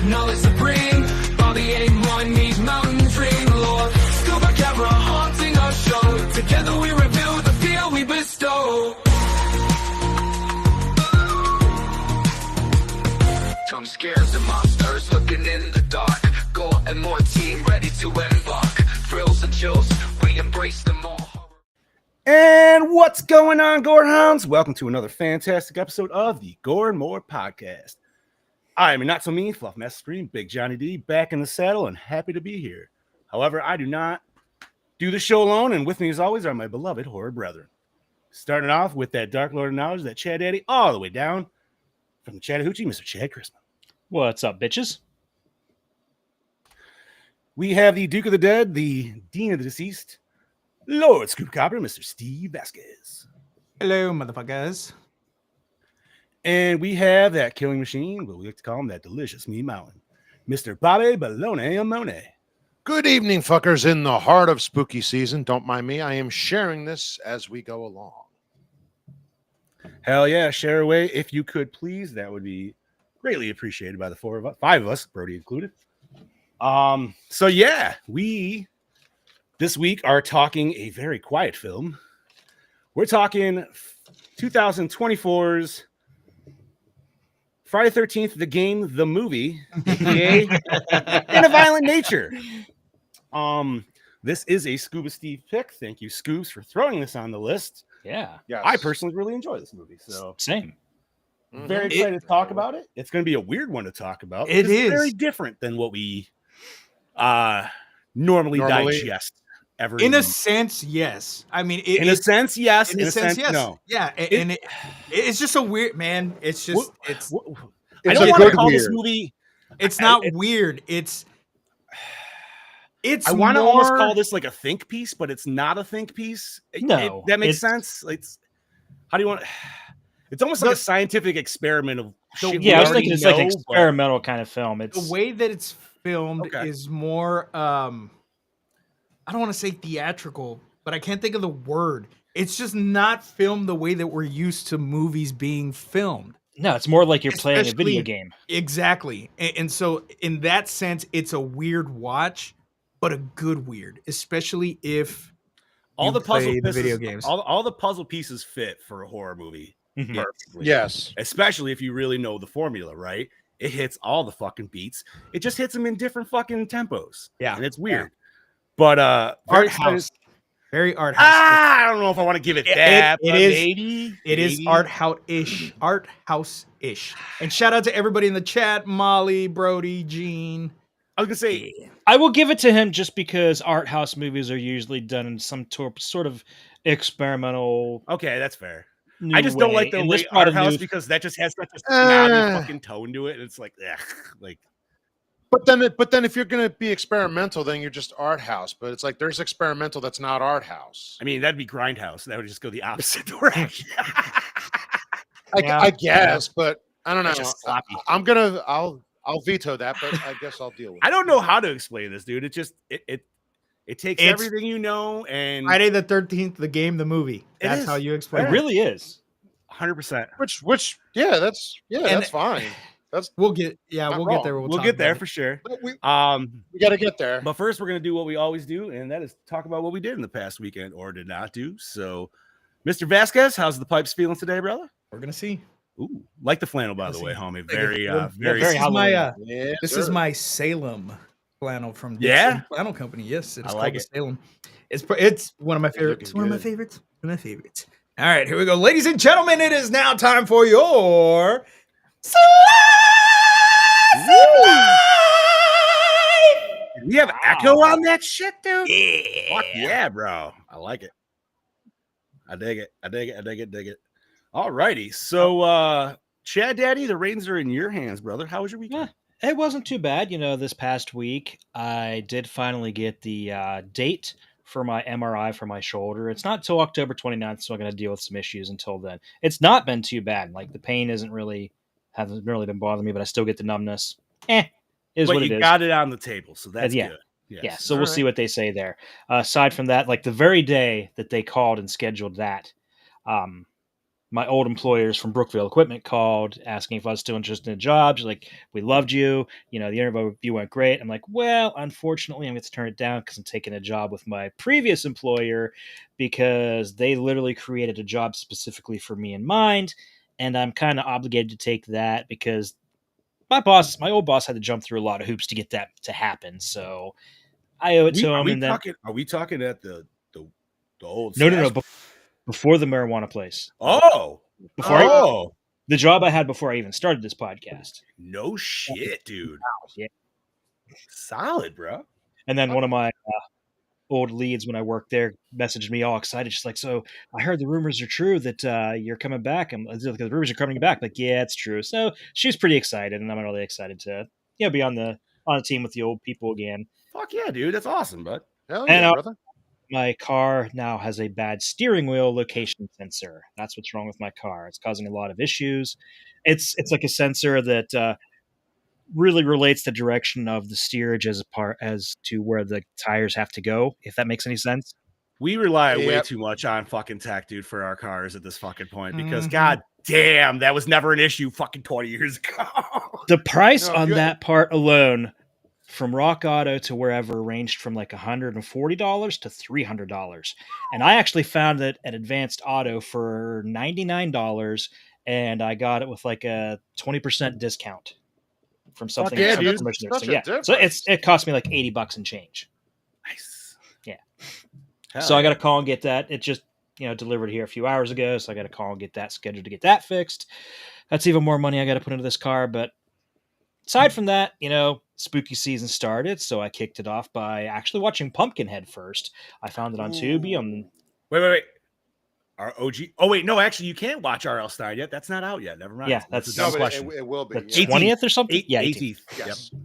knowledge supreme. All the aim-1 need mountain dream lore. Scuba camera haunting our show. Together we reveal the feel we bestow. Jump scares and monsters looking in the dark. Gore and more team ready to embark. Thrills and chills, we embrace them all. And what's going on, Gorehounds? Welcome to another fantastic episode of the Gore and More podcast. I am your not-so-mean, fluff-master scream, Big Johnny D, back in the saddle and happy to be here. However, I do not do the show alone, and with me as always are my beloved horror brethren. Starting off with that Dark Lord of Knowledge, that Chad Daddy, all the way down from the Chattahoochee, Mr. Chad Christmas. What's up, bitches? We have the Duke of the Dead, the Dean of the Deceased, Lord Scoop Copper, Mr. Steve Vasquez. Hello, motherfuckers. And we have that killing machine, what we like to call him, that delicious meat mountain, Mr. Bobby Baloney Amone. Good evening, fuckers. In the heart of spooky season, don't mind me. I am sharing this as we go along. Hell yeah, share away if you could, please. That would be greatly appreciated by the five of us, Brody included. So yeah, we this week are talking a very quiet film. We're talking 2024's Friday 13th, the game, the movie, aka In a Violent Nature. This is a Scuba Steve pick. Thank you, Scoobs, for throwing this on the list. Yeah. Yes. I personally really enjoy this movie, so Same. very excited to talk about it. It's going to be a weird one to talk about. It is very different than what we normally digest. Ever in a sense, yes. I mean, in a sense, yes. In a sense, yes. No. Yeah, and it's just a weird, man. It's just I don't want to call this movie. It's not weird. It's. I want to almost call this like a think piece, but it's not a think piece. No, that makes sense. It's how do you want? It's almost like a scientific experiment of. Yeah, I was thinking it's like an experimental kind of film. It's the way that it's filmed is more. I don't want to say theatrical, but I can't think of the word. It's just not filmed the way that we're used to movies being filmed. No, it's more like you're playing a video game. Exactly. And so in that sense, it's a weird watch, but a good weird, especially if all the puzzle pieces, video games. All the puzzle pieces fit for a horror movie. Perfectly. Yes. Especially if you really know the formula, right? It hits all the fucking beats. It just hits them in different fucking tempos. Yeah. And it's weird. But art house. Very art house. I don't know if I want to give it that. It is art house-ish. And shout out to everybody in the chat, Molly, Brody, Gene. I was gonna say I will give it to him just because art house movies are usually done in some sort of experimental. Okay, that's fair. I just don't like the way art house because that just has such a snobby fucking tone to it. And it's like, like. But then if you're gonna be experimental, then you're just art house. But it's like there's experimental that's not art house. I mean, that'd be grindhouse. That would just go the opposite direction. I guess, but I don't know. Just sloppy. I'll veto that, but I guess I'll deal with it. I don't know how to explain this, dude. It just it takes everything you know and Friday the 13th, the game, the movie. That's how you explain it. It really is. 100%. Which that's fine. We'll get there. We'll get there for sure. We got to get there. But first, we're gonna do what we always do, and that is talk about what we did in the past weekend or did not do. So, Mr. Vasquez, how's the pipes feeling today, brother? We're gonna see. Ooh, like the flannel, by the way, homie. Very. This is my Salem flannel from the flannel company. Yes, it's called the Salem. It's one of my favorites. It's one of my favorites. All right, here we go, ladies and gentlemen. It is now time for your. We have echo on that shit, dude. Fuck yeah, bro. I like it. I dig it. All righty. So, Chad Daddy, the reins are in your hands, brother. How was your weekend? It wasn't too bad. This past week, I did finally get the date for my MRI for my shoulder. It's not till October 29th, so I'm going to deal with some issues until then. It's not been too bad. Like, the pain hasn't really been bothering me, but I still get the numbness. Is but what it is. You got it on the table, so that's good. Yes. Yeah, so we'll see what they say there. Aside from that, like the very day that they called and scheduled that, my old employers from Brookville Equipment called asking if I was still interested in jobs. Like, we loved you. The interview went great. I'm like, well, unfortunately, I'm going to turn it down because I'm taking a job with my previous employer because they literally created a job specifically for me in mind. And I'm kind of obligated to take that because my old boss had to jump through a lot of hoops to get that to happen. So I owe it to him. Are we talking at the old? No. Before the marijuana place. The job I had before I even started this podcast. No shit, dude. Yeah. Solid, bro. And then one of my old leads when I worked there messaged me all excited. She's like, so I heard the rumors are true that you're coming back. And the rumors are coming back. Like, yeah, it's true. So she's pretty excited, and I'm really excited to be on the team with the old people again. Fuck yeah, dude. That's awesome, bud. Hell yeah, brother. My car now has a bad steering wheel location sensor. That's what's wrong with my car. It's causing a lot of issues. It's like a sensor that really relates the direction of the steerage as to where the tires have to go, if that makes any sense. We rely way too much on fucking tech, dude, for our cars at this fucking point because god damn, that was never an issue fucking 20 years ago. The price on that part alone from Rock Auto to wherever ranged from like $140 to $300. And I actually found it at Advanced Auto for $99, and I got it with like a 20% discount from something. Yeah, dude. So it cost me like $80 and change. Nice. Yeah. So I got to call and get that. It just, delivered here a few hours ago. So I got to call and get that scheduled to get that fixed. That's even more money I got to put into this car. But aside from that, spooky season started. So I kicked it off by actually watching Pumpkinhead first. I found it on Tubi. Wait. Our OG. Oh wait, no, actually, you can't watch R.L. Stein yet. That's not out yet. Never mind. Yeah, that's a dumb question. It will be the 20th or something. 18th. Yes. Yep.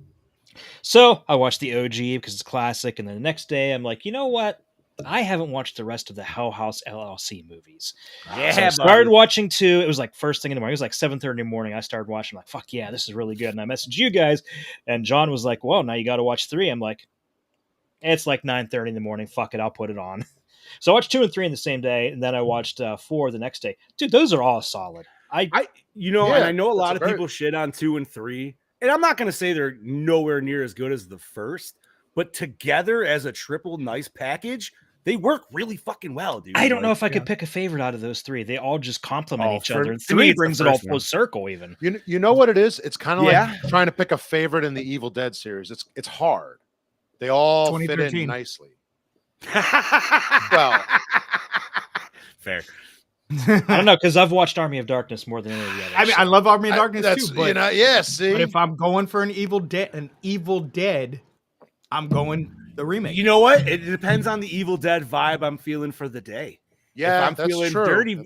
So I watched the OG because it's classic, and then the next day I'm like, you know what? I haven't watched the rest of the Hell House LLC movies. Yeah, so I started watching 2. It was like first thing in the morning. It was like 7:30 in the morning. I started watching. I'm like, fuck yeah, this is really good. And I messaged you guys, and John was like, well, now you got to watch 3. I'm like, it's like 9:30 in the morning. Fuck it, I'll put it on. So I watched 2 and 3 in the same day, and then I watched 4 the next day. Dude, those are all solid. And I know a lot of people shit on 2 and 3, and I'm not going to say they're nowhere near as good as the first, but together as a triple nice package, they work really fucking well, dude. I don't know if I could pick a favorite out of those 3. They all just complement each other. And 3 brings it all full circle, even. You know what it is? It's kind of like trying to pick a favorite in the Evil Dead series. It's hard. They all fit in nicely. Well, fair. I don't know, because I've watched Army of Darkness more than any of the others. I mean, I love Army of Darkness too, but see. But if I'm going for an Evil Dead, I'm going the remake. You know what? It depends on the Evil Dead vibe I'm feeling for the day. Yeah, if I'm feeling dirty,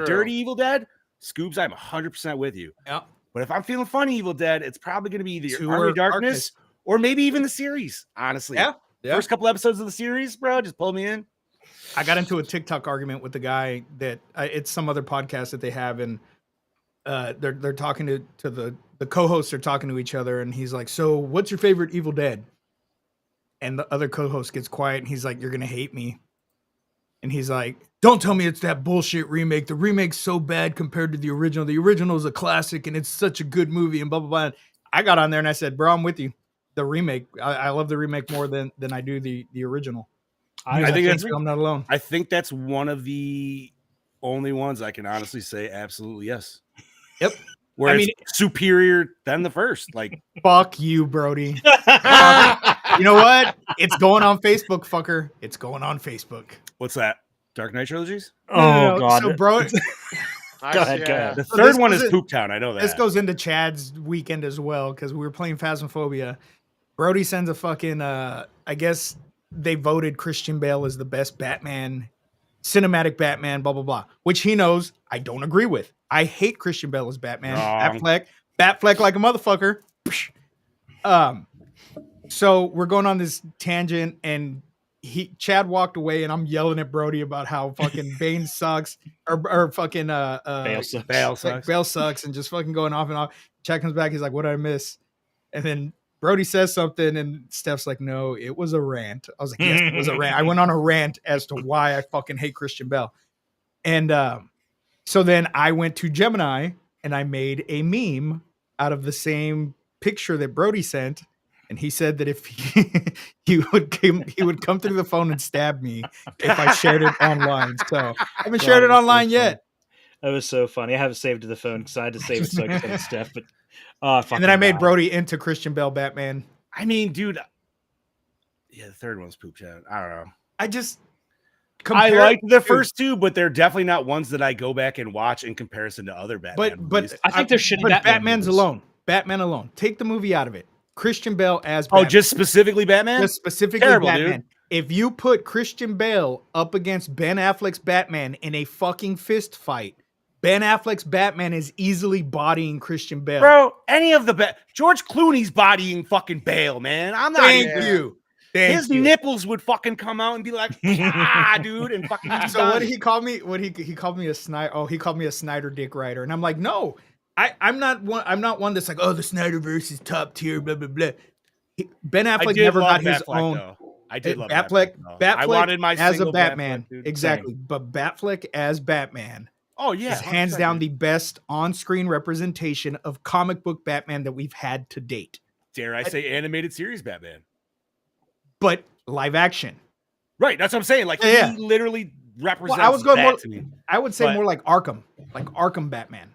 dirty Evil Dead, Scoobs, I'm 100% with you. Yeah. But if I'm feeling funny Evil Dead, it's probably going to be either Army of Darkness or maybe even the series. Honestly, first couple episodes of the series, bro, just pull me in. I got into a TikTok argument with the guy that it's some other podcast that they have, and they're talking to the co-hosts are talking to each other, and he's like, "So, what's your favorite Evil Dead?" And the other co-host gets quiet, and he's like, "You're gonna hate me." And he's like, "Don't tell me it's that bullshit remake. The remake's so bad compared to the original. The original is a classic, and it's such a good movie." And blah blah blah. And I got on there and I said, "Bro, I'm with you. The remake. I love the remake more than I do the original." I think I'm not alone. I think that's one of the only ones I can honestly say absolutely yes. Yep. Where it's superior than the first. Like, fuck you, Brody. You know what? It's going on Facebook, fucker. It's going on Facebook. What's that? Dark Knight trilogies? Oh, God. So, bro, go ahead. The third one is Poop Town. I know that. This goes into Chad's weekend as well because we were playing Phasmophobia. Brody sends a fucking, I guess they voted Christian Bale as the best Batman, cinematic Batman, blah, blah, blah, which he knows I don't agree with. I hate Christian Bale as Batman. Batfleck like a motherfucker. So we're going on this tangent, and Chad walked away, and I'm yelling at Brody about how fucking Bane sucks, or fucking Bale sucks, and just fucking going off and off. Chad comes back, he's like, "What did I miss?" And then Brody says something, and Steph's like, "No, it was a rant." I was like, "Yes, it was a rant." I went on a rant as to why I fucking hate Christian Bale, and So then I went to Gemini and I made a meme out of the same picture that Brody sent. And he said that if he would come through the phone and stab me if I shared it online. So I haven't shared it online yet. That was so funny. I have it saved to the phone because I had to save it so I could send it to Steph. But and then I made Brody into Christian Bale Batman. I mean, dude. Yeah, the third one's poop chat. I don't know. I liked the first two, but they're definitely not ones that I go back and watch in comparison to other Batman movies. I think they're shitty. But Batman's alone. Batman alone. Take the movie out of it. Christian Bale as Batman. Oh, just specifically Batman? Just specifically Terrible, Batman. Dude. If you put Christian Bale up against Ben Affleck's Batman in a fucking fist fight, Ben Affleck's Batman is easily bodying Christian Bale. Bro, any of the George Clooney's bodying fucking Bale, man. I'm not. Thank you. His nipples would fucking come out and be like, ah, dude, and fucking. So what did he call me? He called me a Snyder? Oh, he called me a Snyder dick writer, and I'm like, no, I'm not one. I'm not one that's like, oh, the Snyderverse is top tier, blah blah blah. Ben Affleck never got his own. Though. I did love Batfleck. Batfleck I wanted my as a Batman, Batfleck, exactly. Same. But Batfleck as Batman. Oh yeah, is hands down the best on-screen representation of comic book Batman that we've had to date. Dare I say animated series Batman? But live action. Right, that's what I'm saying. Like he literally represents I was going more, to me. I would say more like Arkham Batman.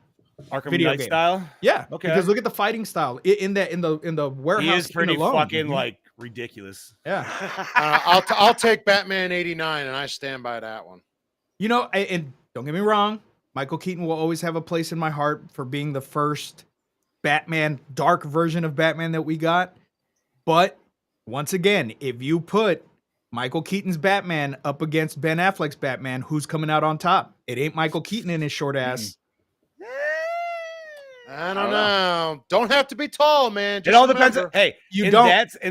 Arkham Knight style? Yeah. Okay. Because look at the fighting style in the warehouse. He is pretty fucking like ridiculous. Yeah. I'll take Batman 89 and I stand by that one. You know, and don't get me wrong, Michael Keaton will always have a place in my heart for being the first Batman, dark version of Batman that we got. But once again, if you put Michael Keaton's Batman up against Ben Affleck's Batman, who's coming out on top? It ain't Michael Keaton in his short ass. I don't know. Don't have to be tall, man. It all depends on, hey, in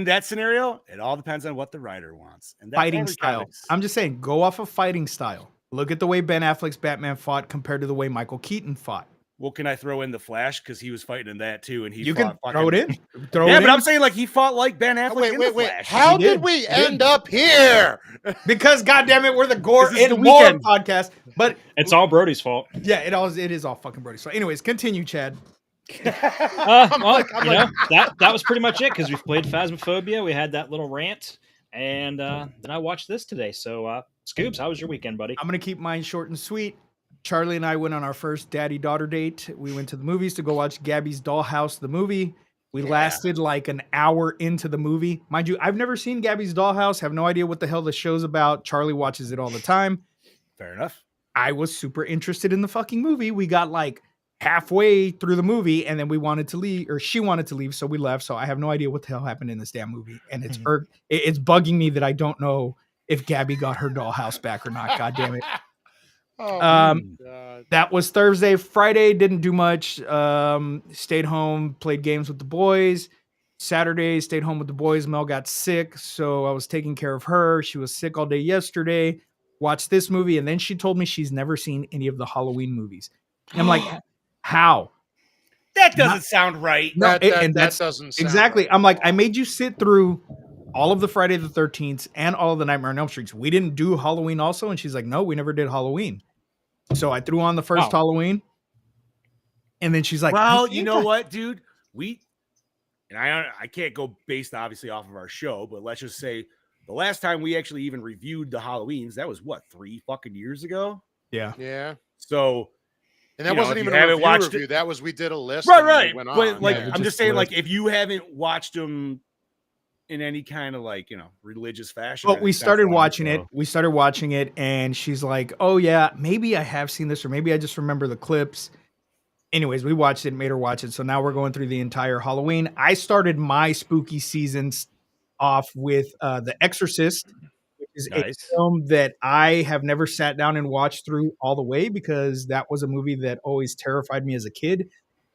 that scenario, it all depends on what the writer wants. And fighting style. I'm just saying, go off of fighting style. Look at the way Ben Affleck's Batman fought compared to the way Michael Keaton fought. Well, can I throw in the Flash because he was fighting in that too, and you can throw it in. But I'm saying like he fought like Ben Affleck. Wait. How did we end up here? Because goddamn it, we're the Gore and More podcast. But it's all Brody's fault. Yeah, it is all fucking Brody's fault. Anyways, continue, Chad. That was pretty much it because we've played Phasmophobia. We had that little rant, and then I watched this today. So, Scoobs, how was your weekend, buddy? I'm gonna keep mine short and sweet. Charlie and I went on our first daddy-daughter date. We went to the movies to go watch Gabby's Dollhouse, the movie. We lasted like an hour into the movie. Mind you, I've never seen Gabby's Dollhouse, have no idea what the hell the show's about. Charlie watches it all the time. Fair enough. I was super interested in the fucking movie. We got like halfway through the movie and then we wanted to leave, or she wanted to leave, so we left. So I have no idea what the hell happened in this damn movie. And it's bugging me that I don't know if Gabby got her dollhouse back or not. God damn it. That was Thursday. Friday, didn't do much. Stayed home, played games with the boys. Saturday, stayed home with the boys. Mel got sick, so I was taking care of her. She was sick all day yesterday. Watched this movie, and then she told me she's never seen any of the Halloween movies. And I'm like, how? That doesn't sound right. No, that doesn't sound exactly. Right. I'm like, I made you sit through all of the Friday the 13th and all of the Nightmare on Elm Streets. We didn't do Halloween also, and she's like, no, we never did Halloween. So I threw on the first Halloween, and then she's like, well, you know what, dude? I can't go based obviously off of our show, but let's just say the last time we actually even reviewed the Halloweens, that was what, 3 fucking years ago? Yeah. So, and that wasn't even a review. That was, we did a list. Right. Went but like, I'm just saying, like, if you haven't watched them in any kind of like, religious fashion. Well, we started watching it and she's like, oh yeah, maybe I have seen this, or maybe I just remember the clips. Anyways, we watched it, made her watch it. So now we're going through the entire Halloween. I started my spooky seasons off with The Exorcist, which is a film that I have never sat down and watched through all the way because that was a movie that always terrified me as a kid.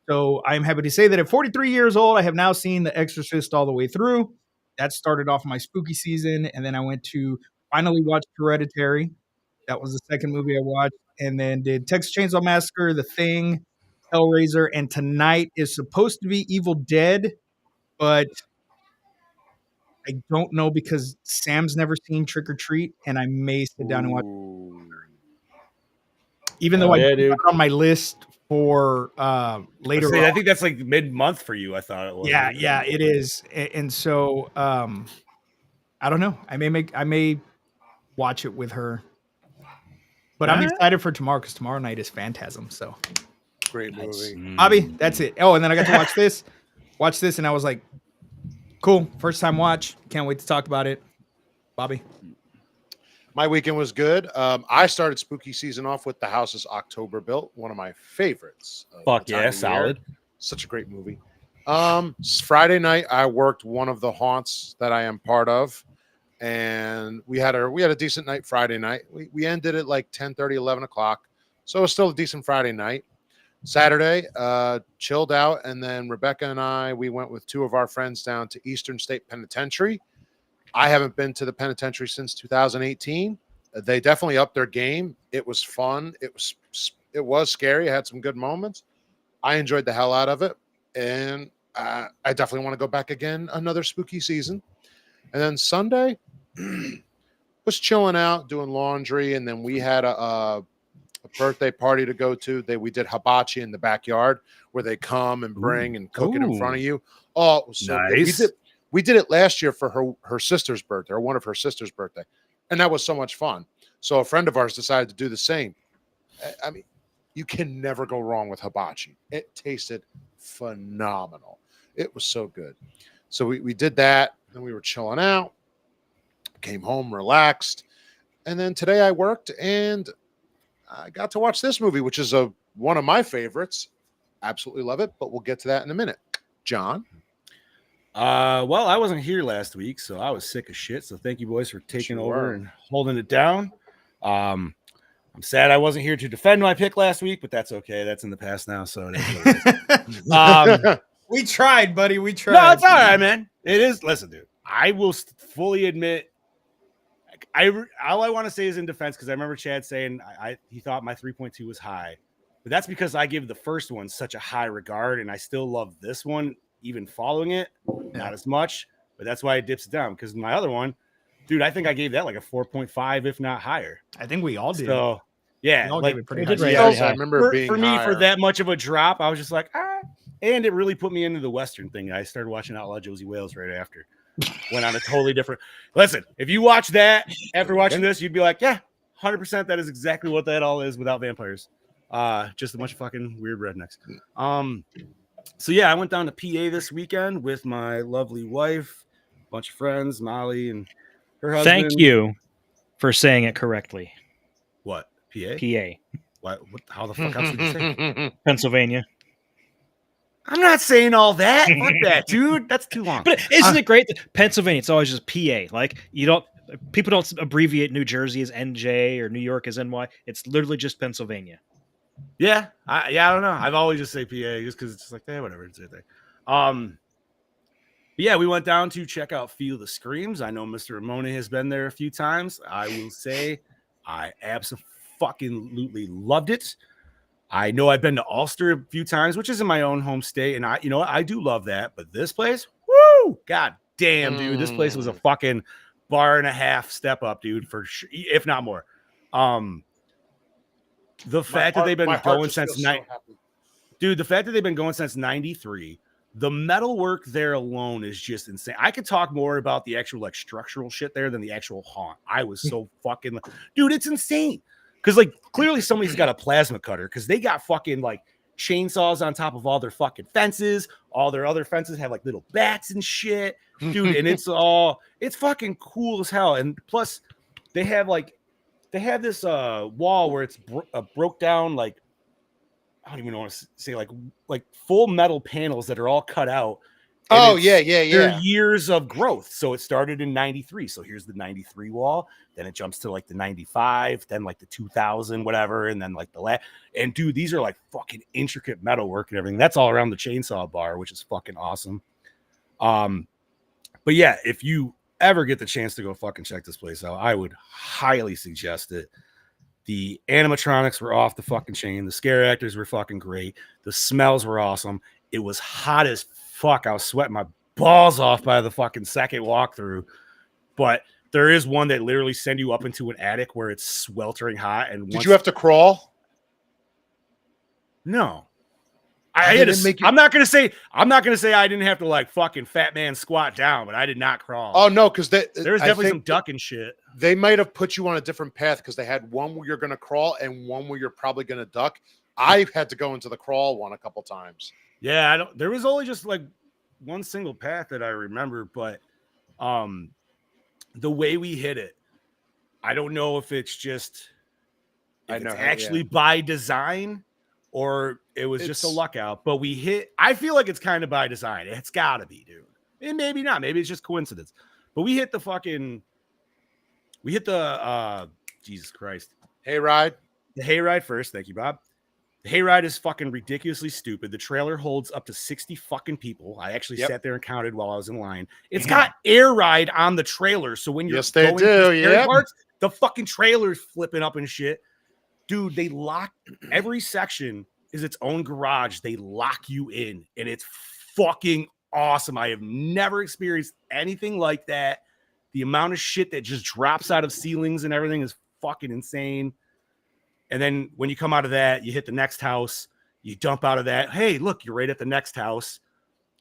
So I'm happy to say that at 43 years old, I have now seen The Exorcist all the way through. That started off my spooky season, and then I went to finally watch Hereditary. That was the second movie I watched, and then did Texas Chainsaw Massacre, The Thing, Hellraiser, and tonight is supposed to be Evil Dead, but I don't know because Sam's never seen Trick or Treat, and I may sit down and watch. even though I put on my list for later on. I think that's like mid-month for you. I thought it was. Yeah, it is. And so I don't know. I may watch it with her. But I'm excited for tomorrow because tomorrow night is Phantasm. So great movie. Bobby, that's it. Oh, and then I got to watch this, and I was like, cool. First time watch. Can't wait to talk about it. Bobby. My weekend was good. I started spooky season off with The House is October Built, one of my favorites. Fuck yeah, solid. Such a great movie. Friday night, I worked one of the haunts that I am part of, and we had a decent night Friday night. We ended at like 10:30, 11 o'clock, so it was still a decent Friday night. Saturday, chilled out, and then Rebecca and I, we went with two of our friends down to Eastern State Penitentiary. I haven't been to the penitentiary since 2018. They definitely upped their game. It was fun. It was scary. I had some good moments. I enjoyed the hell out of it, and I definitely want to go back again another spooky season. And then Sunday was chilling out, doing laundry, and then we had a birthday party to go to. We did hibachi in the backyard where they come and bring and cook it in front of you. Oh, it was so nice. Good. We did it last year for her sister's birthday, or one of her sister's birthday, and that was so much fun. So a friend of ours decided to do the same. I mean, you can never go wrong with hibachi. It tasted phenomenal. It was so good. So we did that, and we were chilling out, came home, relaxed, and then today I worked, and I got to watch this movie, which is one of my favorites. Absolutely love it, but we'll get to that in a minute. John? Well, I wasn't here last week, so I was sick as shit. So thank you, boys, for taking over and holding it down. I'm sad I wasn't here to defend my pick last week, but that's okay. That's in the past now, so it is what it is. We tried, buddy. We tried. No, it's all right, man. It is. Listen, dude, I will fully admit, all I want to say is in defense, because I remember Chad saying he thought my 3.2 was high, but that's because I give the first one such a high regard, and I still love this one. Even following it, not as much, but that's why it dips down. Because my other one, dude, I think I gave that like a 4.5, if not higher. I think we all did. So, yeah, like pretty high. I remember for me for that much of a drop, I was just like, and it really put me into the Western thing. I started watching Outlaw Josie Wales right after. Went on a totally different. Listen, if you watch that after watching this, you'd be like, yeah, 100%. That is exactly what that all is without vampires. Just a bunch of fucking weird rednecks. So yeah, I went down to PA this weekend with my lovely wife, a bunch of friends, Molly and her husband. Thank you for saying it correctly. What? PA? PA. What? How the fuck else did you say? Pennsylvania. I'm not saying all that. Fuck that, dude. That's too long. But isn't it great that Pennsylvania? It's always just PA. Like people don't abbreviate New Jersey as NJ or New York as NY. It's literally just Pennsylvania. Yeah, I don't know. I've always just say PA just because it's just like, whatever, it's their thing. But yeah, we went down to check out Feel the Screams. I know Mr. Ramone has been there a few times. I will say I absolutely loved it. I know I've been to Ulster a few times, which is in my own home state, and I do love that. But this place, woo, god damn, dude, this place was a fucking bar and a half step up, dude, for sure, if not more. The fact that they've been going since the fact that they've been going since 93, the metal work there alone is just insane. I could talk more about the actual like structural shit there than the actual haunt. I was so fucking dude, it's insane. Because like clearly somebody's got a plasma cutter because they got fucking like chainsaws on top of all their fucking fences. All their other fences have like little bats and shit, dude. And it's fucking cool as hell. And plus they have this wall where it's broke down, like I don't even want to say like full metal panels that are all cut out. Oh yeah. They're years of growth. So it started in 93. So here's the 93 wall. Then it jumps to like the 95, then like the 2000, whatever. And then like and dude, these are like fucking intricate metal work and everything. That's all around the chainsaw bar, which is fucking awesome. But yeah, if you ever get the chance to go fucking check this place out, I would highly suggest it. The animatronics were off the fucking chain. The scare actors were fucking great. The smells were awesome. It was hot as fuck. I was sweating my balls off by the fucking second walkthrough. But there is one that literally send you up into an attic where it's sweltering hot. And did you have to crawl? No. I'm not gonna say I didn't have to like fucking fat man squat down, but I did not crawl. Oh no, because there was definitely some ducking shit. They might have put you on a different path because they had one where you're gonna crawl and one where you're probably gonna duck. I had to go into the crawl one a couple times. Yeah, there was only just like one single path that I remember, but the way we hit it, I don't know if it's just actually by design. Or it was just a luck out, but I feel like it's kind of by design. It's got to be, dude. And maybe not. Maybe it's just coincidence. But we hit the Jesus Christ. Hayride. The hayride first. Thank you, Bob. The hayride is fucking ridiculously stupid. The trailer holds up to 60 fucking people. I actually sat there and counted while I was in line. It's got air ride on the trailer. So when you're going through parts, the fucking trailer's flipping up and shit. Dude, they lock every section is its own garage. They lock you in, and it's fucking awesome. I have never experienced anything like that. The amount of shit that just drops out of ceilings and everything is fucking insane. And then when you come out of that, you hit the next house, you dump out of that. Hey, look, you're right at the next house.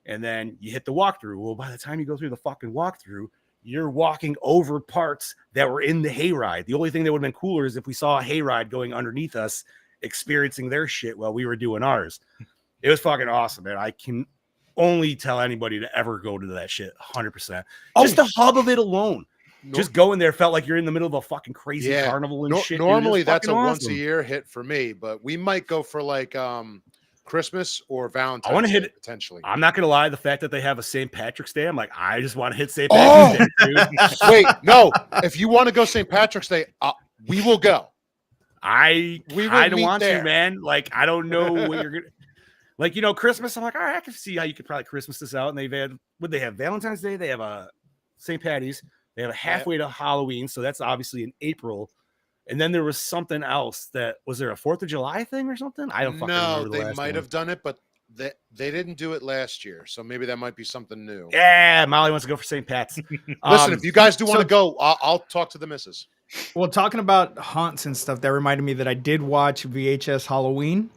And then you hit the walkthrough. Well, by the time you go through the fucking walkthrough, you're walking over parts that were in the hayride. The only thing that would have been cooler is if we saw a hayride going underneath us, experiencing their shit while we were doing ours. It was fucking awesome, man. I can only tell anybody to ever go to that shit 100%. Just the hub of it alone. Just going there felt like you're in the middle of a fucking crazy carnival and shit. Normally that's a once a year hit for me, but we might go for like Christmas or Valentine's. I want to hit it potentially. I'm not gonna lie, the fact that they have a St. Patrick's Day, I'm like, I just want to hit St. Patrick's Day, dude. Wait, no. If you want to go St. Patrick's Day, we will go. I don't want to, man. Like, I don't know what you're gonna like. Christmas. I'm like, all right, I can see how you could probably Christmas this out. And they have Valentine's Day. They have a St. Patty's. They have a halfway to Halloween, so that's obviously in April. And then there was something else was there a 4th of July thing or something? I don't fucking remember. They might have done it, but they didn't do it last year. So maybe that might be something new. Yeah, Molly wants to go for St. Pat's. Listen, if you guys do want to go, I'll talk to the missus. Well, talking about haunts and stuff, that reminded me that I did watch VHS Halloween.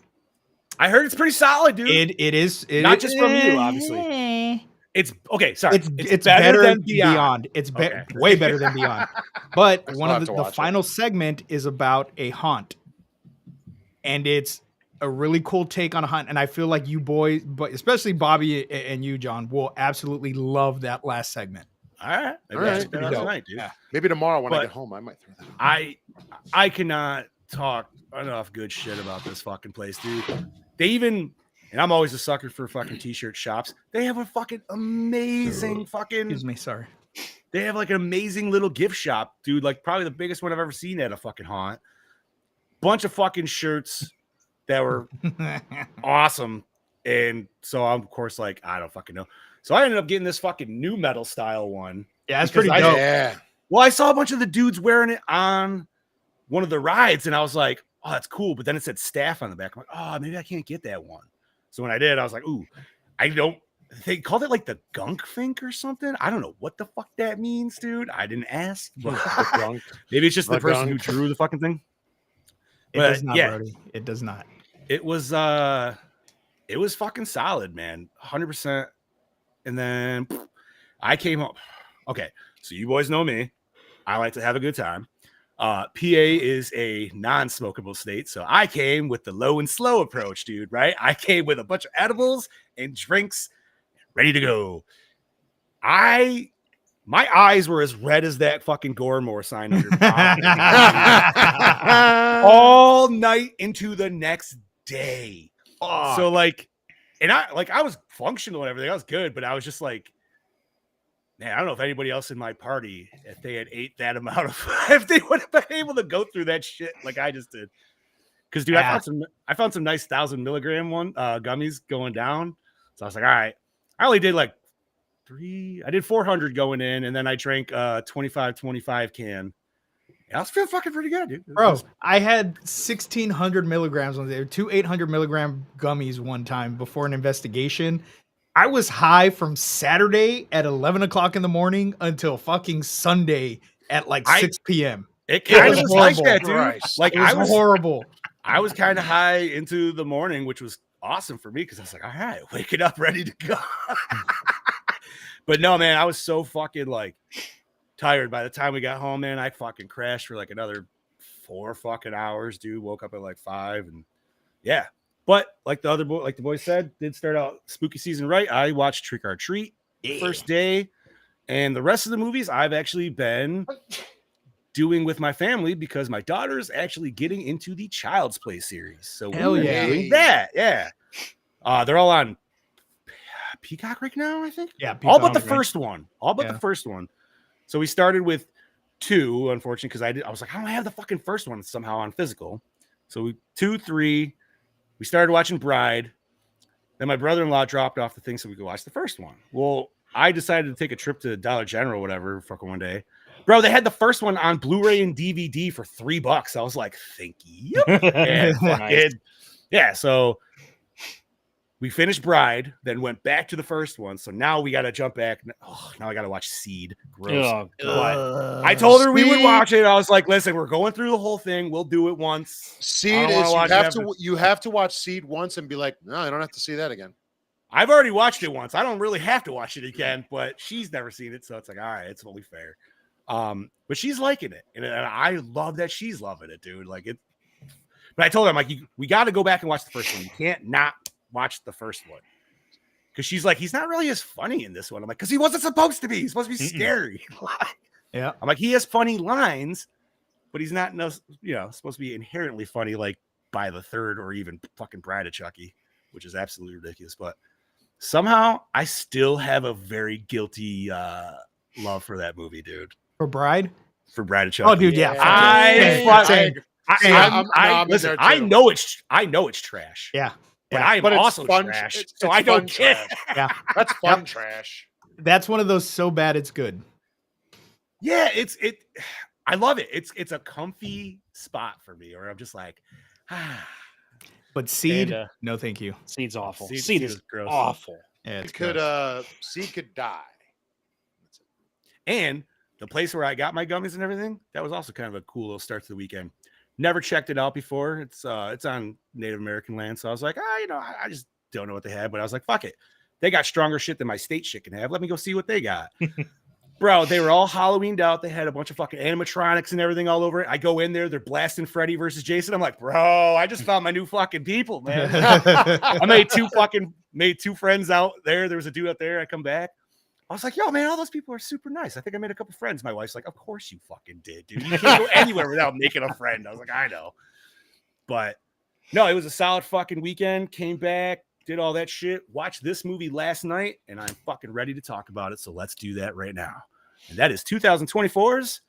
I heard it's pretty solid, dude. It is. Not just from you, obviously. It's okay. Sorry, it's better than Beyond. It's way better than Beyond. But one of the final segment is about a haunt, and it's a really cool take on a haunt. And I feel like you boys, but especially Bobby and you, John, will absolutely love that last segment. All right, tonight, dude. Yeah. Maybe tomorrow when I get home, I might throw that on. I cannot talk enough good shit about this fucking place, dude. They even. And I'm always a sucker for fucking t-shirt shops. They have a fucking amazing fucking. Excuse me, sorry. They have like an amazing little gift shop, dude. Like probably the biggest one I've ever seen at a fucking haunt. Bunch of fucking shirts that were awesome. And so I'm of course like, I don't fucking know. So I ended up getting this fucking new metal style one. Yeah, it's pretty dope. Well, I saw a bunch of the dudes wearing it on one of the rides, and I was like, oh, that's cool. But then it said staff on the back. I'm like, oh, maybe I can't get that one. So when I did, I was like, ooh, they called it like the gunk fink or something. I don't know what the fuck that means, dude. I didn't ask. But maybe it's just the person who drew the fucking thing. It does not, Brody. It does not. It was fucking solid, man. 100%. And then I came home. Okay. So you boys know me. I like to have a good time. PA is a non-smokable state, so I came with the low and slow approach, dude. Right? I came with a bunch of edibles and drinks, ready to go. My eyes were as red as that fucking Gore sign under all night into the next day. So like, and I was functional and everything. I was good, but I was just like, man, I don't know if anybody else in my party, if they had ate that amount of, if they would have been able to go through that shit like I just did. Because, dude, I found some nice 1,000 milligram gummies going down. So I was like, all right. I only did like I did 400 going in, and then I drank 25 can. Yeah, I was feeling fucking pretty good, dude. Bro, I had 1,600 milligrams on there, 2 800 milligram gummies one time before an investigation. I was high from Saturday at 11 o'clock in the morning until fucking Sunday at like 6 p.m. It kind of was like that, dude. Like, it was horrible. I was kind of high into the morning, which was awesome for me because I was like, all right, waking up ready to go. But no, man, I was so fucking like tired. By the time we got home, man, I fucking crashed for like another 4 fucking hours, dude. Woke up at like 5 and yeah. But like the boy said, did start out spooky season right. I watched Trick or Treat the first day, and the rest of the movies I've actually been doing with my family because my daughter's actually getting into the Child's Play series. So we're doing that. Yeah. They're all on Peacock right now, I think. Yeah, all but the first one. All but the first one. So we started with 2, unfortunately, because I was like, I don't have the fucking first one somehow on physical. So 2, 3. We started watching Bride. Then my brother-in-law dropped off the thing so we could watch the first one. Well, I decided to take a trip to Dollar General or whatever fucking one day. Bro, they had the first one on Blu-ray and DVD for $3. I was like, thank you. And fucking, yeah, so we finished Bride, then went back to the first one. So now we got to jump back. Oh, now I got to watch Seed. Gross. Oh, I told her we would watch it. I was like, listen, we're going through the whole thing. We'll do it once. Seed is you have to watch Seed once and be like, no, I don't have to see that again. I've already watched it once. I don't really have to watch it again, but she's never seen it. So it's like, all right, it's only fair. But she's liking it. And I love that she's loving it, dude. Like it. But I told her, I'm like, we got to go back and watch the first one. You can't not watch the first one. Because she's like, he's not really as funny in this one. I'm like, because he wasn't supposed to be. He's supposed to be scary. Yeah. I'm like, he has funny lines, but he's not, supposed to be inherently funny, like by the third or even fucking Bride of Chucky, which is absolutely ridiculous. But somehow I still have a very guilty love for that movie, dude. For Bride? For Bride of Chucky. Oh, dude, yeah. Listen, I know it's trash. Yeah. But I'm also trash, so I don't care. Yeah, that's fun trash. That's one of those so bad it's good. Yeah, I love it. It's a comfy spot for me, or I'm just like, But Seed, no, thank you. Seed's awful. Seed is gross. Awful. Yeah, Seed could die. And the place where I got my gummies and everything, that was also kind of a cool little start to the weekend. Never checked it out before. It's on Native American land. So I was like, I just don't know what they have. But I was like, fuck it. They got stronger shit than my state shit can have. Let me go see what they got. Bro, they were all Halloweened out. They had a bunch of fucking animatronics and everything all over it. I go in there. They're blasting Freddy versus Jason. I'm like, bro, I just found my new fucking people, man. I made 2 friends out there. There was a dude out there. I come back. I was like, yo, man, all those people are super nice. I think I made a couple friends. My wife's like, of course you fucking did, dude. You can't go anywhere without making a friend. I was like, I know. But no, it was a solid fucking weekend. Came back, did all that shit. Watched this movie last night, and I'm fucking ready to talk about it. So let's do that right now. And that is 2024's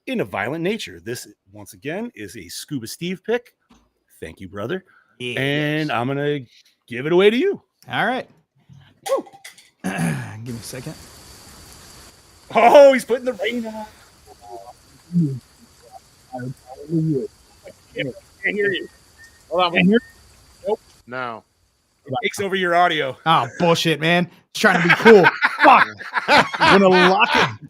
In a Violent Nature. This, once again, is a Scuba Steve pick. Thank you, brother. Yes. And I'm going to give it away to you. All right. Woo. Give me a second. Oh, he's putting the rain on. I can't hear you. Hold on. Can't hear you. Nope. No. It takes over your audio. Oh, bullshit, man. Just trying to be cool. Fuck. When a locket.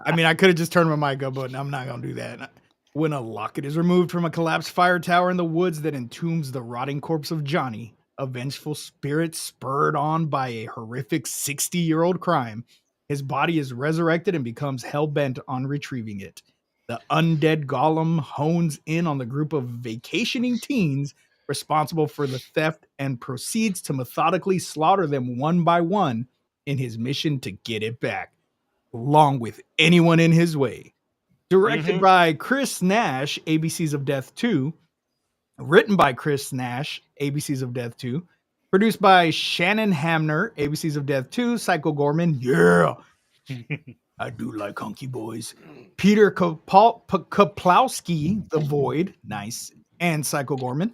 I mean, I could have just turned my mic up, but I'm not going to do that. When a locket is removed from a collapsed fire tower in the woods that entombs the rotting corpse of Johnny, a vengeful spirit spurred on by a horrific 60-year-old crime, his body is resurrected and becomes hell-bent on retrieving it. The undead golem hones in on the group of vacationing teens responsible for the theft and proceeds to methodically slaughter them one by one in his mission to get it back, along with anyone in his way. Directed by Chris Nash, ABCs of Death 2. Written by Chris Nash, ABCs of Death 2. Produced by Shannon Hamner, ABCs of Death 2. Psycho Gorman, yeah. I do like hunky boys. Peter Kaplowski, The Void, nice. And Psycho Gorman.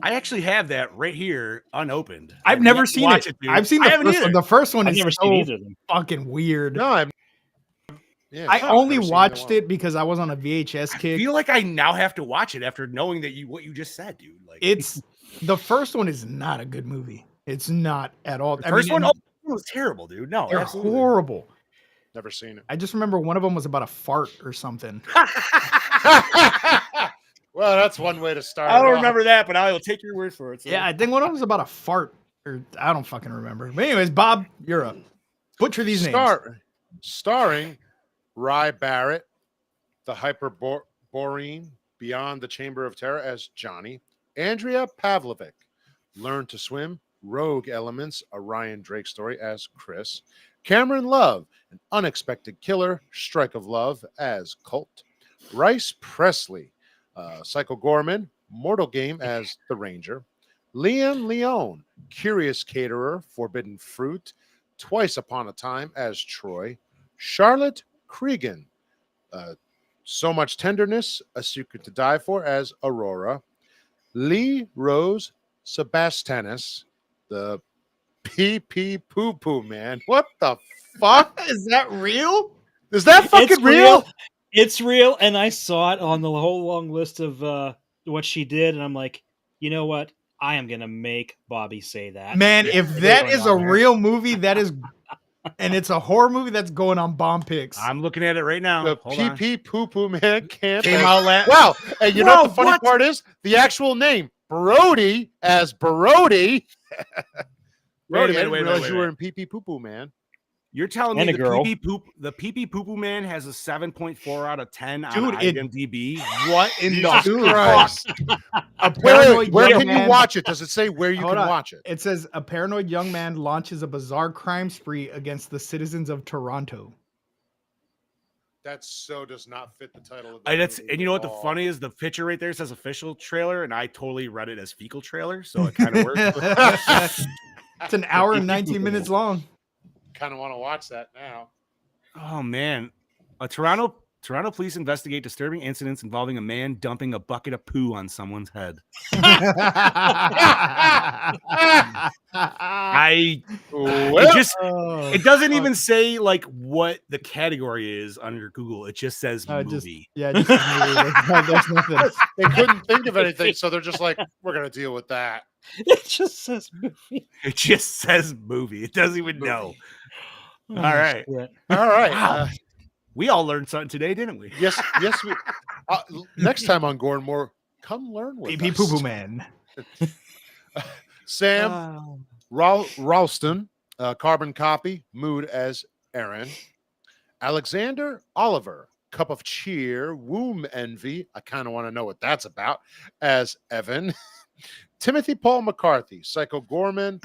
I actually have that right here unopened. I've never seen it. I've seen the first one. The first one is so fucking weird. No, I only watched it because I was on a VHS kick. I feel like I now have to watch it after knowing that what you just said, dude. Like, it's the first one is not a good movie. It's not at all. The first one was terrible, dude. No, they're horrible. Never seen it. I just remember one of them was about a fart or something. Well, that's one way to start. I don't remember that, but I will take your word for it. So. Yeah, I think one of them was about a fart, or I don't fucking remember. But anyways, Bob, you're up. Butcher these names. Starring Rye Barrett, the Hyperborean Beyond the Chamber of Terror as Johnny, Andrea Pavlovic, Learn to Swim, Rogue Elements, a Ryan Drake story as Chris, Cameron Love, An Unexpected Killer, Strike of Love as Colt, Rice Presley, Psycho Gorman, Mortal Game as the Ranger, Liam Leone, Curious Caterer, Forbidden Fruit, Twice Upon a Time as Troy, Charlotte Cregan, So Much Tenderness, A Secret to Die For as Aurora, Lee Rose Sebastianis, the PP Poo Poo Man. What the fuck? Is that real? Is that fucking real? It's real, and I saw it on the whole long list of what she did, and I'm like, you know what? I am gonna make Bobby say that. Man, if that is a real movie, that is, and it's a horror movie, that's going on Bomb Picks. I'm looking at it right now. The PP Poo Poo Man came out last. Wow. And you know what the funny part is? The actual name, Brody, as Brody. Brody, I didn't realize you were in PP Poo Poo Man. You're telling And me a girl. the PP Poo Poo Man has a 7.4 out of 10 Dude, on IMDb? What in Jesus the Christ. Paranoid Where young can you man- watch it? Does it say where you Hold can on. watch it? It says a paranoid young man launches a bizarre crime spree against the citizens of Toronto. That so does not fit the title of And movie you know what at the all. funny is? The picture right there says official trailer, and I totally read it as fecal trailer, so it kind of works. It's an hour and 19 minutes long. Kind of want to watch that now. Oh man, Toronto police investigate disturbing incidents involving a man dumping a bucket of poo on someone's head. It doesn't even say like what the category is under Google. It just says movie. Just movie. There's nothing. They couldn't think of anything, so they're just like, we're gonna deal with that. It just says movie. It just says movie. It doesn't even know. Oh, All right. shit. All right. Wow. We all learned something today, didn't we? Yes. We. Next time on Gore and More, come learn with PP us. Poo Poo Man. Sam Ralston, Carbon Copy, Mood as Aaron. Alexander Oliver, Cup of Cheer, Womb Envy. I kind of want to know what that's about, as Evan. Timothy Paul McCarthy, Psycho Gorman,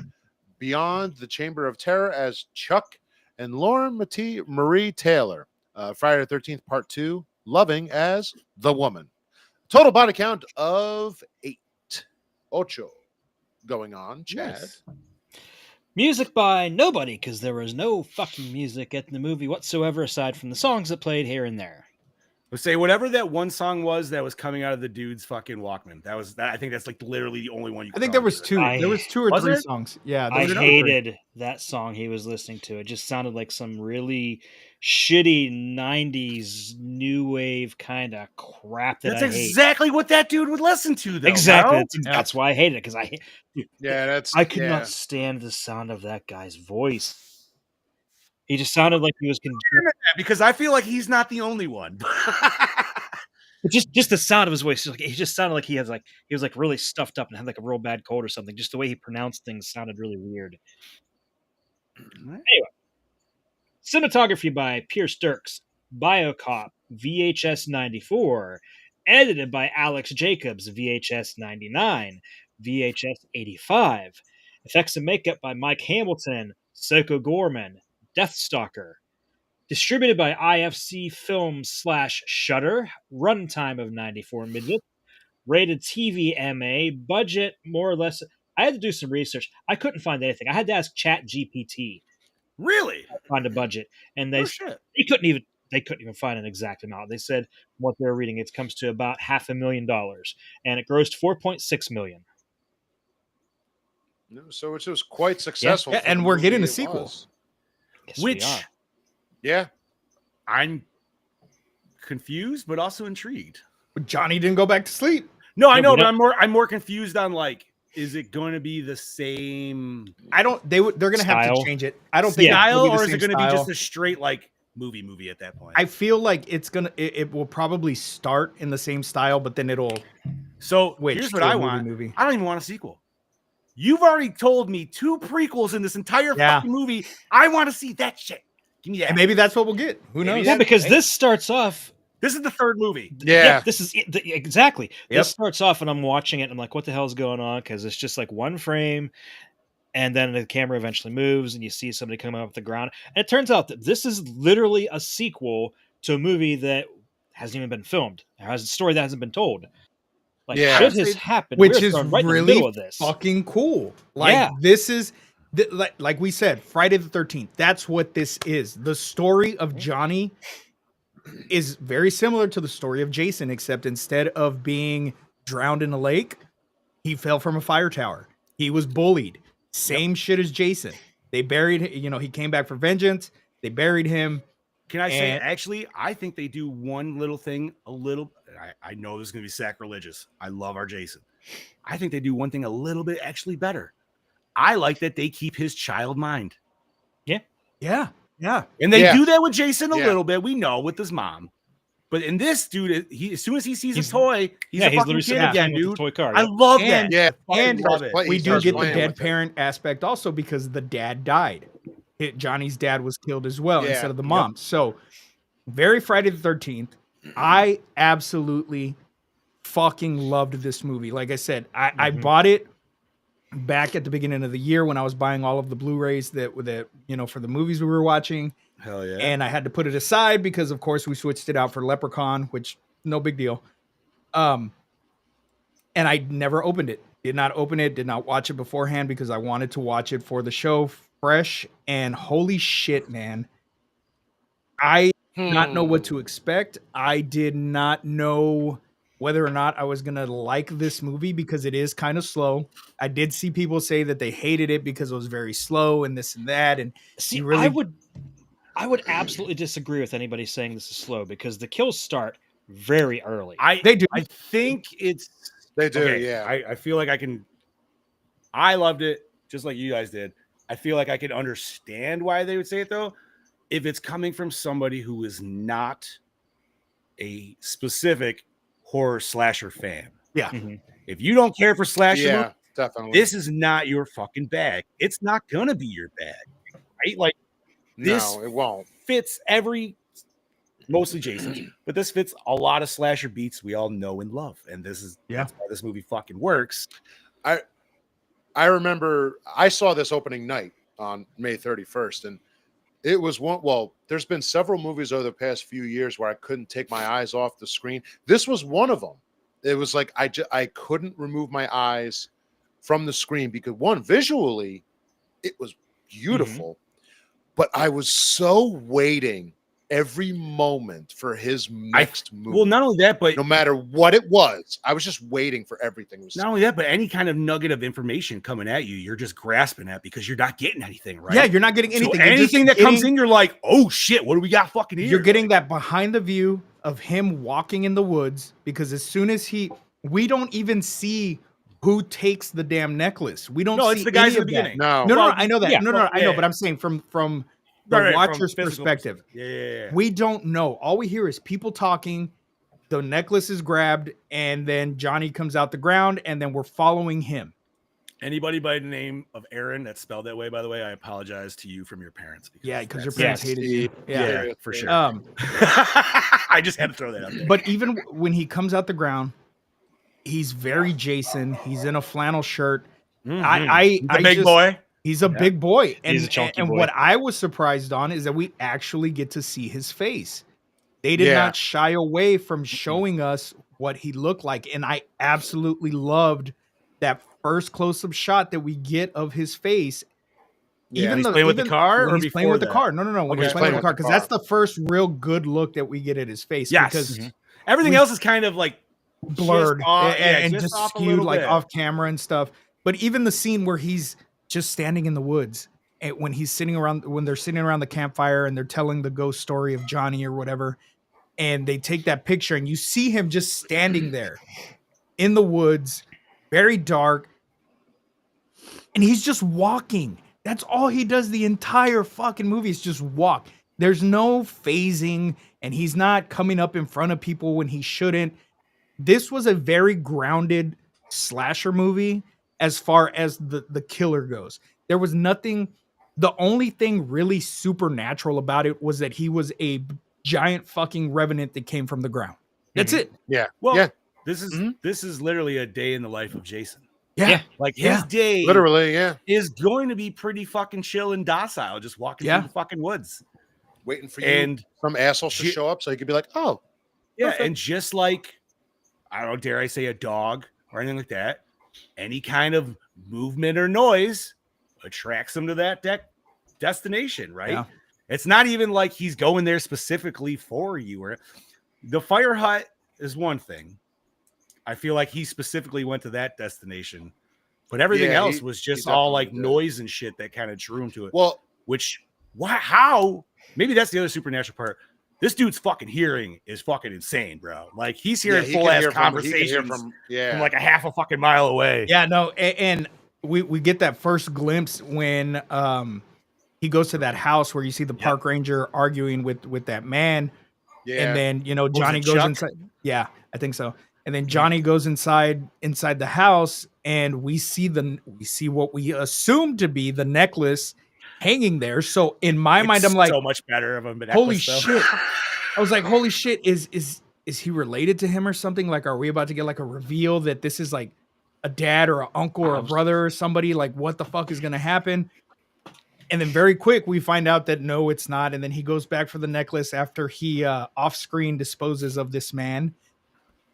Beyond the Chamber of Terror as Chuck, and Lauren Marie Taylor, Friday the 13th, Part 2, Loving as the Woman. Total body count of 8. Ocho going on. Chad. Yes. Music by nobody, because there was no fucking music in the movie whatsoever aside from the songs that played here and there. Let's say whatever that one song was that was coming out of the dude's fucking Walkman. I think that's like literally the only one you could I think there was two. There was 2 or 3 songs. Yeah, I hated that song he was listening to. It just sounded like some really shitty 90s new wave kind of crap that That's I hate. exactly what that dude would listen to, though. Exactly. Bro. That's why I hate it, because I could yeah. not stand the sound of that guy's voice. He just sounded like he was because I feel like he's not the only one. just the sound of his voice. He just sounded like he was like really stuffed up and had like a real bad cold or something. Just the way he pronounced things sounded really weird. Anyway, cinematography by Pierce Dirks, Biocop VHS 94, edited by Alex Jacobs VHS 99, VHS 85. Effects and makeup by Mike Hamilton, Psycho Gorman, Deathstalker. Distributed by IFC Films / Shudder. Runtime of 94 minutes. Rated TV MA. Budget more or less. I had to do some research. I couldn't find anything. I had to ask GPT. Really? To find a budget, and they couldn't even find an exact amount. They said what they're reading, it comes to about $500,000, and it grossed $4.6 million. So it was quite successful. Yeah, and we're getting a sequel. Yes, Which, we are. Yeah, I'm confused, but also intrigued. But Johnny didn't go back to sleep. No, I know, but I'm more confused on like, is it going to be the same? I don't. They're going to have to change it. I don't think style, it'll be the or is same it going to style. be just a straight like movie at that point. I feel like it will probably start in the same style, but then it'll. So switch here's what to a I want. movie. I don't even want a sequel. You've already told me 2 prequels in this entire fucking movie. I want to see that shit. Give me that. And maybe that's what we'll get. Who knows? Well, because this starts off. This is the 3rd movie. Yeah. This is exactly. Yep. This starts off, and I'm watching it, and I'm like, "What the hell is going on?" Because it's just like one frame, and then the camera eventually moves, and you see somebody coming up the ground. And it turns out that this is literally a sequel to a movie that hasn't even been filmed. It has a story that hasn't been told. Like shit has happened, which is right really in the middle of this. fucking cool. Like this is like we said, Friday the 13th. That's what this is. The story of Johnny is very similar to the story of Jason, except instead of being drowned in a lake, he fell from a fire tower. He was bullied. Same shit as Jason. They buried him. He came back for vengeance. They buried him. Can I say, actually, I think they do one little thing a little. I know this is going to be sacrilegious. I love our Jason. I think they do one thing a little bit actually better. I like that they keep his child mind. Yeah. And they do that with Jason a little bit. We know with his mom. But in this, dude, as soon as he sees a toy, he's a fucking kid again, dude. Toy car, I love that. Yeah. And love it. we do get the dead parent aspect also because the dad died. Johnny's dad was killed as well instead of the mom. So very Friday the 13th. I absolutely fucking loved this movie. Like I said, I bought it back at the beginning of the year when I was buying all of the Blu-rays that for the movies we were watching. Hell yeah. And I had to put it aside because of course we switched it out for Leprechaun, which no big deal. And I never opened it. Did not open it, did not watch it beforehand because I wanted to watch it for the show fresh. And holy shit, man. I did not know what to expect. I did not know whether or not I was going to like this movie because it is kind of slow. I did see people say that they hated it because it was very slow and this and that. And see, really... I would absolutely disagree with anybody saying this is slow because the kills start very early. They do. I think it's... They do, okay, yeah. I feel like I can... I loved it, just like you guys did. I feel like I can understand why they would say it, though, if it's coming from somebody who is not a specific horror slasher fan. Yeah. If you don't care for slasher movies, definitely. this is not your fucking bag. It's not gonna be your bag, right? Like this, it won't. Fits mostly Jason, but this fits a lot of slasher beats we all know and love, and that's why this movie fucking works. I remember I saw this opening night on May 31st, and it was one. Well, there's been several movies over the past few years where I couldn't take my eyes off the screen. This was one of them. It was like I couldn't remove my eyes from the screen because visually, it was beautiful, but I was so waiting every moment for his next movie. Well, not only that, but no matter what it was, I was just waiting for everything. Not only that, but any kind of nugget of information coming at you, you're just grasping at because you're not getting anything, right? Yeah, you're not getting anything. So anything that comes in, you're like, oh shit, what do we got fucking here? You're getting that behind the view of him walking in the woods because as soon as we don't even see who takes the damn necklace. We don't see it's the guys at the beginning. No, I know that. I know, but I'm saying from the watcher's perspective. Yeah. We don't know. All we hear is people talking. The necklace is grabbed, and then Johnny comes out the ground, and then we're following him. Anybody by the name of Aaron that's spelled that way, by the way, I apologize to you from your parents. Because your parents hated you. Yeah, for sure. I just had to throw that out there. But even when he comes out the ground, he's very Jason. He's in a flannel shirt. He's a big boy. He's a big boy. And, he's a chunky boy. What I was surprised on is that we actually get to see his face. They did not shy away from showing us what he looked like. And I absolutely loved that first close-up shot that we get of his face. Yeah, he's playing with the car, or he's playing with the car. No. When he's playing with the car, because that's the first real good look that we get at his face. Yes, because everything else is kind of like blurred and just skewed, like off camera and stuff. But even the scene where he's just standing in the woods, and when they're sitting around the campfire and they're telling the ghost story of Johnny or whatever, and they take that picture and you see him just standing there in the woods, very dark, and he's just walking. That's all he does the entire fucking movie is just walk. There's no phasing, and he's not coming up in front of people when he shouldn't. This was a very grounded slasher movie as far as the killer goes. There was nothing. The only thing really supernatural about it was that he was a giant fucking revenant that came from the ground. That's it. Yeah. Well, yeah. this is literally a day in the life of Jason. Yeah. Like his day Literally, yeah. is going to be pretty fucking chill and docile, just walking through the fucking woods. Waiting for you And some asshole to show up so you could be like, oh. Yeah, perfect. and just like, I don't dare I say a dog or anything like that, any kind of movement or noise attracts him to that destination, right? Yeah. It's not even like he's going there specifically for you. Or the fire hut is one thing. I feel like he specifically went to that destination, but everything else was just all like noise and shit that kind of drew him to it. Well, how? Maybe that's the other supernatural part. This dude's fucking hearing is fucking insane, bro. Like he's hearing full ass conversations from like a half a fucking mile away. Yeah, no, and we get that first glimpse when he goes to that house where you see the park ranger arguing with that man. Yeah. And then, you know, Johnny goes inside. Yeah, I think so. And then Johnny goes inside the house, and we see what we assume to be the necklace hanging there. So in my mind, I'm like, so much better of a necklace, holy shit. I was like, holy shit, is he related to him or something? Like, are we about to get like a reveal that this is like a dad or an uncle or a brother or somebody? Like, what the fuck is gonna happen? And then very quick, we find out that no, it's not. And then he goes back for the necklace after he off screen disposes of this man.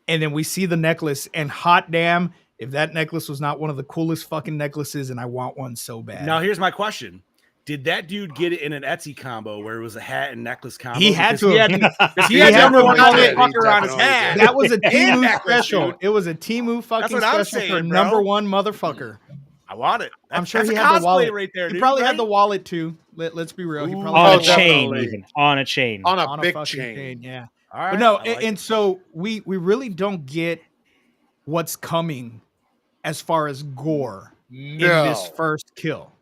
And then we see the necklace, and hot damn, if that necklace was not one of the coolest fucking necklaces, and I want one so bad. Now, here's my question. Did that dude get it in an Etsy combo where it was a hat and necklace combo? He had to. He had number one motherfucker on his hat. That was a Temu special. It was a Temu fucking special for number one motherfucker. I want it. I'm sure he had the wallet right there. He probably had the wallet too. Let's be real. He probably on a chain, even on a chain, on a big chain. Yeah. All right. But no, and so we really don't get what's coming as far as gore in this first kill,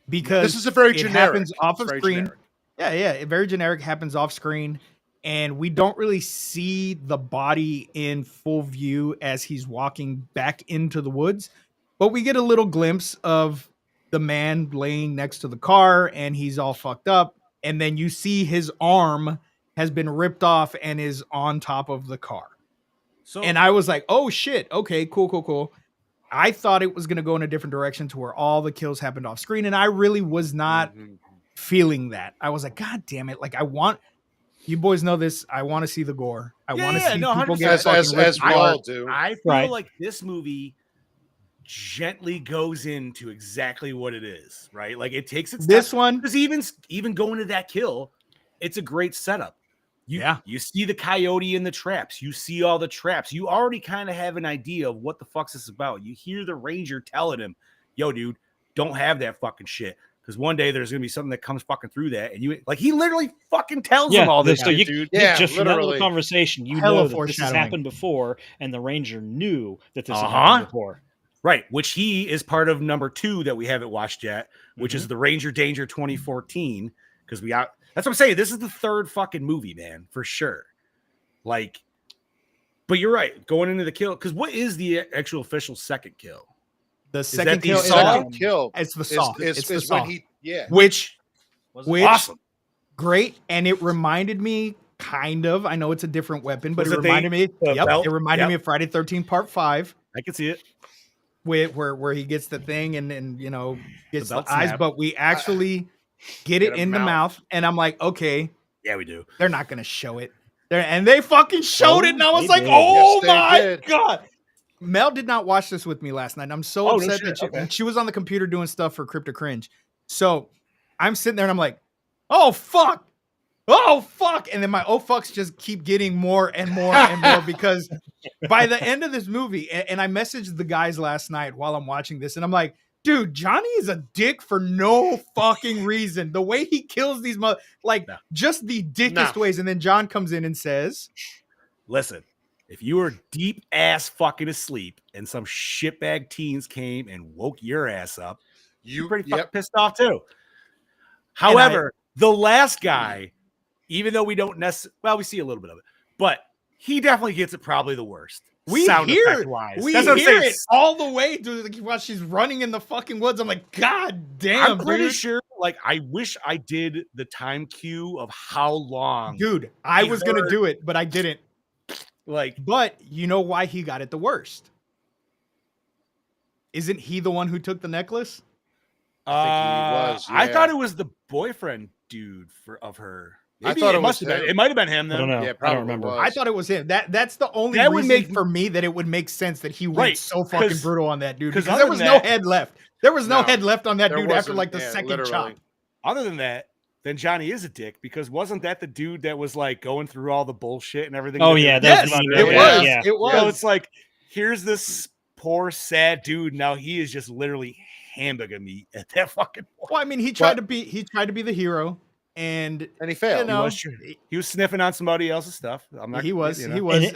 because this is a very generic. Happens off of screen. Generic. Very generic. Happens off screen, and we don't really see the body in full view as he's walking back into the woods, but we get a little glimpse of the man laying next to the car, and he's all fucked up, and then you see his arm has been ripped off and is on top of the car. So, and I was like, oh shit. Okay, cool. I thought it was going to go in a different direction to where all the kills happened off screen. And I really was not feeling that. I was like, God damn it. Like, you boys know this. I want to see the gore. I want to see people get as we all do. I feel like this movie gently goes into exactly what it is, right? Like it takes its this one, because even going to that kill, it's a great setup. You see the coyote in the traps. You see all the traps. You already kind of have an idea of what the fuck's this about. You hear the ranger telling him, yo, dude, don't have that fucking shit. Because one day there's going to be something that comes fucking through that. And he literally fucking tells him all this shit, dude. Yeah, just from that little conversation, you know that this has happened before. And the ranger knew that this had happened before. Right, which he is part of number 2 that we haven't watched yet, which is the Ranger Danger 2014. Because that's what I'm saying. This is the third fucking movie, man, for sure. Like, but you're right. Going into the kill, because what is the actual official second kill? The second kill It's the saw. It's the saw. Which awesome, great, and it reminded me kind of. I know it's a different weapon, but it reminded me. It reminded me of Friday 13 Part 5. I can see it. Where he gets the thing and you know gets the eyes, snap. But we actually get it in the mouth, and I'm like, okay, yeah, we do. They're not gonna show it there, and they fucking showed it, and I was like, oh my god. Mel did not watch this with me last night. I'm so upset that she was on the computer doing stuff for Crypto Cringe. So I'm sitting there and I'm like, oh fuck. And then my oh fucks just keep getting more and more and more because by the end of this movie, and I messaged the guys last night while I'm watching this, and I'm like, dude, Johnny is a dick for no fucking reason. The way he kills these just the dickiest ways. And then John comes in and says, listen, if you were deep ass fucking asleep and some shitbag teens came and woke your ass up, you're pretty fucking pissed off too. However, the last guy even though we don't necessarily, well, we see a little bit of it, but he definitely gets it probably the worst. We sound hear effect it. wise. We That's what I'm hear saying. it all the way to while she's running in the fucking woods. I'm like, God damn, I'm pretty dude. sure. Like, I wish I did the time cue of how long. Dude, I was gonna do it, but I didn't. Like, but you know why he got it the worst? Isn't he the one who took the necklace? I think he was. I yeah. thought it was the boyfriend dude of her. I Maybe thought it it must was have been. him. It might have been him. Then I don't know. Yeah, I probably don't remember. was. I thought it was him. That's the only That would reason make- for me that it would make sense that he went Right, so fucking 'cause- brutal on that dude 'cause because other there was than no that- head left. There was no No, head left on that there dude after wasn't, like the yeah, second literally. chop. Other than that, then Johnny is a dick because wasn't that the dude that was like going through all the bullshit and everything? Oh that yeah, they that were Yes, was doing? it yeah, was. yeah. It was. So it's like, here's this poor sad dude. Now he is just literally hamburger meat at that fucking point. Well, I mean, he tried to be the hero, and And he failed. you know, He was sniffing on somebody else's stuff. I'm not. he was. you know. He was.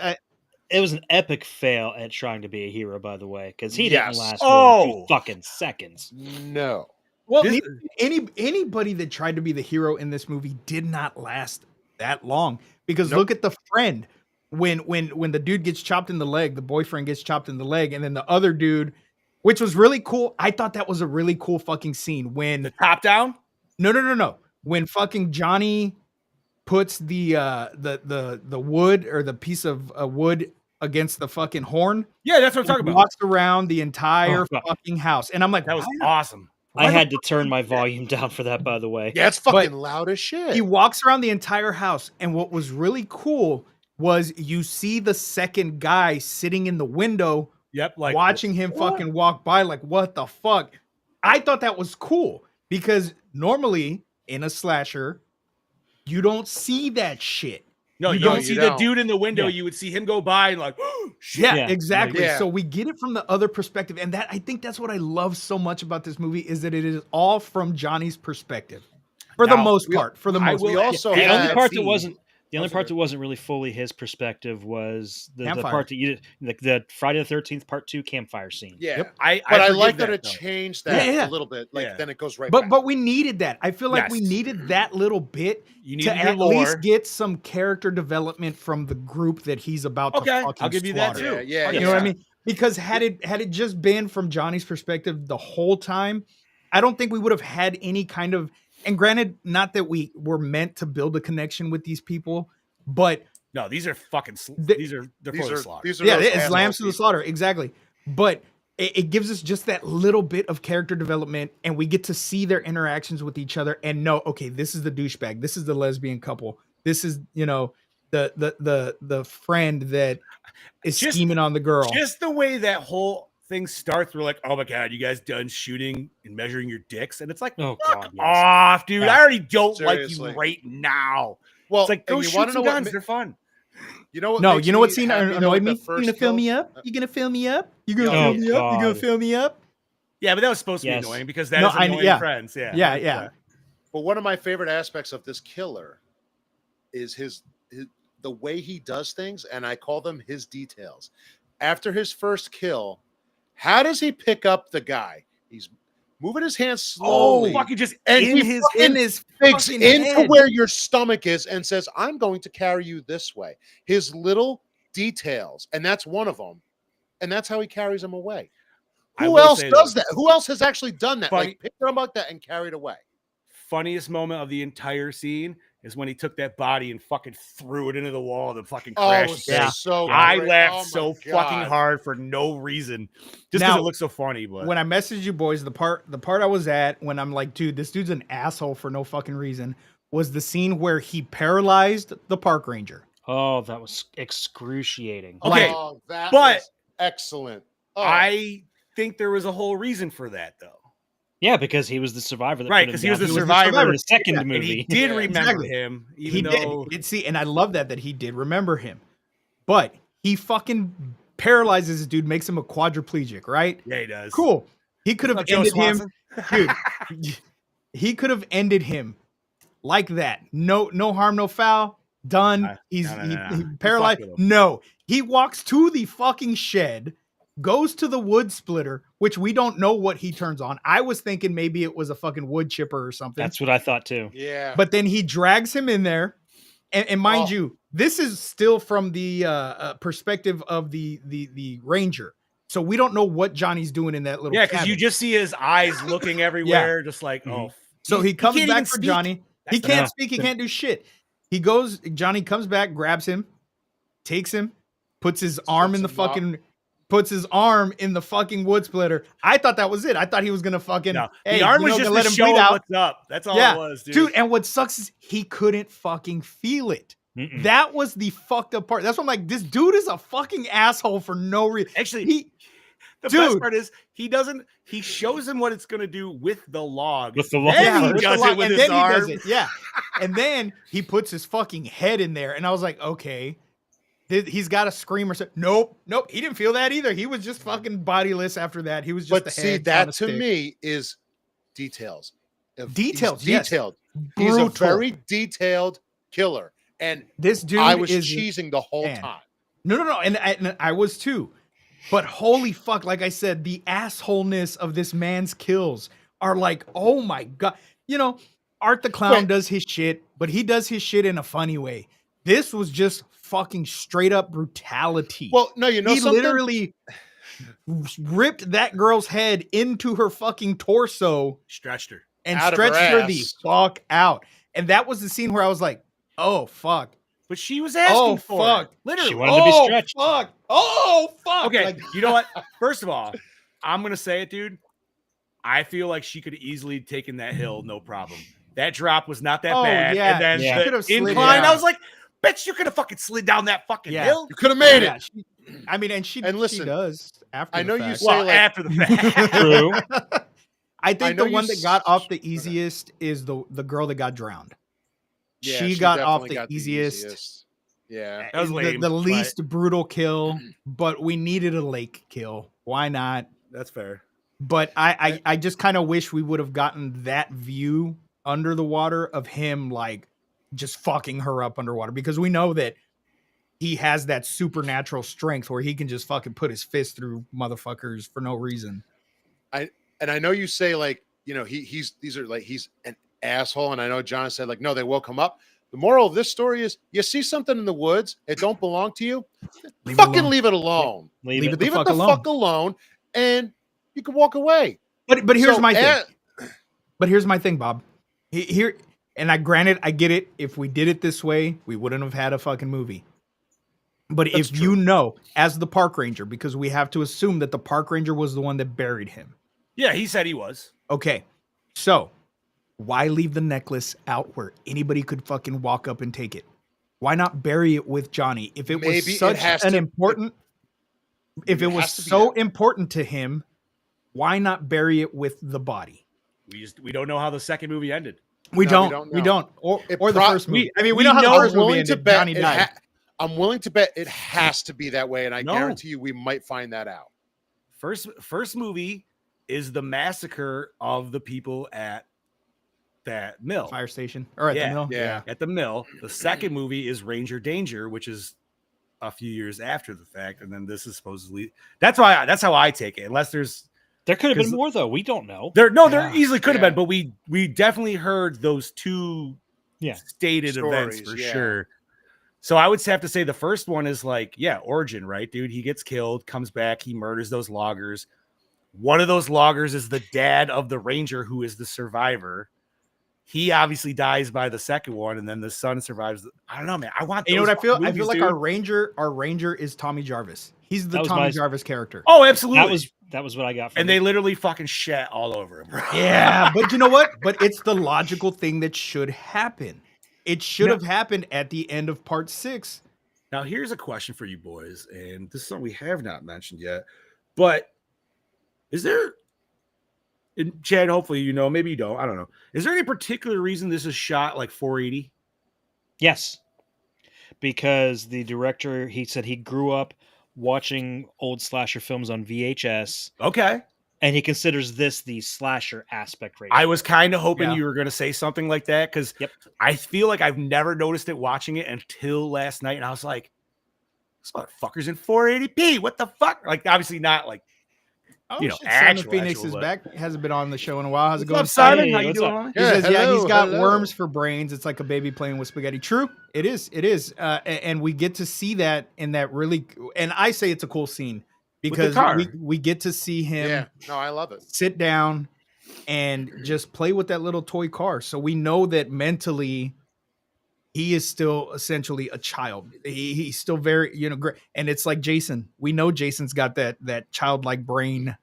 It was an epic fail at trying to be a hero, by the way, because he didn't Yes. last Oh. 2 fucking seconds. No. Well, This- anybody that tried to be the hero in this movie did not last that long because Nope. look at the friend when the dude gets chopped in the leg, the boyfriend gets chopped in the leg, and then the other dude, which was really cool. I thought that was a really cool fucking scene when The top down. no, when fucking Johnny puts the wood or the piece of wood against the fucking horn. Yeah, that's what I'm talking He about. walks around the entire Oh, fuck. fucking house, and I'm like, That was why awesome. I had to turn my volume down for that, by the way. Yeah, it's fucking loud as shit. He walks around the entire house, and what was really cool was you see the second guy sitting in the window Yep, like watching him fucking walk by like, what the fuck? I thought that was cool because normally in a slasher, you don't see that shit. No, You you don't- don't see you the don't. dude in the window. Yeah. You would see him go by and like, oh, shit. Yeah, Yeah. exactly. Yeah. So we get it from the other perspective, and that I think that's what I love so much about this movie is that it is all from Johnny's perspective, for the Now, most part. For the I most will- we part. also The Yeah, only had, part that scene. wasn't the only That's part good. that wasn't really fully his perspective was the Campfire. part that you the Friday the 13th Part 2 campfire scene. yeah. Yep. But I forgive like that it though. changed that Yeah. a little bit. Like Yeah. then it goes right But back. but we needed that. I feel like we Yes. needed that little bit You need to your at lore. least get some character development from the group that he's about to Okay, fucking I'll give you that slaughter. too. Yeah, You know what I mean? Because had it just been from Johnny's perspective the whole time, I don't think we would have had any kind of. And granted, not that we were meant to build a connection with these people, but No, these are fucking. The- These are they're for the slaughter. these are yeah, those it's asshole lambs to the people. slaughter, exactly. But it gives us just that little bit of character development, and we get to see their interactions with each other and know, okay, this is the douchebag, this is the lesbian couple, this is the friend that is Just- scheming on the girl. Just the way that whole thing starts, we're like, oh my god, you guys done shooting and measuring your dicks, and it's like, Oh fuck god, yes. off, dude. Yeah. I already don't Seriously. like you right now. Well, It's like, and go you shoot wanna some know what guns. ma- They're fun. You know what? No, makes you know what me scene happy, though, annoyed with me? the You first gonna fill kill? me up? You gonna fill me up? You gonna Oh, fill me up? You gonna God. fill me up? Yeah, but that was supposed to Yes. be annoying because that No, is annoying yeah. friends. Yeah. Yeah. But one of my favorite aspects of this killer is his the way he does things, and I call them his details. After his first kill, how does he pick up the guy? He's moving his hands Oh, slowly, fucking just and in he his fucking In his digs fucking into head. where your stomach is and says, "I'm going to carry you this way." His little details, and that's one of them, and that's how he carries him away. I Who will else say does though, that? Who else has actually done that? Funny- Like picked him up like that and carried away. funniest moment of the entire scene is when he took that body and fucking threw it into the wall and fucking Oh, crashed. yeah. so I great. laughed Oh, my so fucking God. hard for no reason, just because Now, it looks so funny. But When I messaged you boys, the part I was at when I'm like, dude, this dude's an asshole for no fucking reason, was the scene where he paralyzed the park ranger. Oh, that was excruciating. Okay, Oh, that but- was excellent. Oh, I think there was a whole reason for that, though. Yeah, because he was the survivor. That Right, put him 'cause he down was the for survivor. the second Yeah, And he movie. did Yeah, remember exactly. him, He even though did. See, and I love that he did remember him. But he fucking paralyzes this dude, makes him a quadriplegic, right? yeah, he does. Cool. He could have Not Joe ended him, Swanson. dude. He could have ended him like that. No harm, no foul. Done. No, He's no. he You paralyzed. fucked with him. No, he walks to the fucking shed, goes to the wood splitter, which we don't know what he turns on. I was thinking maybe it was a fucking wood chipper or something. That's what I thought too. yeah. But then he drags him in there, And mind you, this is still from the perspective of the ranger. So we don't know what Johnny's doing in that little Yeah, because you cabin. just see his eyes looking everywhere, just like, So he comes can't back even for speak. Johnny. He can't speak. He can't do shit. Johnny comes back, grabs him, takes him, puts his arm in the fucking wood splitter. I thought that was it. I thought he was gonna fucking the arm was just let to him show bleed him out. what's up. That's all it was, dude. And what sucks is he couldn't fucking feel it. That was the fucked up part. That's why I'm like, this dude is a fucking asshole for no reason. Actually, the best part is he shows him what it's gonna do with the log. With the log. Then he does it with his arm. And then he puts his fucking head in there. And I was like, okay, he's got a scream or something. Nope. He didn't feel that either. He was just fucking bodiless after that. He was just But see, that to me is details. Detailed. He's a very detailed killer. And this dude, I was cheesing the whole time. No. And I was too. But holy fuck, like I said, the assholeness of this man's kills are like, oh my God. You know, Art the Clown does his shit, but he does his shit in a funny way. This was just fucking straight up brutality. Well, no, you know he something? Literally ripped that girl's head into her fucking torso. Stretched her. And stretched her the fuck out. And that was the scene where I was like, oh, fuck. But she was asking for it. Literally. She wanted to be stretched. Fuck. Oh, fuck. Okay, like, you know what? First of all, I'm going to say it, dude. I feel like she could have easily taken that hill, no problem. That drop was not that bad. Yeah. And then the incline, I was like, bitch, you could have fucking slid down that fucking hill. You could have made it. She listen, does after I know the fact. you say after the fact. True. I think the one that got off the easiest is the girl that got drowned. Yeah, she got off the easiest. Yeah. That was lame, the least brutal kill, but we needed a lake kill. Why not? That's fair. But I just kind of wish we would have gotten that view under the water of him like just fucking her up underwater, because we know that he has that supernatural strength where he can just fucking put his fist through motherfuckers for no reason. I know you say like, you know, he's an asshole, and I know John said like, no, they woke him up. The moral of this story is, you see something in the woods, it don't belong to you, leave it alone. Leave it the fuck alone, and you can walk away. But here's my thing. But here's my thing, Bob. Here, and I get it. If we did it this way, we wouldn't have had a fucking movie. But That's if true. you know, as the park ranger, because we have to assume that the park ranger was the one that buried him. Yeah, he said he was. Okay, so why leave the necklace out where anybody could fucking walk up and take it? Why not bury it with Johnny? If it was such an important, if it was so important to him, why not bury it with the body? We don't know how the second movie ended. We don't. Or the first movie. I mean, we know how the first movie ended. Johnny died. I'm willing to bet it has to be that way, and I guarantee you we might find that out. First movie is the massacre of the people at that mill. Fire station. Or at the mill. Yeah. At the mill. The second movie is Ranger Danger, which is a few years after the fact. And then this is supposedly that's how I take it. Unless there could have been more though. We don't know. There easily could have been, but we definitely heard those two stated stories, events for sure. So I would have to say the first one is like, origin, right, dude? He gets killed, comes back, he murders those loggers. One of those loggers is the dad of the ranger who is the survivor. He obviously dies by the second one, and then the son survives. I don't know, man. I want. You know what I feel? Movies, I feel like dude. our ranger is Tommy Jarvis. He's the Tommy Jarvis character. Oh, absolutely. That was what I got. And they literally fucking shat all over him. Bro. Yeah, but you know what? But it's the logical thing that should happen. It should have happened at the end of part 6. Now, here's a question for you boys, and this is something we have not mentioned yet. But is there, and Chad, hopefully you know, maybe you don't, I don't know. Is there any particular reason this is shot like 480? Yes. Because the director, he said he grew up watching old slasher films on VHS. Okay. And he considers this the slasher aspect ratio. I was kind of hoping you were going to say something like that, because I feel like I've never noticed it watching it until last night, and I was like, this motherfucker's in 480p. What the fuck? Like, obviously not like Oh, you know, shit, Simon actual, Phoenix actual, is but- back. Hasn't been on the show in a while. How's it What's going, up, Simon? Hey, How you what's doing, up? homie? He says, yeah, he's got hello. worms for brains. It's like a baby playing with spaghetti. True, it is. It is, and we get to see that in that really. And I say it's a cool scene because car. we get to see him Yeah, no, I love it. sit down and just play with that little toy car. So we know that mentally he is still essentially a child. He's still very, great. And it's like Jason. We know Jason's got that childlike brain.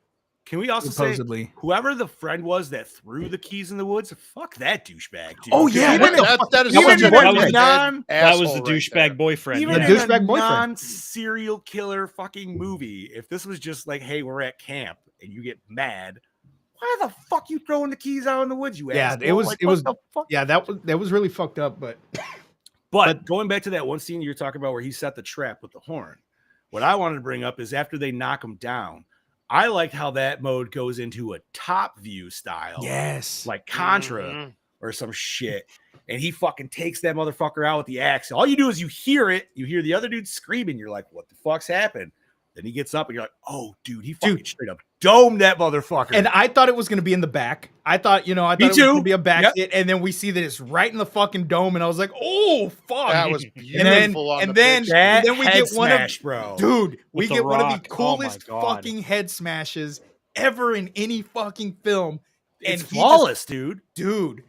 Can we also Supposedly. say whoever the friend was that threw the keys in the woods? Fuck that douchebag, dude. Oh, yeah, Even That is That was such a boyfriend. dickhead That was the asshole right douchebag there. boyfriend. even The yeah. in douchebag a boyfriend. non-serial killer fucking movie, if this was just like, hey, we're at camp and you get mad, why the fuck you throwing the keys out in the woods? You Yeah, asshole? it was- Like, it what was- the fuck? Yeah, that was really fucked up. But But going back to that one scene you're talking about where he set the trap with the horn, what I wanted to bring up is after they knock him down, I liked how that mode goes into a top view style, yes, like Contra Mhm. or some shit. And he fucking takes that motherfucker out with the axe. All you do is you hear it, you hear the other dude screaming. You're like, what the fuck's happened? Then he gets up and you're like, oh, dude, he fucking straight up domed that motherfucker. and I thought it was going to be in the back. I thought it was going too. to be a back Yep. hit, and then we see that it's right in the fucking dome, and I was like, oh fuck, That was and then beautiful on and the then, pitch. that and then we head get one of smash, bro. dude, we With the get one of rock. the Oh my coolest God. fucking head smashes ever in any fucking film, and It's he just- flawless, dude. dude.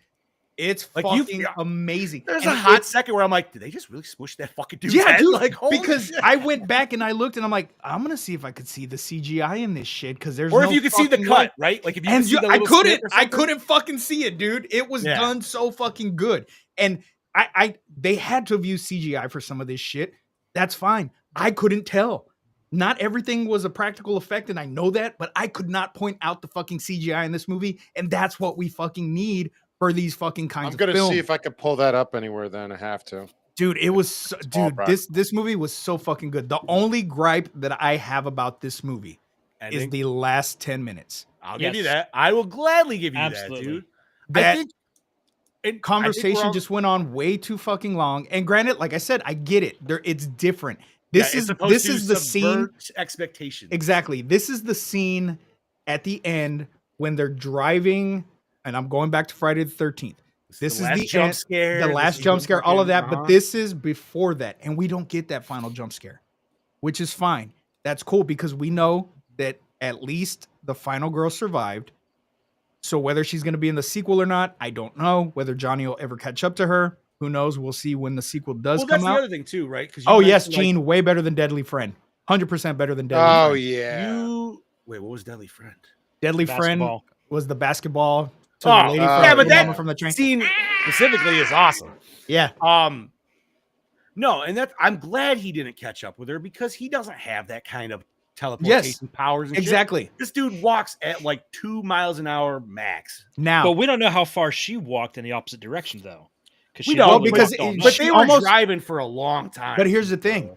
It's Like, you- fucking amazing. There's And a hot it's- second where I'm like, did they just really smush that fucking dude's Yeah, head? dude. Like, holy Because shit. I went back and I looked and I'm like, I'm gonna see if I could see the CGI in this shit because there's or no if you could see the fucking cut, way. right? Like if you And could see the I little couldn't, snip or I something. couldn't fucking see it, dude. It was Yeah. done so fucking good, and they had to have used CGI for some of this shit. That's fine. I couldn't tell. Not everything was a practical effect, and I know that, but I could not point out the fucking CGI in this movie, and that's what we fucking need for these fucking kinds I'm of gonna films. see if I can pull that up anywhere. Then I have to. Dude, it was so, all dude. practical. This movie was so fucking good. The only gripe that I have about this movie is Ending. the last 10 minutes. I'll give you Yes. that. I will gladly give you Absolutely. that, dude. That I think and conversation just went on way too fucking long. And granted, like I said, I get it. It's different. This is the scene. Expectations. Exactly. This is the scene at the end when they're driving, and I'm going back to Friday the 13th. This is last the jump end, scare. the this last is jump the scare, all of fucking- that. But this is before that, and we don't get that final jump scare, which is fine. That's cool because we know that at least the final girl survived. So whether she's going to be in the sequel or not, I don't know. Whether Johnny will ever catch up to her, who knows? We'll see when the sequel does Well, come that's the out. other thing too, right? Because Oh yes, Gene, way better than Deadly Friend. 100% better than Deadly Oh Friend. yeah. Wait, what was Deadly Friend? Deadly Friend Basketball. was the basketball to Oh, the lady yeah, from, but the that woman from the train. Scene specifically is awesome. Yeah, No, and that's I'm glad he didn't catch up with her because he doesn't have that kind of teleportation powers. And shit. exactly. This dude walks at like 2 miles an hour max. Now, But we don't know how far she walked in the opposite direction, though. We don't, because because But She they were almost- driving for a long time. But here's the thing.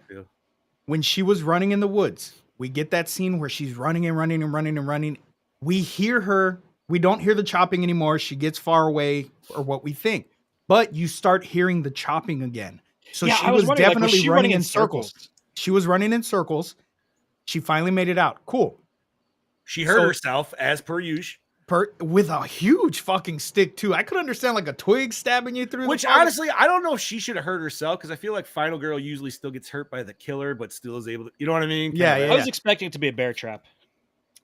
when she was running in the woods, we get that scene where she's running and running and running and running. We hear her. We don't hear the chopping anymore. She gets far away, or what we think. But you start hearing the chopping again. So Yeah, she I was was wondering, like, was definitely she running running in in circles. circles? She was running in circles. She finally made it out. Cool. She hurt So- herself as per usual. With a huge fucking stick too. I could understand like a twig stabbing you through. Which the fucking- honestly, I don't know if she should have hurt herself because I feel like Final Girl usually still gets hurt by the killer, but still is able to. You know what I mean? Yeah, Kinda yeah, I was expecting it to be a bear trap.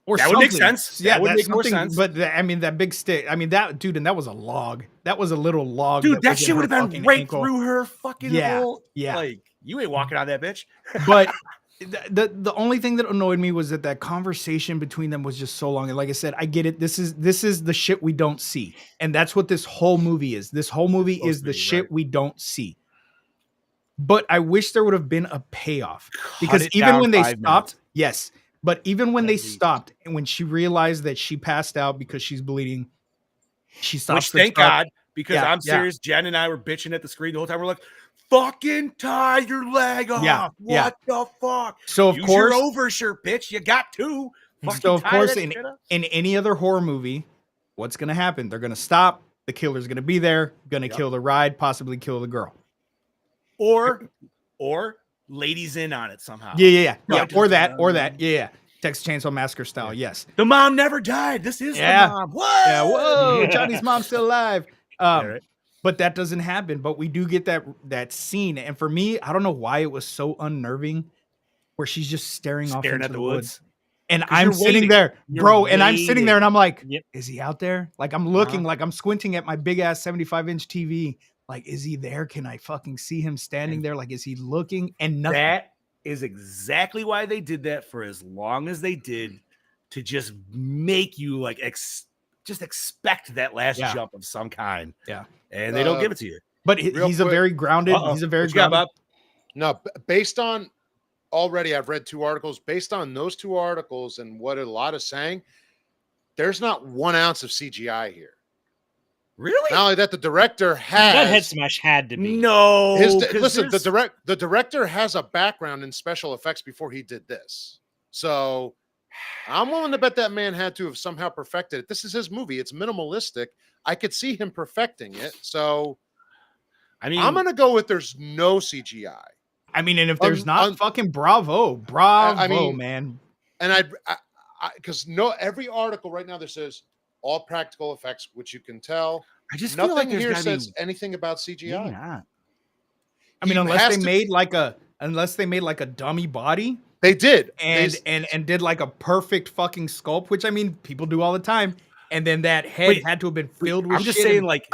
or That would make something. sense. Yeah, That would that's make more something, sense. But I mean, that big stick. I mean, that dude, and that was a log. That was a little log. Dude, that was in shit her would have been fucking right ankle. through her fucking Yeah, hole. yeah. Like, you ain't walking on that bitch. But the only thing that annoyed me was that conversation between them was just so long. And like I said, I get it. This is the shit we don't see, and that's what this whole movie is. This whole movie Supposed is to the be, shit right. we don't see. But I wish there would have been a payoff because it even down when they 5 stopped, minutes. yes, but even when At they least. stopped and when she realized that she passed out because she's bleeding, she stops. Which, the thank truck. God, because Yeah, I'm yeah. serious. Jen and I were bitching at the screen the whole time. We're like, fucking tie your leg off. Yeah, yeah. What the fuck? So of Use course, your overshirt, bitch. You got to. Fucking so of tie course, that in shit up. any other horror movie, what's gonna happen? They're gonna stop. The killer's gonna be there, gonna Yep. kill the ride, possibly kill the girl. Or ladies in on it somehow. Yeah. Right. Or that. Yeah. Texas Chainsaw Massacre style. Yes. The mom never died. This is the mom. What? Yeah. Whoa. Johnny's mom's still alive. Right. But that doesn't happen. But we do get that scene. And for me, I don't know why it was so unnerving where she's just staring off into at the woods. And you're I'm sitting waiting. there, You're bro, and I'm sitting there and I'm like, Yep. is he out there? Like I'm looking, like I'm squinting at my big ass 75-inch TV. Like, is he there? Can I fucking see him standing there? Like, is he looking? And nothing. That is exactly why they did that for as long as they did, to just make you like just expect that last jump of some kind. Yeah. And they don't give it to you. But he's a very grounded. He's a very grounded. No, based on already, I've read 2 articles. Based on those 2 articles and what a lot is saying, there's not 1 ounce of CGI here. Really? Not only that, the director has That head smash had to be. No. Listen, the director has a background in special effects before he did this. So I'm willing to bet that man had to have somehow perfected it. This is his movie. It's minimalistic. I could see him perfecting it. So I mean, I'm gonna go with there's no CGI. I mean, and if there's not, fucking bravo, man. And I because every article right now that says all practical effects, which you can tell. I just nothing feel like here says anything about CGI. Not. I mean, unless they made like a dummy body. They did. And did like a perfect fucking sculpt, which I mean, people do all the time. And then that head had to have been filled with I'm just saying, like,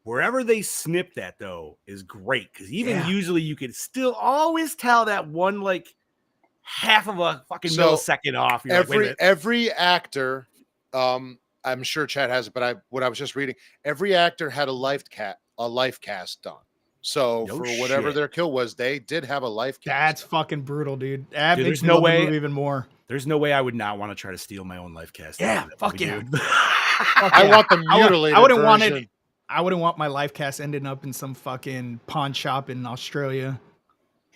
wherever they snipped that though is great, because even usually you could still always tell that one like half of a fucking millisecond off. You're every actor, I'm sure Chad has it, but what I was just reading, every actor had a life cast done. So for whatever their kill was, they did have a life cast. That's fucking brutal, dude. That dude, makes there's no way even more. There's no way I would not want to try to steal my own life cast. Yeah, fuck yeah. I want the mutilated version. I wouldn't want my life cast ending up in some fucking pawn shop in Australia.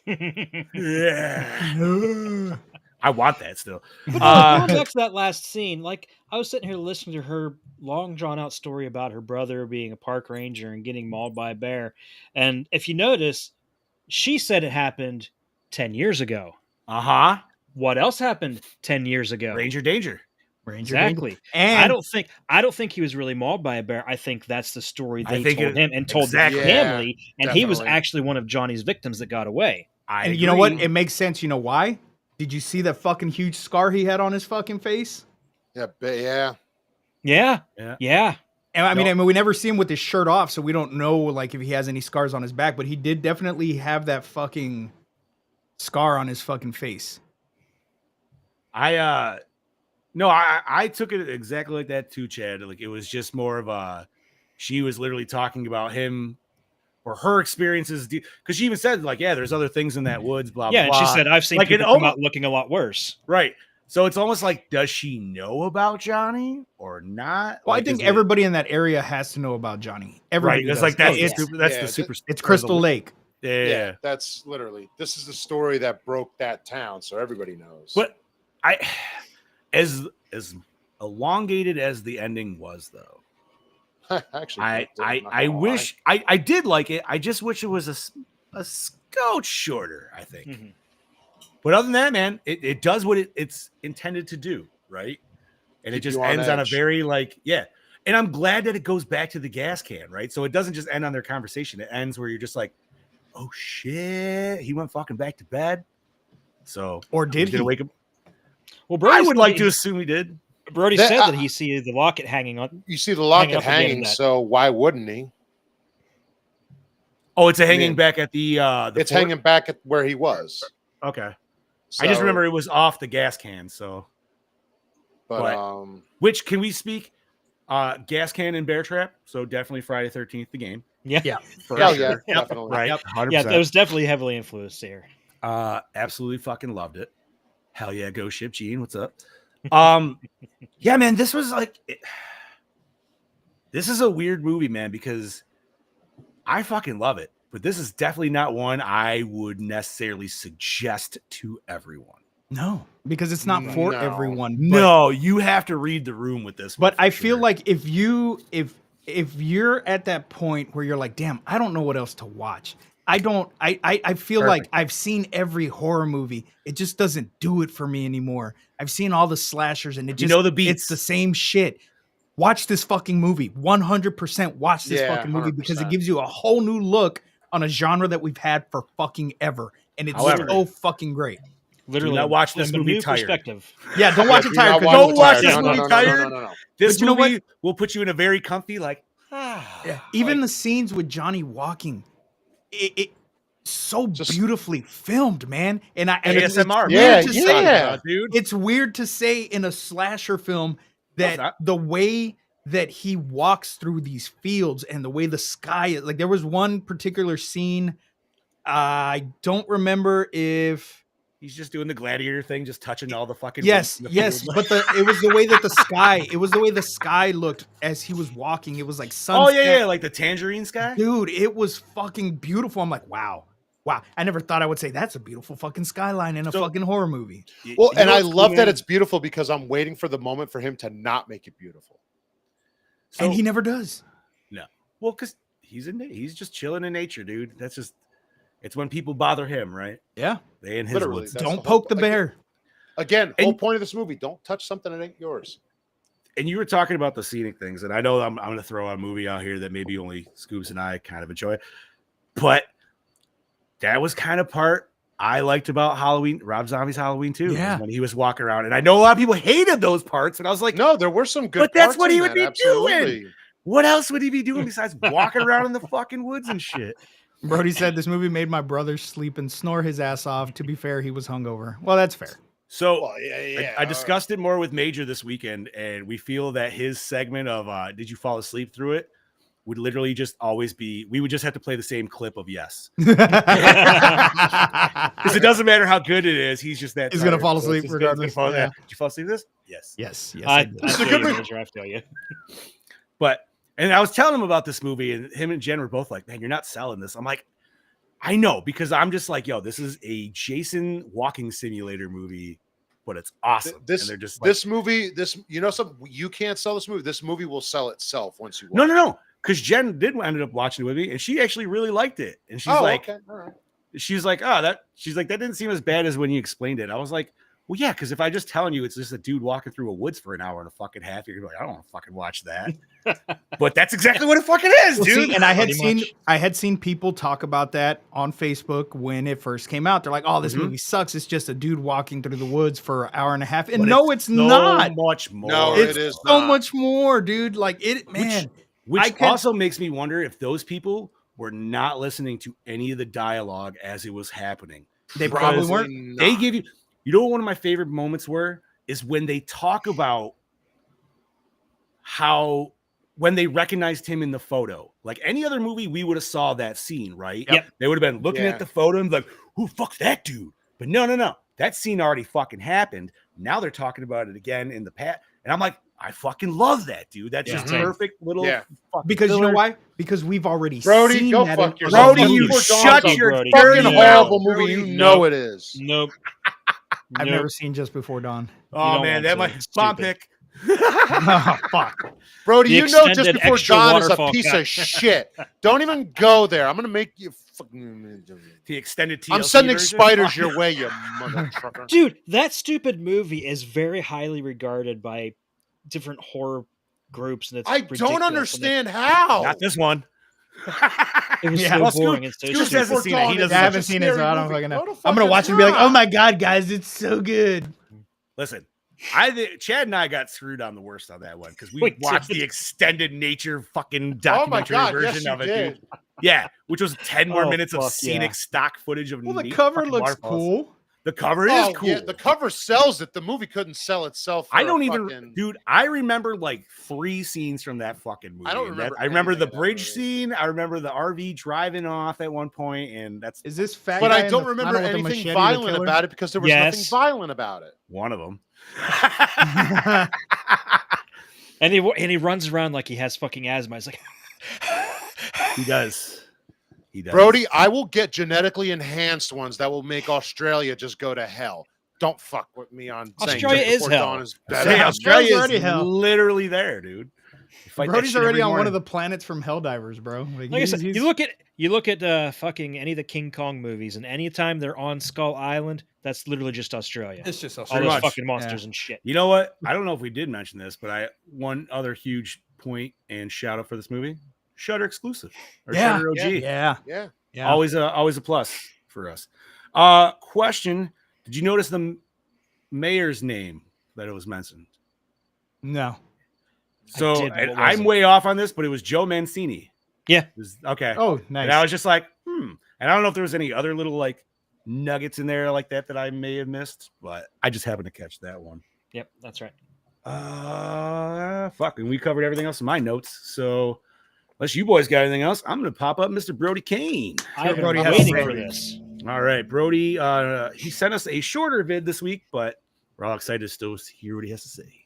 Yeah. I want that still. But going back to that last scene, like I was sitting here listening to her long drawn out story about her brother being a park ranger and getting mauled by a bear. And if you notice, she said it happened 10 years ago. Uh-huh. What else happened 10 years ago? Ranger Danger. Exactly. And I don't think he was really mauled by a bear. I think that's the story they told him and told the family. And he was actually one of Johnny's victims that got away. And you know what? It makes sense. You know why? Did you see that fucking huge scar he had on his fucking face? Yeah. And I mean, we never see him with his shirt off, so we don't know like if he has any scars on his back, but he did definitely have that fucking scar on his fucking face. I took it exactly like that too, Chad. Like it was just more of she was literally talking about him or her experiences, because she even said like, yeah, there's other things in that woods, blah blah. And she said I've seen people come out looking a lot worse. Right. So it's almost like, does she know about Johnny or not? Well, I think everybody in that area has to know about Johnny. Everybody right. It's like that's the super. It's Crystal Lake. Yeah. That's literally, this is the story that broke that town, so everybody knows. But as elongated as the ending was, though, actually, I wish I did like it. I just wish it was a scout shorter, I think. Mm-hmm. But other than that, man, it does what it's intended to do, right? And it just ends on a very and I'm glad that it goes back to the gas can, right? So it doesn't just end on their conversation. It ends where you're just like, oh shit, he went fucking back to bed. So or did he wake up? Well, Brody, I would like to assume he did. Brody said that he see the locket hanging on. You see the locket hanging, so why wouldn't he? Oh, it's hanging back at the it's fort? Hanging back at where he was. Okay. So, I just remember it was off the gas can, so. But which can we speak? Gas can and bear trap, so definitely Friday 13th, the game. Yeah. Yeah, definitely. Right. Yep. 100%. Yeah, that was definitely heavily influenced here. Absolutely fucking loved it. Hell yeah, go ship Gene. What's up? Yeah, man, this was like this is a weird movie, man, because I fucking love it, but this is definitely not one I would necessarily suggest to everyone. No, because it's not for everyone. No, you have to read the room with this. But I feel like if you're at that point where you're like, damn, I don't know what else to watch, I feel like I've seen every horror movie. It just doesn't do it for me anymore. I've seen all the slashers and it just the beats. It's the same shit. Watch this fucking movie. 100% watch this fucking movie 100%. because it gives you a whole new look on a genre that we've had for fucking ever. And it's so fucking great. Literally, do not watch this from a movie new tired. perspective. Yeah, don't watch it tired. Don't watch this No, movie tired. No. This But you know movie will put you in a very comfy, like, even the scenes with Johnny walking, it so beautifully filmed, man. And ASMR. Dude. It's weird to say in a slasher film that the way that he walks through these fields and the way the sky is, like there was one particular scene. I don't remember if he's just doing the gladiator thing, just touching all the fucking yes, but it was the way that the sky looked as he was walking. It was like sunset. Oh yeah, like the tangerine sky, dude. It was fucking beautiful. I'm like, wow. I never thought I would say that's a beautiful fucking skyline in a fucking horror movie. Well, and I love that it's beautiful because I'm waiting for the moment for him to not make it beautiful. And he never does. No, well, because he's just chilling in nature, dude. That's just. It's when people bother him, right? Yeah. They in his Literally, woods. Don't poke the bear. Again, whole point of this movie, don't touch something that ain't yours. And you were talking about the scenic things, and I know I'm going to throw a movie out here that maybe only Scoobs and I kind of enjoy, but that was kind of part I liked about Halloween, Rob Zombie's Halloween too. Yeah. When he was walking around, and I know a lot of people hated those parts, and I was like, no, there were some good but that's parts what in he would that, be absolutely. doing. What else would he be doing besides walking around in the fucking woods and shit? Brody said this movie made my brother sleep and snore his ass off. To be fair, he was hungover. Well, that's fair. So I discussed it more with Major this weekend, and we feel that his segment of "Did you fall asleep through it?" would literally just always be. We would just have to play the same clip of yes, because it doesn't matter how good it is. He's just that. He's gonna fall asleep regardless. Did you fall asleep to this? Yes. I feel you, Major, I feel you. But. And I was telling him about this movie, and him and Jen were both like, man, you're not selling this. I'm like, I know, because I'm just like, yo, this is a Jason walking simulator movie, but it's awesome. And they're just like, this movie, you can't sell this movie. This movie will sell itself once you watch No. Because Jen did end up watching it with me, and she actually really liked it. And she's like, okay. All right. She's like, that didn't seem as bad as when you explained it. I was like, well, yeah, because if I just telling you it's just a dude walking through a woods for an hour and a fucking half, you're gonna be like, I don't want to fucking watch that. But that's exactly what it fucking is, dude. See, and I had seen people talk about that on Facebook when it first came out. They're like, "Oh, this movie sucks. It's just a dude walking through the woods for an hour and a half." And no, it's not. Much more. No, it's it is so not. much more, dude. Like it, man. Which also makes me wonder if those people were not listening to any of the dialogue as it was happening. They probably weren't. Not. They give you. You know what one of my favorite moments were is when they talk about how when they recognized him in the photo. Like any other movie, we would have saw that scene, right? Yep. They would have been looking at the photo and like, who fuck's that dude? But no. That scene already fucking happened. Now they're talking about it again in the past. And I'm like, I fucking love that, dude. That's just perfect little because you know why? Because we've already Brody, seen go that. fuck yourself. Brody, you shut your fucking dirty horrible mouth. movie. You know it is. Nope. I've never seen Just Before Dawn. Oh man, that might bomb pick. Oh fuck, Brody, you know Just extended Before extra Dawn is a waterfall piece cut. of shit. Don't even go there. I'm gonna make you. The extended TLC I'm sending version? spiders your way, you motherfucker. Dude, that stupid movie is very highly regarded by different horror groups, and it's I ridiculous. don't understand how. Not this one. It was Yeah. so Well, boring and so Scoop stupid. hasn't seen it. He doesn't. I haven't seen it, so I don't movie. fucking Go know. to I'm gonna fucking watch it and be like, rock. "Oh my god, guys, it's so good." Listen, Chad and I got screwed on the worst on that one because we We watched did. the extended nature fucking Oh my documentary god, version yes, you of it, did. dude. Yeah, which was 10 more Oh, minutes of fuck scenic yeah. stock footage of Well, the neat cover fucking looks waterfalls. cool. The cover Oh, is cool. yeah, the cover sells it. The movie couldn't sell itself. I for don't a even, fucking- dude. I remember like 3 scenes from that fucking movie. I don't And remember I remember the anything of that bridge movie. scene. I remember the RV driving off at one point, and that's Is this fat? But guy I in don't the remember flannel with the anything machete, the violent killer? about it because there was nothing Yes. violent about it. one of them. And he runs around like he has fucking asthma. He's like, He does. He does. Brody, I will get genetically enhanced ones that will make Australia just go to hell. Don't fuck with me on saying Australia Just is Before hell. Dawn is better. Say Yeah, Australia already is hell. literally there, dude. Brody's already on one of the planets from Helldivers, bro. Like I said, you look at fucking any of the King Kong movies, and anytime they're on Skull Island, that's literally just Australia. It's just Australia. All those fucking monsters and shit. You know what? I don't know if we did mention this, but one other huge point and shout out for this movie: Shudder exclusive or Shudder OG. Yeah. Always a plus for us. Question: did you notice the mayor's name that it was mentioned? No. So I'm way off on this, but it was Joe Mancini. Yeah. Okay. Oh, nice. And I was just like, And I don't know if there was any other little like nuggets in there like that I may have missed, but I just happened to catch that one. Yep, that's right. Fuck. And we covered everything else in my notes. So unless you boys got anything else, I'm going to pop up Mr. Brody Kane. I've been waiting for this. All right, Brody. He sent us a shorter vid this week, but we're all excited to still hear what he has to say.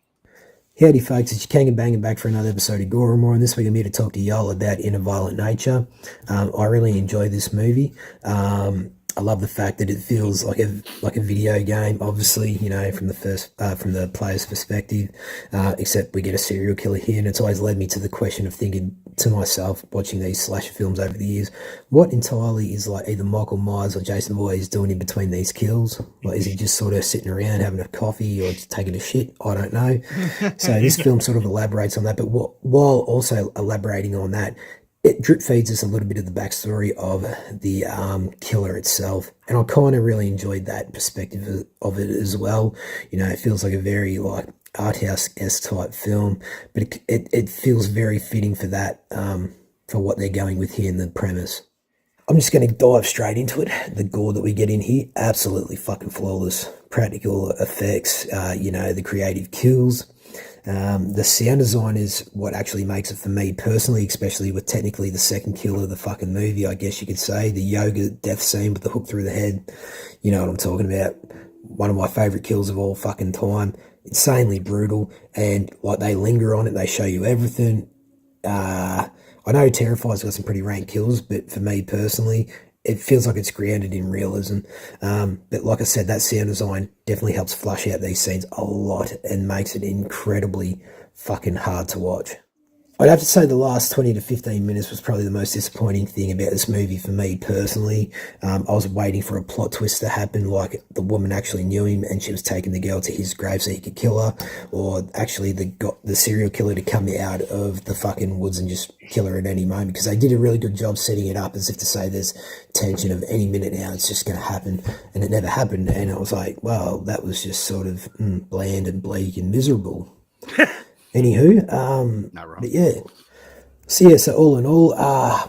Howdy folks, it's your King and Banging back for another episode of Gore, and this week I'm here to talk to y'all about Inner Violent Nature. I really enjoy this movie. I love the fact that it feels like a video game, obviously, you know, from the player's perspective, except we get a serial killer here, and it's always led me to the question of thinking to myself, watching these slasher films over the years, what entirely is like either Michael Myers or Jason Voorhees doing in between these kills? Like, is he just sort of sitting around having a coffee or just taking a shit? I don't know. So this film sort of elaborates on that, but while also elaborating on that, it drip feeds us a little bit of the backstory of the killer itself, and I kind of really enjoyed that perspective of it as well. You know, it feels like a very like art house-esque type film, but it feels very fitting for that, for what they're going with here in the premise. I'm just going to dive straight into it. The gore that we get in here, absolutely fucking flawless. Practical effects, you know, the creative kills. The sound design is what actually makes it for me personally, especially with technically the second kill of the fucking movie, I guess you could say. The yoga death scene with the hook through the head. You know what I'm talking about. One of my favorite kills of all fucking time. Insanely brutal, and like they linger on it, they show you everything. I know Terrifier's got some pretty rank kills, but for me personally, it feels like it's grounded in realism. But like I said, that sound design definitely helps flush out these scenes a lot and makes it incredibly fucking hard to watch. I'd have to say the last 20 to 15 minutes was probably the most disappointing thing about this movie for me personally. I was waiting for a plot twist to happen, like the woman actually knew him and she was taking the girl to his grave so he could kill her, or actually the serial killer to come out of the fucking woods and just kill her at any moment, because they did a really good job setting it up as if to say there's tension of any minute now it's just going to happen, and it never happened. And I was like, well, that was just sort of bland and bleak and miserable. Anywho, not wrong. But yeah. So all in all,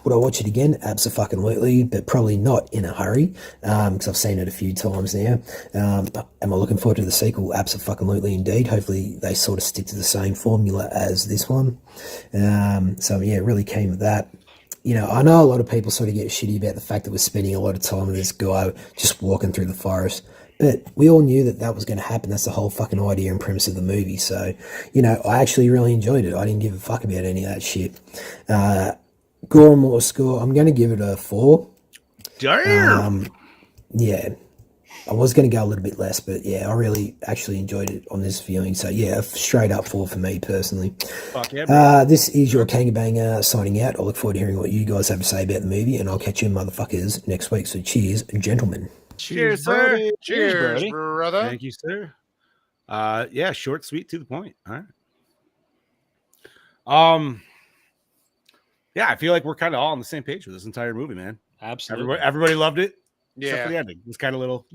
would I watch it again? Abso-fucking-lutely, but probably not in a hurry, because I've seen it a few times now. Am I looking forward to the sequel? Abso-fucking-lutely indeed. Hopefully they sort of stick to the same formula as this one. So yeah, really keen with that. You know, I know a lot of people sort of get shitty about the fact that we're spending a lot of time with this guy just walking through the forest. But we all knew that was going to happen. That's the whole fucking idea and premise of the movie. So, you know, I actually really enjoyed it. I didn't give a fuck about any of that shit. Gore and More score, I'm going to give it a 4. Damn! Yeah. I was going to go a little bit less, but yeah, I really actually enjoyed it on this viewing. So yeah, a straight up 4 for me personally. Fuck yeah, this is your Kangabanger signing out. I look forward to hearing what you guys have to say about the movie, and I'll catch you motherfuckers next week. So cheers, gentlemen. Cheers, sir. Cheers, brother. Thank you, sir. Yeah, short, sweet, to the point. All right. Yeah, I feel like we're kind of all on the same page with this entire movie, man. Absolutely. Everybody loved it. Yeah. Except for the ending. It was kind of little.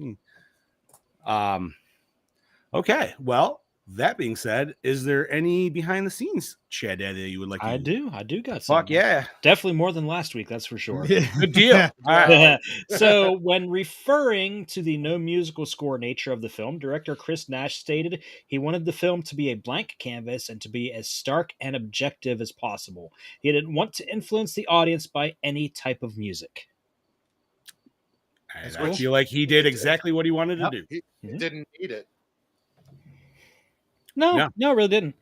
Okay. Well, that being said, is there any behind the scenes Chad that you would like to I do got some. Fuck yeah. Definitely more than last week, that's for sure. Good deal. All right. So when referring to the no musical score nature of the film, director Chris Nash stated he wanted the film to be a blank canvas and to be as stark and objective as possible. He didn't want to influence the audience by any type of music. I feel like he did exactly what he wanted to do. He didn't need it. No, really didn't.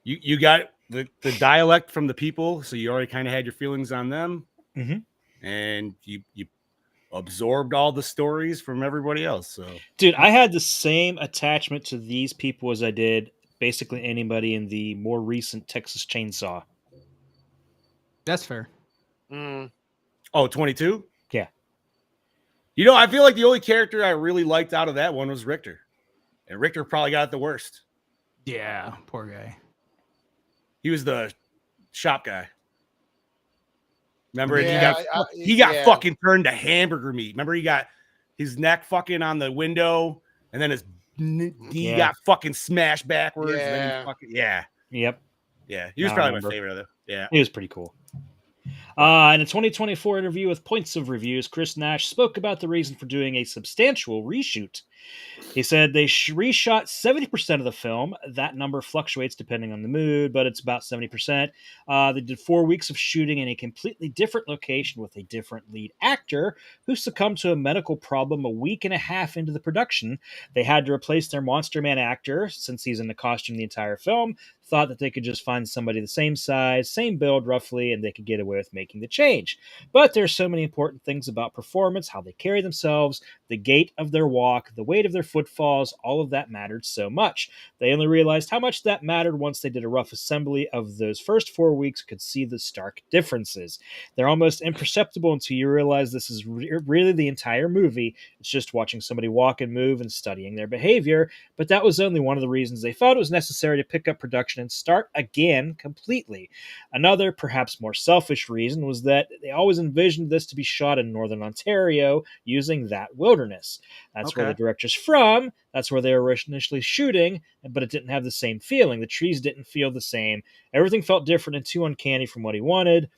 You got the dialect from the people, so you already kind of had your feelings on them, and you absorbed all the stories from everybody else. So, dude, I had the same attachment to these people as I did basically anybody in the more recent Texas Chainsaw. That's fair. Mm. Oh, 22? Yeah. You know, I feel like the only character I really liked out of that one was Richter. And Richter probably got it the worst. Yeah, poor guy. He was the shop guy. Remember, Yeah, he got fucking turned to hamburger meat. Remember, he got his neck fucking on the window, and then his knee got fucking smashed backwards. Yeah. And then he fucking, Yep. Yeah. He was I probably remember. my favorite of them. Yeah. He was pretty cool. In a 2024 interview with Points of Reviews, Chris Nash spoke about the reason for doing a substantial reshoot. He said they reshot 70% of the film. That number fluctuates depending on the mood, but it's about 70%. They did 4 weeks of shooting in a completely different location with a different lead actor who succumbed to a medical problem a week and a half into the production. They had to replace their Monster Man actor, since he's in the costume the entire film, thought that they could just find somebody the same size, same build roughly, and they could get away with making the change. But there's so many important things about performance, how they carry themselves, the gait of their walk, the weight of their footfalls, all of that mattered so much. They only realized how much that mattered once they did a rough assembly of those first 4 weeks, could see the stark differences. They're almost imperceptible until you realize this is really the entire movie. It's just watching somebody walk and move and studying their behavior, but that was only one of the reasons they felt it was necessary to pick up production and start again completely. Another, perhaps more selfish reason was that they always envisioned this to be shot in northern Ontario using that wilderness. That's where the director's from. That's where they were initially shooting, but it didn't have the same feeling. The trees didn't feel the same. Everything felt different and too uncanny from what he wanted.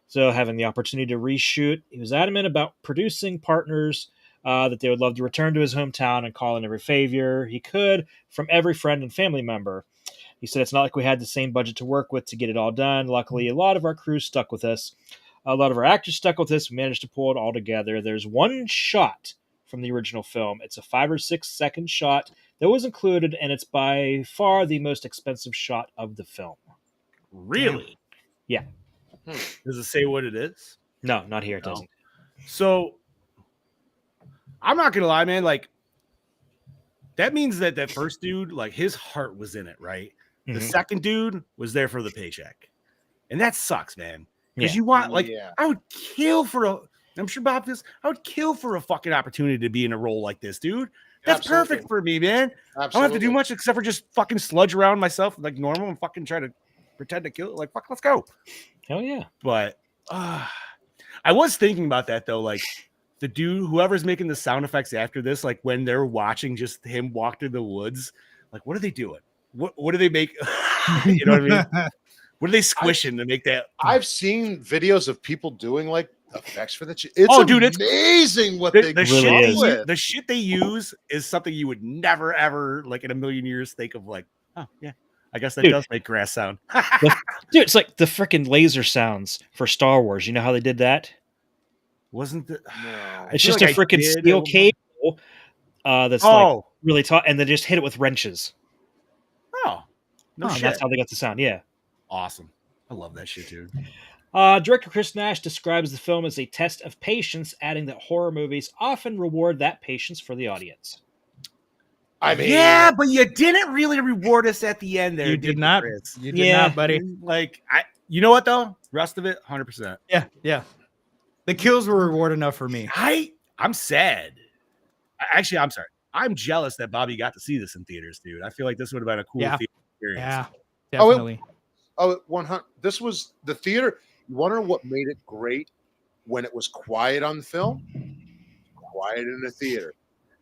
So having the opportunity to reshoot, he was adamant about producing partners that they would love to return to his hometown and call in every favor he could from every friend and family member. He said it's not like we had the same budget to work with to get it all done. Luckily, a lot of our crew stuck with us. A lot of our actors stuck with us. We managed to pull it all together. There's one shot from the original film. It's a 5 or 6 second shot that was included, and it's by far the most expensive shot of the film. Really? Yeah. Does it say what it is? No, not here. It doesn't. So I'm not gonna lie, man. Like, that means that first dude, like, his heart was in it, right? The second dude was there for the paycheck, and that sucks, man. Because you want, like, I would kill for a. I'm sure Bob feels. I would kill for a fucking opportunity to be in a role like this, dude. That's perfect for me, man. I don't have to do much except for just fucking sludge around myself like normal and fucking try to pretend to kill it. Like, fuck, let's go. Hell yeah. But I was thinking about that though, like the dude, whoever's making the sound effects after this, like when they're watching just him walk through the woods, like what are they doing? What do they make? You know what I mean? What are they squishing to make that? I've seen videos of people doing like effects for that shit. It's it's amazing what they really with. The shit they use is something you would never ever, like in a million years, think of. Like, oh yeah, I guess that does make grass sound. Dude, it's like the freaking laser sounds for Star Wars. You know how they did that? Wasn't the? No. It's just a freaking steel cable that's like really taut, and they just hit it with wrenches. Oh, no shit. That's how they got the sound. Yeah, awesome. I love that shit, dude. Director Chris Nash describes the film as a test of patience, adding that horror movies often reward that patience for the audience. I mean, yeah, but you didn't really reward us at the end there. You did not. Chris? You did not, buddy. Like, you know what though? Rest of it, 100%. Yeah. The kills were reward enough for me. I'm sad. Actually, I'm sorry. I'm jealous that Bobby got to see this in theaters, dude. I feel like this would have been a cool theater experience. Yeah, definitely. Oh, 100. This was the theater. You wonder what made it great when it was quiet on the film, quiet in the theater,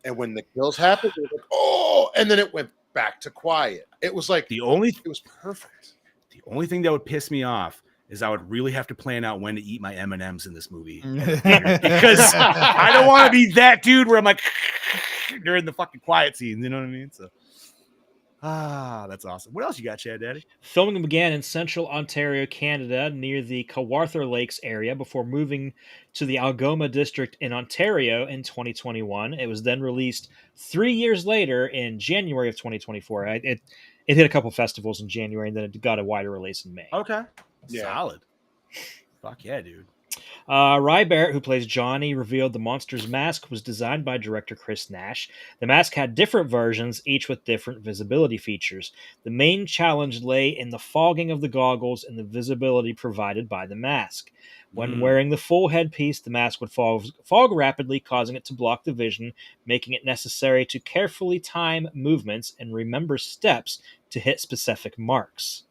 and when the kills happened, it was like, oh, and then it went back to quiet. It was like it was perfect. The only thing that would piss me off is I would really have to plan out when to eat my M&Ms in this movie because I don't want to be that dude where I'm like during the fucking quiet scenes. You know what I mean? So. That's awesome. What else you got, Chad Daddy? Filming began in central Ontario, Canada, near the Kawartha Lakes area before moving to the Algoma district in Ontario in 2021. It was then released 3 years later in January of 2024. It hit a couple festivals in January, and then it got a wider release in May. Okay. Yeah. Solid. Fuck yeah, dude. Rye Barrett, who plays Johnny, revealed the monster's mask was designed by director Chris Nash. The mask had different versions, each with different visibility features. The main challenge lay in the fogging of the goggles and the visibility provided by the mask. When wearing the full headpiece, the mask would fog rapidly, causing it to block the vision, making it necessary to carefully time movements and remember steps to hit specific marks.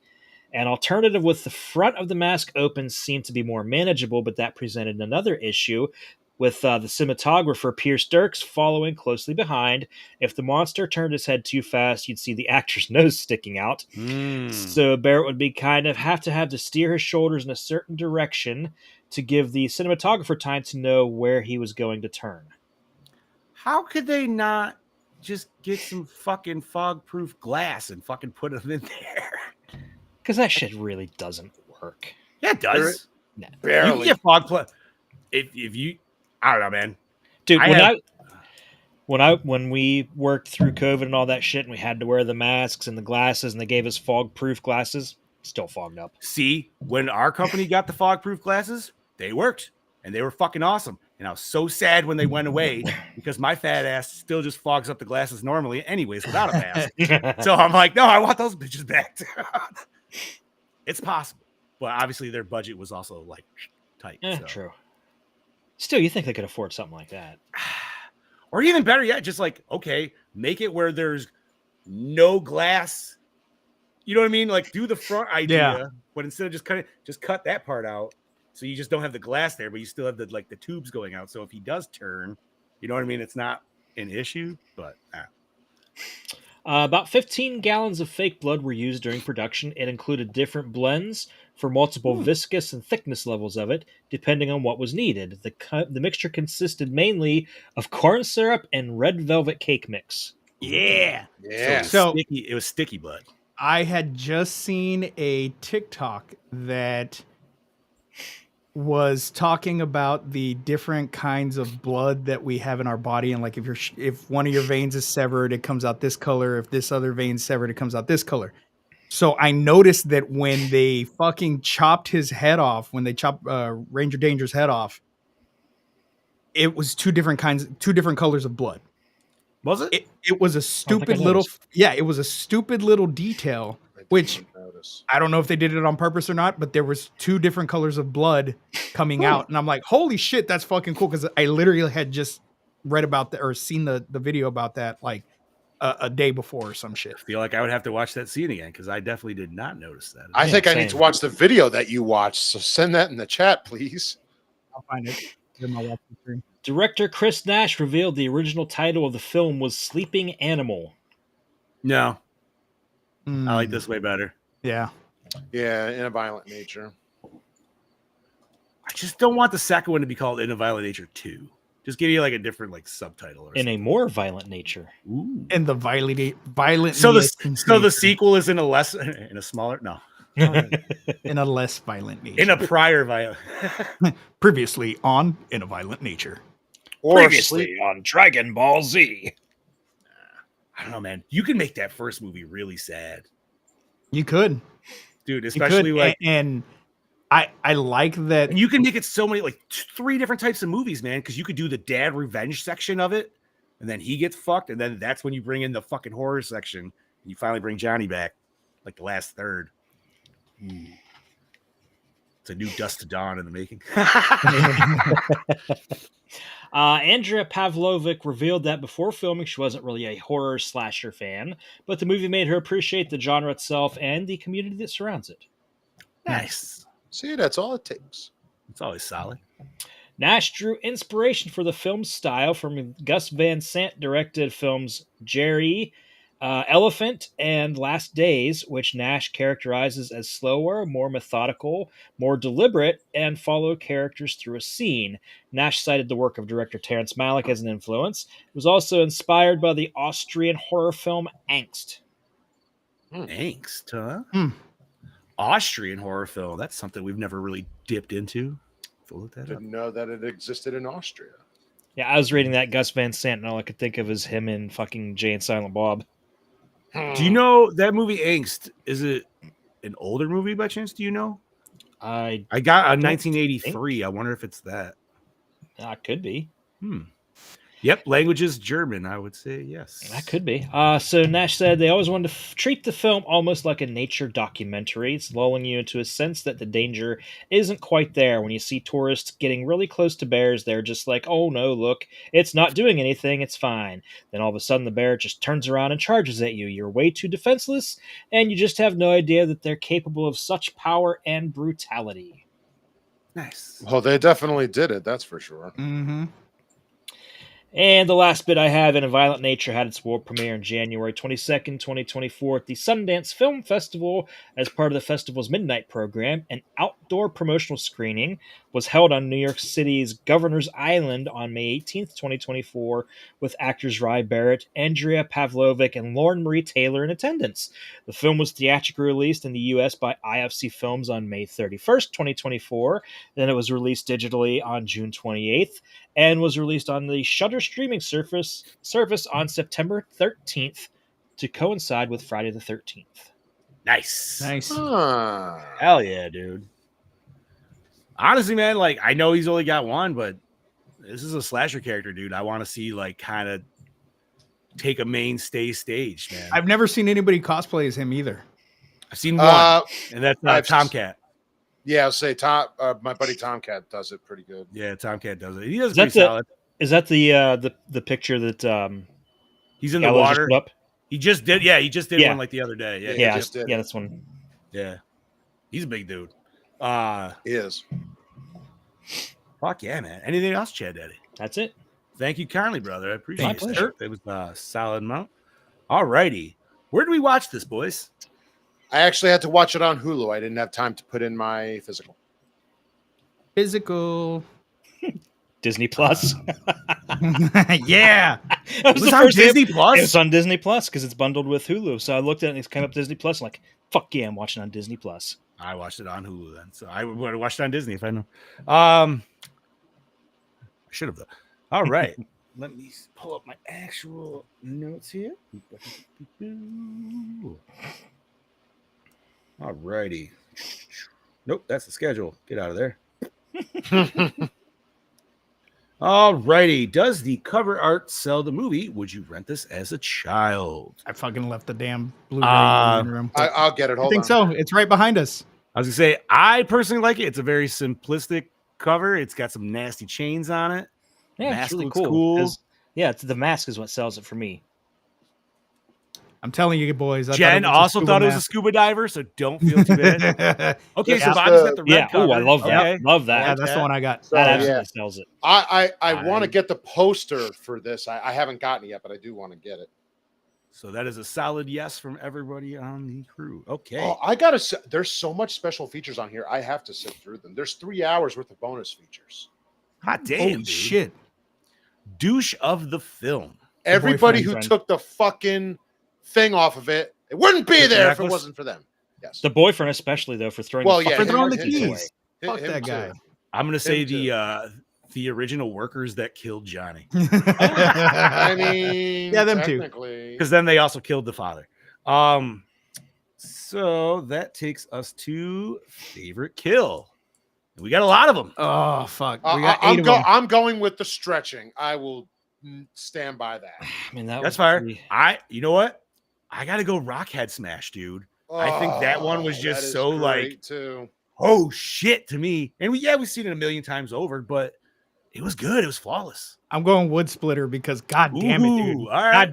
An alternative with the front of the mask open seemed to be more manageable, but that presented another issue with the cinematographer Pierce Dirks following closely behind. If the monster turned his head too fast, you'd see the actor's nose sticking out. So Barrett would be have to steer his shoulders in a certain direction to give the cinematographer time to know where he was going to turn. How could they not just get some fucking fog-proof glass and fucking put them in there? Because that shit really doesn't work. Yeah, it does. No. Barely. You can get fog if you, I don't know, man. Dude, when we worked through COVID and all that shit, and we had to wear the masks and the glasses, and they gave us fog-proof glasses, still fogged up. See, when our company got the fog-proof glasses, they worked, and they were fucking awesome. And I was so sad when they went away because my fat ass still just fogs up the glasses normally, anyways, without a mask. So I'm like, no, I want those bitches back. It's possible, but obviously their budget was also like tight. So. True. Still, you think they could afford something like that? Or even better yet, just like, okay, make it where there's no glass. You know what I mean? Like do the front idea, but instead of just cut that part out, so you just don't have the glass there, but you still have the tubes going out. So if he does turn, you know what I mean? It's not an issue, but. About 15 gallons of fake blood were used during production. It included different blends for multiple viscous and thickness levels of it, depending on what was needed. The mixture consisted mainly of corn syrup and red velvet cake mix. Yeah. So it was sticky blood. I had just seen a TikTok that was talking about the different kinds of blood that we have in our body, and like if one of your veins is severed, it comes out this color. If this other vein's severed, it comes out this color. So I noticed that when they fucking chopped his head off, when they chopped Ranger Danger's head off, it was two different colors of blood. Was it? It was a stupid little it was a stupid little detail, which I don't know if they did it on purpose or not, but there was two different colors of blood coming out. And I'm like, holy shit, that's fucking cool. Because I literally had just read about that or seen the video about that like a day before or some shit. I feel like I would have to watch that scene again because I definitely did not notice that. I think I need to watch the video that you watched. So send that in the chat, please. I'll find it in my watch screen. Director Chris Nash revealed the original title of the film was Sleeping Animal. No. I like this way better. Yeah. Yeah, in a violent nature. I just don't want the second one to be called In a Violent Nature 2. Just give you like a different like subtitle or in a more violent nature. Ooh. In the violent. So the sequel is in a smaller in a less violent nature. In a prior violent. Previously on In a Violent Nature. Or previously on Dragon Ball Z. I don't know, man. You can make that first movie really sad. You could, dude. Especially like, and I like that. And you can make it so many, like 3 different types of movies, man. Because you could do the dad revenge section of it, and then he gets fucked, and then that's when you bring in the fucking horror section, and you finally bring Johnny back, like the last third. It's a new Dust to Dawn in the making. Andrea Pavlovic revealed that before filming, she wasn't really a horror slasher fan, but the movie made her appreciate the genre itself and the community that surrounds it. Nice. See, that's all it takes. It's always solid. Nash drew inspiration for the film's style from Gus Van Sant directed films Jerry, Elephant, and Last Days, which Nash characterizes as slower, more methodical, more deliberate, and follow characters through a scene. Nash cited the work of director Terrence Malick as an influence. It was also inspired by the Austrian horror film Angst. Angst, huh? Austrian horror film. That's something we've never really dipped into. Didn't know that it existed in Austria. Yeah, I was reading that Gus Van Sant, and all I could think of is him in fucking Jay and Silent Bob. Do you know that movie Angst? Is it an older movie by chance? Do you know? I got a 1983. I wonder if it's that. Could be. Yep, language is German. I would say yes. That could be. So Nash said they always wanted to treat the film almost like a nature documentary. It's lulling you into a sense that the danger isn't quite there. When you see tourists getting really close to bears, they're just like, oh no, look, it's not doing anything, it's fine. Then all of a sudden the bear just turns around and charges at you. You're way too defenseless, and you just have no idea that they're capable of such power and brutality. Nice. Well, they definitely did it, that's for sure. Mm-hmm. And the last bit I have in A Violent Nature had its world premiere on January 22nd, 2024 at the Sundance Film Festival. As part of the festival's midnight program, an outdoor promotional screening was held on New York City's Governor's Island on May 18th, 2024, with actors Rye Barrett, Andrea Pavlovic, and Lauren Marie Taylor in attendance. The film was theatrically released in the U.S. by IFC Films on May 31st, 2024. Then it was released digitally on June 28th. And was released on the Shudder streaming service on September 13th to coincide with Friday the 13th. Nice. Hell yeah, dude. Honestly, man, like I know he's only got one, but this is a slasher character, dude. I want to see like kind of take a mainstay stage, man. I've never seen anybody cosplay as him either. I've seen one, and that's Tomcat. Yeah, I'll say my buddy Tomcat does it pretty good. Yeah, Tomcat does it. He does pretty solid. Is that the picture that he's in the water? Up? He just did. Yeah, he just did one like the other day. Yeah, that's one. Yeah, he's a big dude. He is. Fuck yeah, man. Anything else, Chad Daddy? That's it. Thank you kindly, brother. I appreciate it. It was a solid amount. All righty. Where do we watch this, boys? I actually had to watch it on Hulu. I didn't have time to put in my physical. Disney Plus. Yeah. It was on Disney Plus? It's on Disney Plus because it's bundled with Hulu. So I looked at it and it's kind of Disney Plus. I'm like, fuck yeah, I'm watching on Disney Plus. I watched it on Hulu then. So I would have watched it on Disney if I know. I should have though. All right. Let me pull up my actual notes here. All righty. Nope, that's the schedule. Get out of there. All righty. Does the cover art sell the movie? Would you rent this as a child? I fucking left the damn Blu-ray in the room. I'll get it. Hold on. I think so. It's right behind us. I was gonna say I personally like it. It's a very simplistic cover. It's got some nasty chains on it. Yeah, it's really cool. Yeah, the mask is what sells it for me. I'm telling you, boys. Jen also thought it was a scuba diver, so don't feel too bad. Okay, so Bobby's got the red cover. Oh, I love that. Okay. Love that. Yeah, that's the one I got. That absolutely sells it. I want to get the poster for this. I haven't gotten it yet, but I do want to get it. So that is a solid yes from everybody on the crew. Okay. Oh, I gotta say, there's so much special features on here. I have to sit through them. There's 3 hours worth of bonus features. Hot damn, Holy dude. shit. Douche of the film. Everybody who took the fucking thing off of it, it wouldn't be there if it wasn't for them. Yes. The boyfriend, especially though, for throwing the keys. Fuck that guy. I'm gonna say the original workers that killed Johnny. I mean, yeah, them too. Because then they also killed the father. So that takes us to favorite kill. We got a lot of them. Oh fuck! We got 8 of them. I'm going with the stretching. I will stand by that. I mean, that's fire. You know what? I gotta go Rockhead Smash, dude. I think that one was just so like, oh shit to me. And we've seen it a million times over, but it was good. It was flawless. I'm going Wood Splitter because god damn it, dude. All right.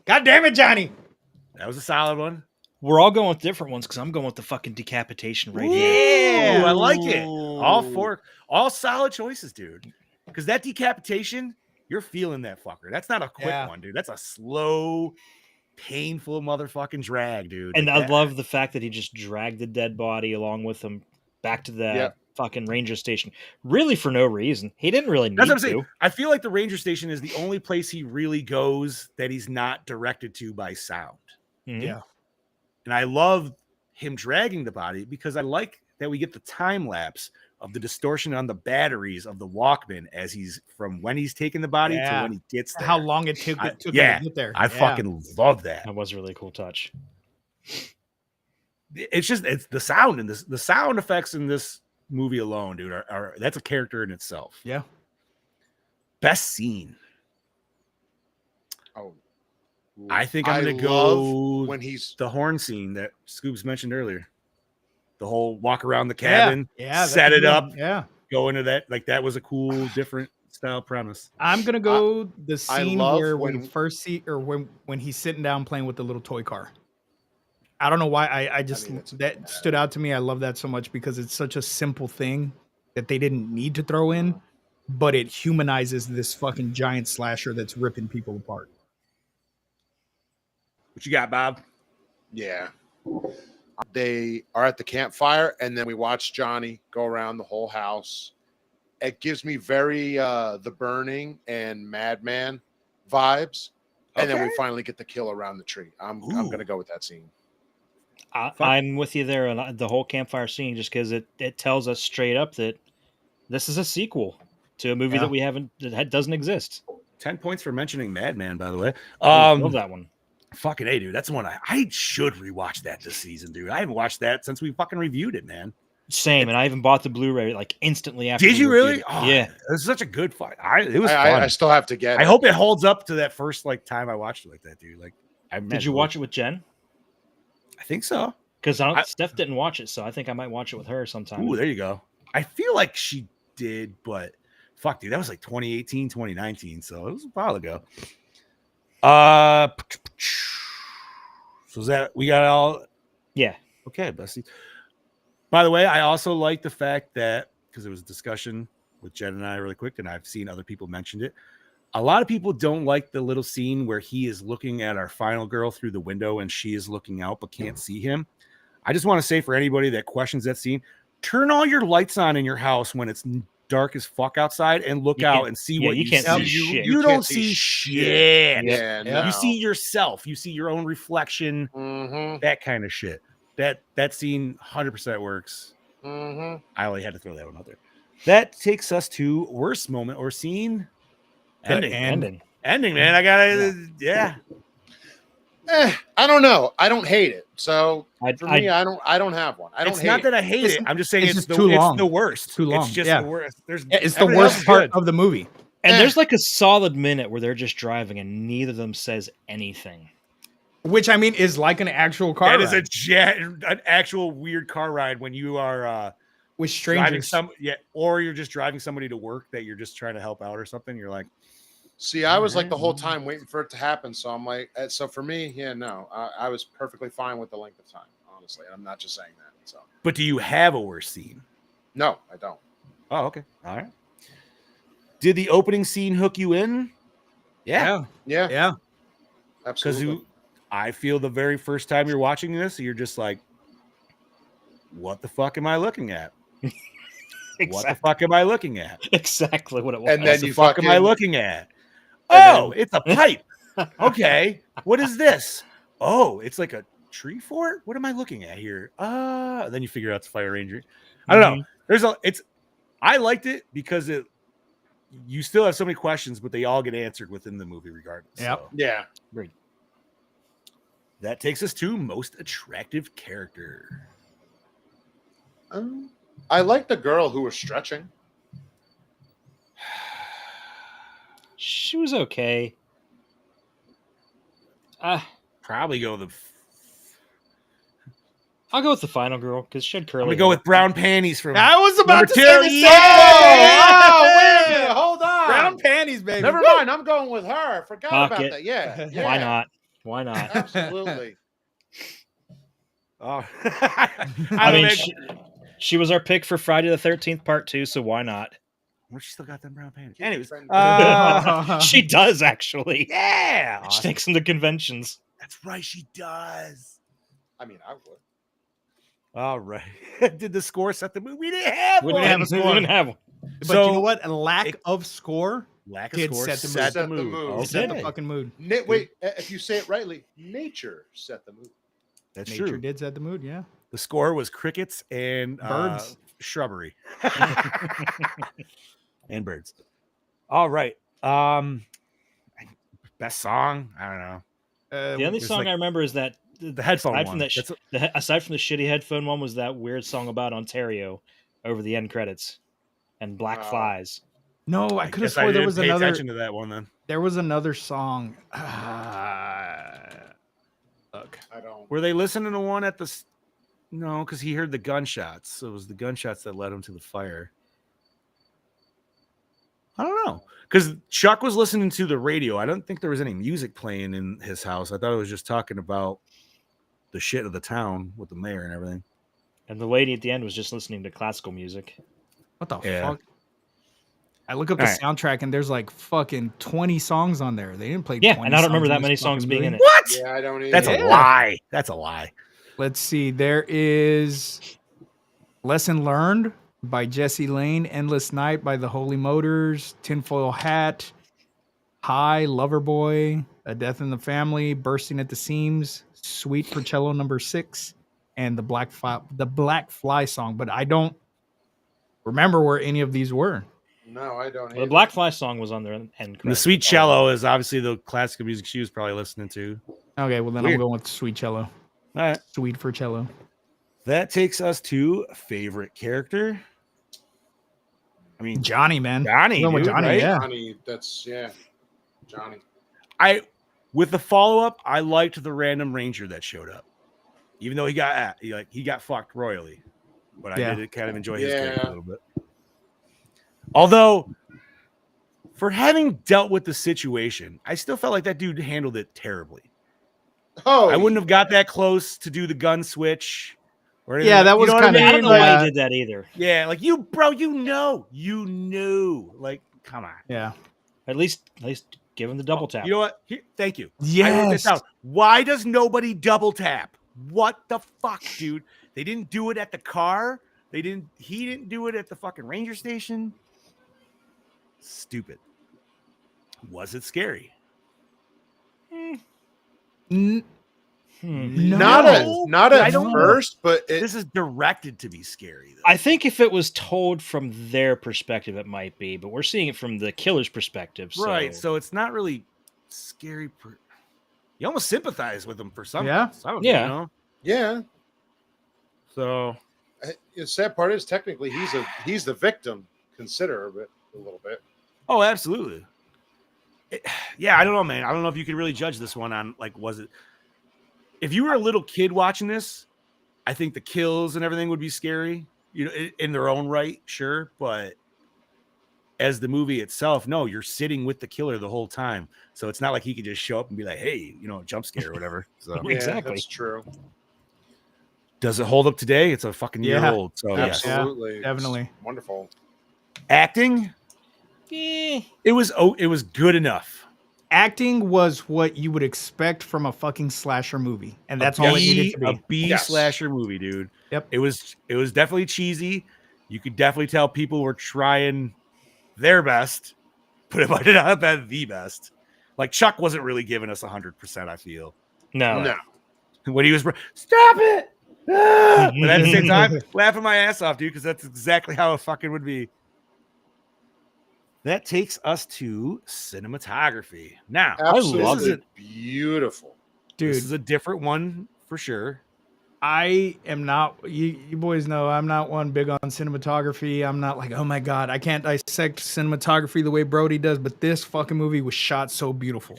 God damn it, Johnny. That was a solid one. We're all going with different ones because I'm going with the fucking decapitation right here. I like it. All solid choices, dude. Because that decapitation, you're feeling that fucker. That's not a quick one, dude. That's a slow, painful motherfucking drag, dude. And I love the fact that he just dragged the dead body along with him back to the fucking ranger station, really for no reason. He didn't really need That's what I'm to. saying. I feel like the ranger station is the only place he really goes that he's not directed to by sound. Mm-hmm. Yeah. And I love him dragging the body because I like that we get the time lapse of the distortion on the batteries of the Walkman as he's from when he's taking the body to when he gets there. How long it took him to get there. I fucking love that. That was a really cool touch. it's the sound and the sound effects in this movie alone, dude, are that's a character in itself. Yeah. Best scene. Oh, I think I'm going to go when he's the horn scene that Scoobs mentioned earlier. The whole walk around the cabin, set it up, go into that. Like that was a cool, different style premise. I'm gonna go the scene where when we first see, or when he's sitting down playing with the little toy car. I don't know why I just that stood out to me. I love that so much because it's such a simple thing that they didn't need to throw in, but it humanizes this fucking giant slasher that's ripping people apart. What you got, Bob? Yeah. They are at the campfire, and then we watch Johnny go around the whole house. It gives me very The Burning and Madman vibes. And then we finally get the kill around the tree. I'm going to go with that scene. I'm with you there on the whole campfire scene, just because it tells us straight up that this is a sequel to a movie that doesn't exist. 10 points for mentioning Madman, by the way. Love that one. Fucking A, dude. That's the one I should rewatch that this season, dude. I haven't watched that since we fucking reviewed it, man. Same, and I even bought the Blu-ray like instantly after. Did you really? Oh, yeah, it was such a good fight. It was fun. I still have to get. I hope it holds up to that first time I watched it like that, dude. Like, did you watch it with Jen? I think so. Because Steph didn't watch it, so I think I might watch it with her sometime. Ooh, there you go. I feel like she did, but fuck, dude, that was like 2018, 2019, so it was a while ago. So is that we got all? Yeah. Okay, Bessie. By the way, I also like the fact that because there was a discussion with Jen and I really quick, and I've seen other people mentioned it. A lot of people don't like the little scene where he is looking at our final girl through the window and she is looking out but can't see him. I just want to say for anybody that questions that scene, turn all your lights on in your house when it's dark as fuck outside and look out and see what you can't see. See shit. You don't see shit. Yeah, no. You see yourself. You see your own reflection. That kind of shit. That scene 100% works. I only had to throw that one out there. That takes us to worst moment or scene. Ending, man. I gotta, I don't know. I don't hate it. So for me, I don't have one. It's not that I hate it. I'm just saying it's too long. It's the worst. Too long. It's just the worst. It's the worst part of the movie. And there's like a solid minute where they're just driving and neither of them says anything. Which I mean is like an actual car ride. That is an actual weird car ride when you are with strangers. Or you're just driving somebody to work that you're just trying to help out or something. You're like, see, I was like the whole time waiting for it to happen. So I'm like, so for me, no, I was perfectly fine with the length of time, honestly. I'm not just saying that. So, but do you have a worse scene? No, I don't. Oh, okay. All right. Did the opening scene hook you in? Yeah. Absolutely. Because I feel the very first time you're watching this, you're just like, what the fuck am I looking at? Exactly. What the fuck am I looking at? Exactly what it was. And then what the fuck am I looking at? Oh, it's a pipe. Okay. What is this? Oh, it's like a tree fort? What am I looking at here? Then you figure out it's Fire Ranger. I don't know. I liked it because you still have so many questions, but they all get answered within the movie regardless. Yep. So. Yeah. Great. That takes us to most attractive character. I like the girl who was stretching. She was okay. Probably go I'll go with the final girl because she had curly. I'm gonna go with brown panties from. I was about to say the same. Oh, wait a minute. Hold on. Brown panties, baby. Never mind. I'm going with her. I forgot about that. Yeah. Why not? Why not? Absolutely. Oh, I mean, she was our pick for Friday the 13th Part 2, so why not? Well, she still got them brown panties. Anyways, she does actually. Yeah, she takes them to conventions. That's right, she does. I mean, I would. All right. Did the score set the mood? We didn't have one. We didn't have one. But so, you know what? Lack of score set the mood. Okay. Set the fucking mood. Wait, if you say it rightly, nature set the mood. That's nature true. Did set the mood, yeah. The score was crickets and birds, shrubbery, and birds. All right. Best song? I don't know. The only song I remember is that The headphone aside one. from that, aside from the shitty headphone one, was that weird song about Ontario over the end credits and black flies. No, I could have guess I swore there didn't was pay another. attention to that one then. There was another song. Look, I don't. Were they listening to one at the? No, because he heard the gunshots. So it was the gunshots that led him to the fire. I don't know, because Chuck was listening to the radio. I don't think there was any music playing in his house. I thought it was just talking about the shit of the town with the mayor and everything. And the lady at the end was just listening to classical music. what the Yeah. fuck? I look up the soundtrack and there's like fucking 20 songs on there. They didn't play. Yeah, 20 and I don't remember songs that in many this songs fucking being in movie. it. What? Yeah, I don't. That's either. a lie. That's a lie. Let's see. There is Lesson Learned by Jesse Lane, Endless Night by the Holy Motors, Tinfoil Hat, High, Loverboy, A Death in the Family, Bursting at the Seams, Sweet for Cello number 6, and the Black Fly song. But I don't remember where any of these were. No, I don't. Well, the Black Fly song was on their end And the credits. sweet cello is obviously the classical music she was probably listening to. Okay, well then Weird. I'm going with Sweet Cello. All right. Sweet for Cello. That takes us to favorite character. I mean, Johnny, man. Johnny, I'm going with dude, Johnny, right? yeah. Johnny, Johnny. With the follow up, I liked the random ranger that showed up, even though he got fucked royally. But I did kind of enjoy his character a little bit. Although, for having dealt with the situation, I still felt like that dude handled it terribly. Oh, I wouldn't have got that close to do the gun switch. Or anything Yeah, like, that was you know what kind of. I don't know why he did that either. Yeah, like you knew. Like, come on. Yeah. At least give him the double tap. You know what? Thank you. I wrote Yes. this down. Why does nobody double tap? What the fuck, dude? They didn't do it at the car. He didn't do it at the fucking ranger station. Stupid. Was it scary? No. Not I at don't first, but This is directed to be scary, though. I think if it was told from their perspective, it might be, but we're seeing it from the killer's perspective. Right, so it's not really scary. You almost sympathize with him for some. Yeah. Some, Yeah. You know? yeah. So The sad part is technically he's the victim. Consider it a little bit. Oh, absolutely. I don't know, man. I don't know if you could really judge this one on was it? If you were a little kid watching this, I think the kills and everything would be scary, in their own right, sure. But as the movie itself, no, you're sitting with the killer the whole time, so it's not like he could just show up and be like, "Hey, jump scare or whatever." So Yeah, Exactly. that's true. does it hold up today? It's a fucking year old, so yes. Absolutely, definitely. It's wonderful. Acting, it was good enough. Acting was what you would expect from a fucking slasher movie, and that's all it needed to be. A B slasher movie, dude. Yep. It was definitely cheesy. You could definitely tell people were trying their best, but it might not have been the best. Like Chuck wasn't really giving us 100%. I feel No. when he was stop it, but at the same time, laughing my ass off, dude, because that's exactly how it fucking would be. That takes us to cinematography. Now, Absolutely beautiful. Dude, this is a different one for sure. I am not. You boys know I'm not one big on cinematography. I'm not like, oh my god, I can't dissect cinematography the way Brody does. But this fucking movie was shot so beautiful,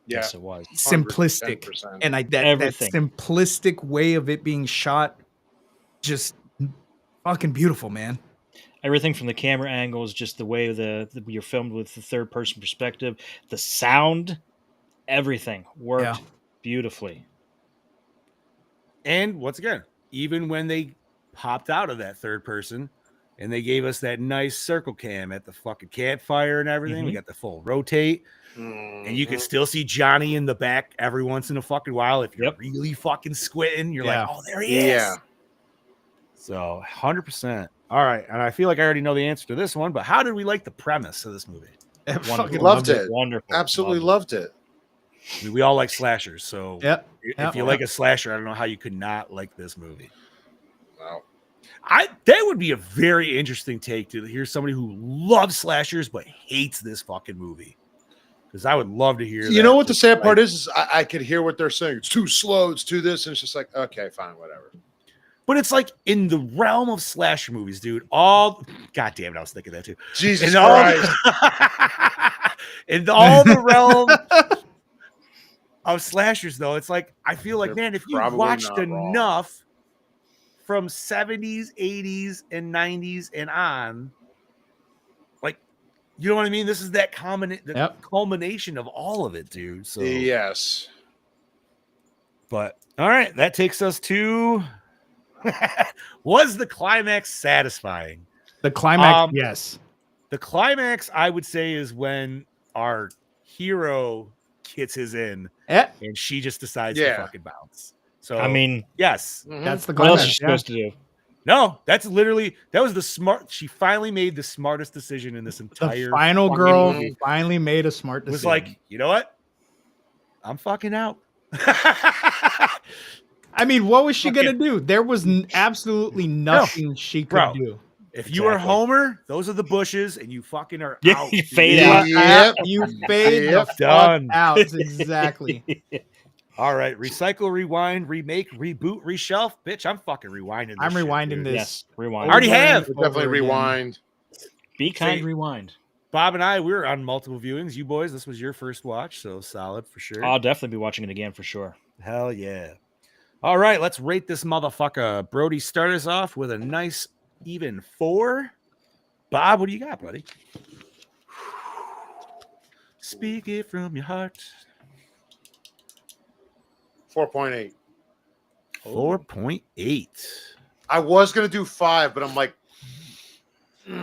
Yeah, Yes, it was. simplistic, 110%. and that Everything. simplistic way of it being shot, just fucking beautiful, man. Everything from the camera angles, just the way you're filmed with the third person perspective, the sound, everything worked beautifully. And once again, even when they popped out of that third person and they gave us that nice circle cam at the fucking campfire and everything, we got the full rotate. And you can still see Johnny in the back every once in a fucking while. If you're really fucking squinting, you're like, oh, there he is. Yeah. So 100%. All right. And I feel like I already know the answer to this one, but how did we like the premise of this movie? Fucking loved it. Wonderful. Absolutely loved it. I mean, we all like slashers. So if you like a slasher, I don't know how you could not like this movie. Wow. That would be a very interesting take to hear somebody who loves slashers but hates this fucking movie. because I would love to hear. You know what the sad part is I could hear what they're saying. It's too slow. It's too this, and it's just like, okay, fine, whatever. But it's like in the realm of slasher movies, dude. God damn it, I was thinking that too. Jesus Christ. In all the realm of slashers, though, it's like I feel like, man, if you watched enough from 70s, 80s, and 90s and on, like, you know what I mean? This is that culmination of all of it, dude. So yes. But all right, that takes us to was the climax satisfying? The climax, yes. The climax, I would say, is when our hero gets his in and she just decides to fucking bounce. So I mean, yes, that's the climax. What else is she yeah. supposed to do? No, that was the smart. She finally made the smartest decision in this entire. The final girl movie. finally made a smart decision. Was like, you know what? I'm fucking out. I mean, what was she gonna do? There was absolutely nothing she could do. If you are Homer, those are the bushes, and you fucking are out. You fade out. Yep. You fade the fuck out. Exactly. All right, recycle, rewind, remake, reboot, reshelf. Bitch, I'm fucking rewinding this. I'm rewinding shit, this. Yes, rewind. I already have. Definitely rewind. Be kind, rewind. Bob and I, we were on multiple viewings. You boys, this was your first watch, so solid for sure. I'll definitely be watching it again for sure. Hell yeah. All right, let's rate this motherfucker. Brody, start us off with a nice even 4. Bob, what do you got, buddy? Speak it from your heart. 4.8. 4.8. I was gonna do 5, but I'm like, All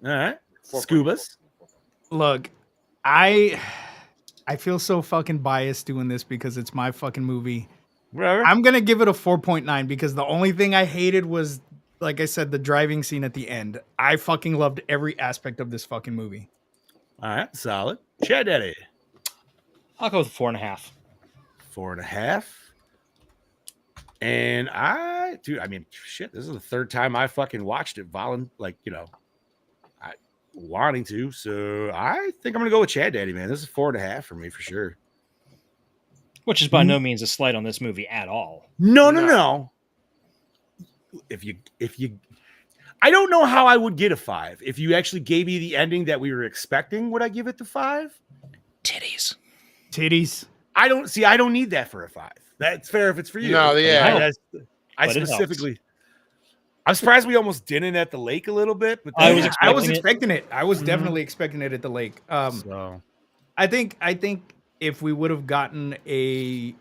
right. Scubas. Look, I feel so fucking biased doing this because it's my fucking movie. Whatever. I'm gonna give it a 4.9 because the only thing I hated was, like I said, the driving scene at the end. I fucking loved every aspect of this fucking movie. All right, solid. Chad Daddy. I'll go with 4.5. 4.5. And I mean, shit, this is the third time I fucking watched it, wanting to. So I think I'm gonna go with Chad Daddy, man. This is 4.5 for me for sure. Which is by no means a slight on this movie at all. No. If you I don't know how I would get a 5. If you actually gave me the ending that we were expecting, would I give it the 5? Titties. I don't need that for a 5. That's fair if it's for you. No, yeah. I specifically. I'm surprised we almost didn't at the lake a little bit, but I was expecting it. I was definitely expecting it at the lake. So I think if we would have gotten a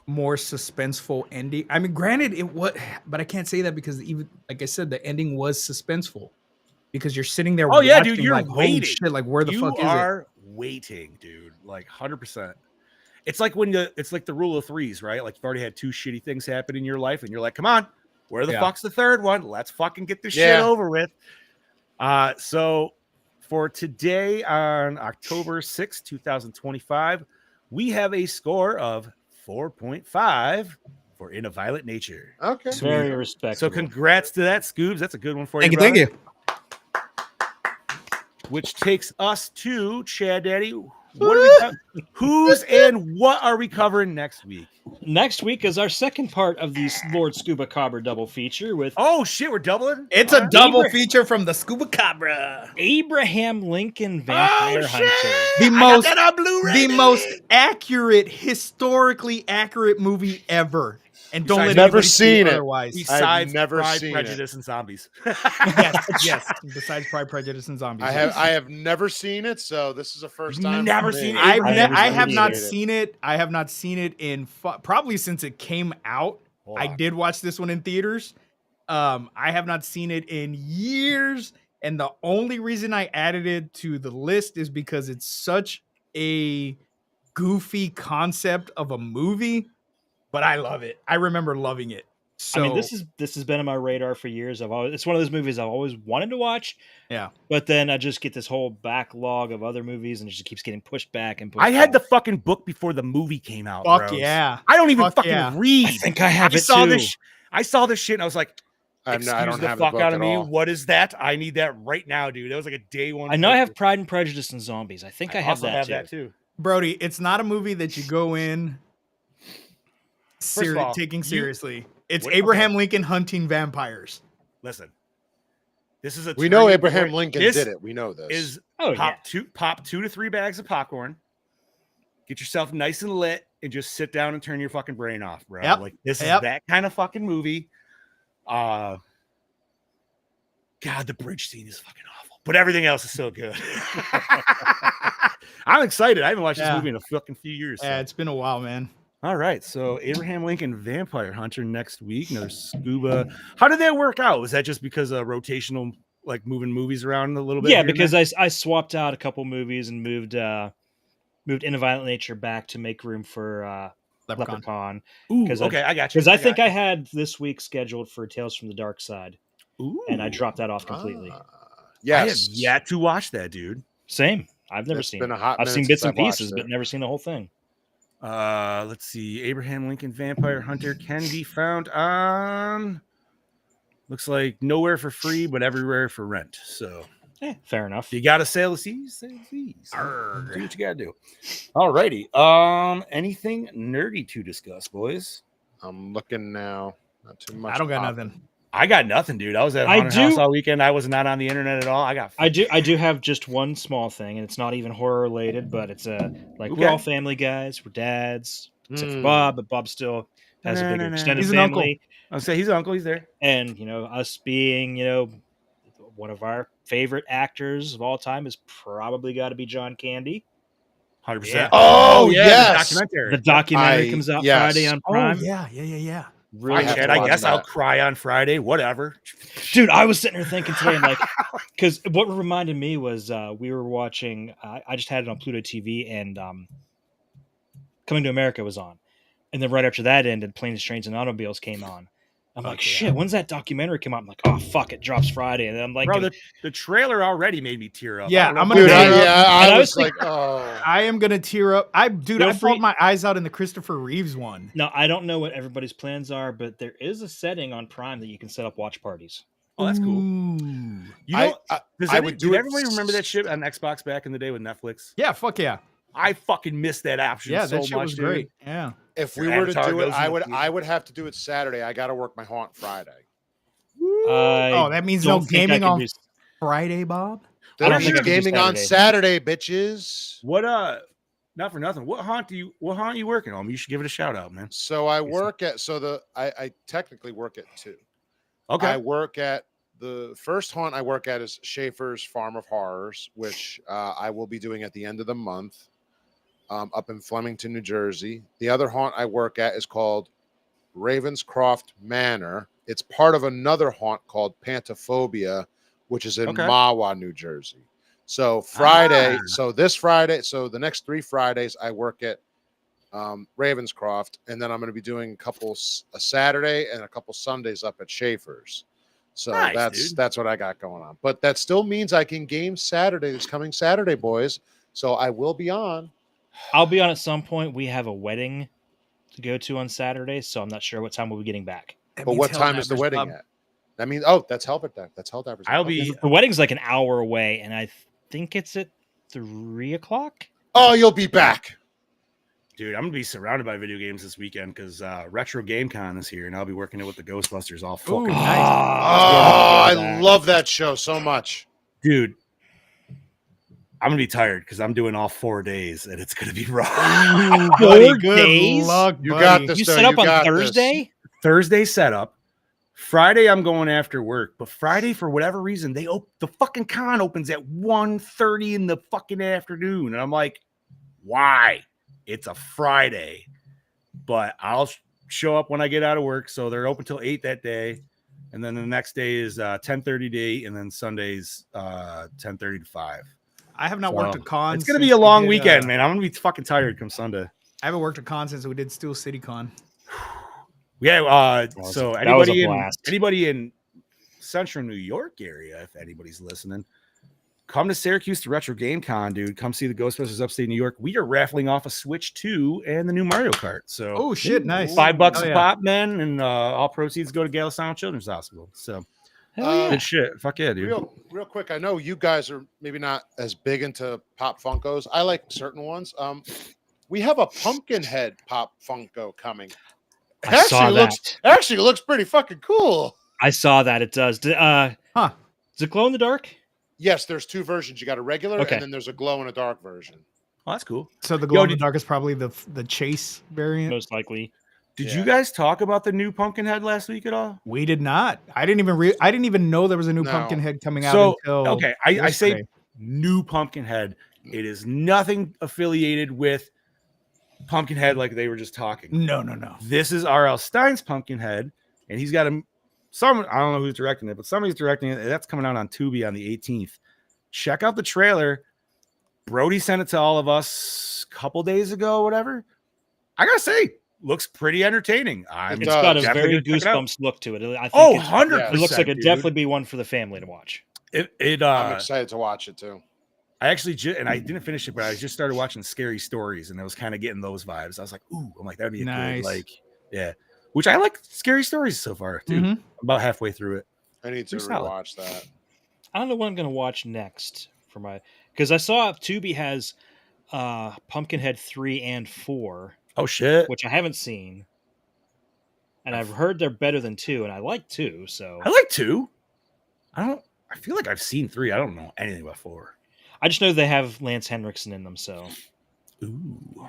more suspenseful ending, I mean, granted it was, but I can't say that because even like I said, the ending was suspenseful because you're sitting there. Oh yeah, watching, dude, you're like, waiting. Holy shit, like where the fuck is it? You are waiting, dude. Like 100%. It's like it's like the rule of threes, right? Like you've already had 2 shitty things happen in your life, and you're like, come on, where the fuck's the third one? Let's fucking get this shit over with. So for today on October 6th, 2025, we have a score of 4.5 for In a Violent Nature. Okay. Very respectable. So congrats to that, Scoobs. That's a good one for Thank you. Thank you. Which takes us to Chad Daddy. What are we who's and what are we covering next week? Next week is our second part of the Lord Scuba Cabra double feature with oh shit, we're doubling. It's a double feature from the Scuba Cabra. Abraham Lincoln Vampire Hunter. The most accurate, historically accurate movie ever. And don't let never anybody seen it. Otherwise. Besides never Pride, seen Prejudice, and Zombies. yes. Besides Pride, Prejudice, and Zombies. I have never seen it, so this is the first time. Never for me. seen it. I have not seen it. I have not seen it in probably since it came out. I did watch this one in theaters. I have not seen it in years, and the only reason I added it to the list is because it's such a goofy concept of a movie. But I love it. I remember loving it. So, I mean, this has been on my radar for years. It's one of those movies I've always wanted to watch. Yeah. But then I just get this whole backlog of other movies, and it just keeps getting pushed back and pushed. I had back. the fucking book before the movie came out. Fuck bros. yeah. I don't even fucking read. I think I have it saw too. I saw this shit and I was like, I Excuse don't the have fuck the book out of at me. all. What is that? I need that right now, dude. That was like a day one. I know I have purchase. Pride and Prejudice and Zombies. I think I have also that have too. that too. Brody, it's not a movie that you go in First of all, taking seriously. It's What- Abraham Lincoln hunting vampires. Listen, this is a. We know turning Abraham point. Lincoln This did it. We know this. Is Oh, pop 2 to 3 bags of popcorn. Get yourself nice and lit, and just sit down and turn your fucking brain off, bro. Yep. Like this is Yep. that kind of fucking movie. God, the bridge scene is fucking awful, but everything else is so good. I'm excited. I haven't watched this movie in a fucking few years. Yeah, So. it's been a while, man. All right, so Abraham Lincoln Vampire Hunter next week. Another Scuba. How did that work out? Was that just because of rotational, like moving movies around a little bit? Yeah, because I swapped out a couple movies and moved Into Violent Nature back to make room for Leprechaun. Ooh, okay, I got you. Because I think I had this week scheduled for Tales from the Dark Side. Ooh. And I dropped that off completely. Yes. I have yet to watch that, dude. Same. I've never seen been it. a hot I've seen minute bits since and I've watched pieces, it. but never seen the whole thing. Let's see. Abraham Lincoln Vampire Hunter can be found on, looks like nowhere for free, but everywhere for rent. So fair enough. You got to sail the seas, do what you got to do. All righty. Anything nerdy to discuss, boys? I'm looking now. Not too much. I don't got nothing. I got nothing, dude. I was at haunted house all weekend. I was not on the internet at all. I do have just one small thing, and it's not even horror related, but it's we're all family guys, we're dads, except for Bob, but Bob still has a bigger extended family. I'll say he's an uncle. He's there, and us being one of our favorite actors of all time is probably got to be John Candy. 100%. Oh yes, the documentary comes out Friday on Prime. Oh, yeah. Really, I guess I'll cry on Friday. Whatever, dude. I was sitting there thinking today, I'm like, because what reminded me was we were watching. I just had it on Pluto TV, and Coming to America was on, and then right after that ended, Planes, Trains, and Automobiles came on. I'm like, shit, when's that documentary come out? I'm like, oh fuck, it drops Friday, and then I'm like, bro, the trailer already made me tear up. Yeah, I'm gonna. I was like, oh, I am gonna tear up. I bawled my eyes out in the Christopher Reeves one. No, I don't know what everybody's plans are, but there is a setting on Prime that you can set up watch parties. Oh, that's cool. You know, did everybody remember that shit on Xbox back in the day with Netflix? Yeah, fuck yeah. I fucking missed that option. Yeah, so that shit much, was dude. great. Yeah. If we were to do it, I would have to do it Saturday. I got to work my haunt Friday. That means no gaming on Friday, Bob. There's gaming on Saturday, bitches. What not for nothing. What haunt you working on? You should give it a shout out, man. So I work at I technically work at 2. Okay. I work at the first haunt I work at is Schaefer's Farm of Horrors, which I will be doing at the end of the month. Up in Flemington, New Jersey. The other haunt I work at is called Ravenscroft Manor. It's part of another haunt called Pantophobia, which is in Mahwah, New Jersey. So this Friday, so the next 3 Fridays, I work at Ravenscroft, and then I'm going to be doing a Saturday and a couple Sundays up at Schaefer's. So that's what I got going on. But that still means I can game Saturday. This coming Saturday, boys. So I will be on. I'll be on at some point. We have a wedding to go to on Saturday, so I'm not sure what time we'll be getting back. But what time is the wedding at? I mean, that's Hellbent. That's Helldivers. The wedding's like an hour away, and I think it's at 3:00. Oh, you'll be back. Dude, I'm gonna be surrounded by video games this weekend because Retro Game Con is here, and I'll be working it with the Ghostbusters all fucking night. I love that show so much, dude. I'm gonna be tired because I'm doing all 4 days, and it's gonna be rough. 4 days? Luck, you got this. You set up on Thursday? Thursday setup. Friday, I'm going after work, but Friday, for whatever reason, the fucking con opens at 1:30 in the fucking afternoon, and I'm like, why? It's a Friday, but I'll show up when I get out of work. So they're open till 8 that day, and then the next day is 10:30 to 8, and then Sundays 10:30 to 5. I have not worked a con. It's gonna be a long weekend, man. I'm gonna be fucking tired come Sunday. I haven't worked a con since we did Steel City Con. Yeah. So anybody in Central New York area, if anybody's listening, come to Syracuse to Retro Game Con, dude. Come see the Ghostbusters Upstate New York. We are raffling off a Switch 2 and the new Mario Kart. So, oh shit, nice. $5 Oh, a yeah. pop, man, and all proceeds go to Galastano Children's Hospital. So, good shit. Fuck yeah, dude. Real quick. I know you guys are maybe not as big into Pop Funkos. I like certain ones. We have a Pumpkinhead Pop Funko coming. I saw that. Actually looks pretty fucking cool. I saw that. It does. Does it glow in the dark? Yes, there's two versions. You got a regular, Okay. and then there's a glow in the dark version. Oh, that's cool. So the glow in the dark is probably the Chase variant. Most likely. Did you guys talk about the new Pumpkinhead last week at all? We did not. I didn't even know there was a new Pumpkinhead coming out. So okay, I say new Pumpkinhead. It is nothing affiliated with Pumpkinhead like they were just talking. No. This is R.L. Stein's Pumpkinhead, and he's got I don't know who's directing it, but somebody's directing it. That's coming out on Tubi on the 18th. Check out the trailer. Brody sent it to all of us a couple days ago, whatever. I gotta say, looks pretty entertaining. It's got a very Goosebumps look to it. I think 100%. It looks like it'd dude. definitely be one for the family to watch. I'm excited to watch it too. I actually and I didn't finish it, but I just started watching Scary Stories, and I was kind of getting those vibes. I was like, "Ooh," I'm like, "That'd be a good, yeah." Which I like Scary Stories so far too. Mm-hmm. I'm about halfway through it. I need to rewatch that. I don't know what I'm going to watch next because I saw Tubi has Pumpkinhead 3 and 4. Oh shit! Which I haven't seen, and I've heard they're better than 2, and I like 2. So I like 2. I feel like I've seen 3. I don't know anything about 4. I just know they have Lance Henriksen in them. So, ooh,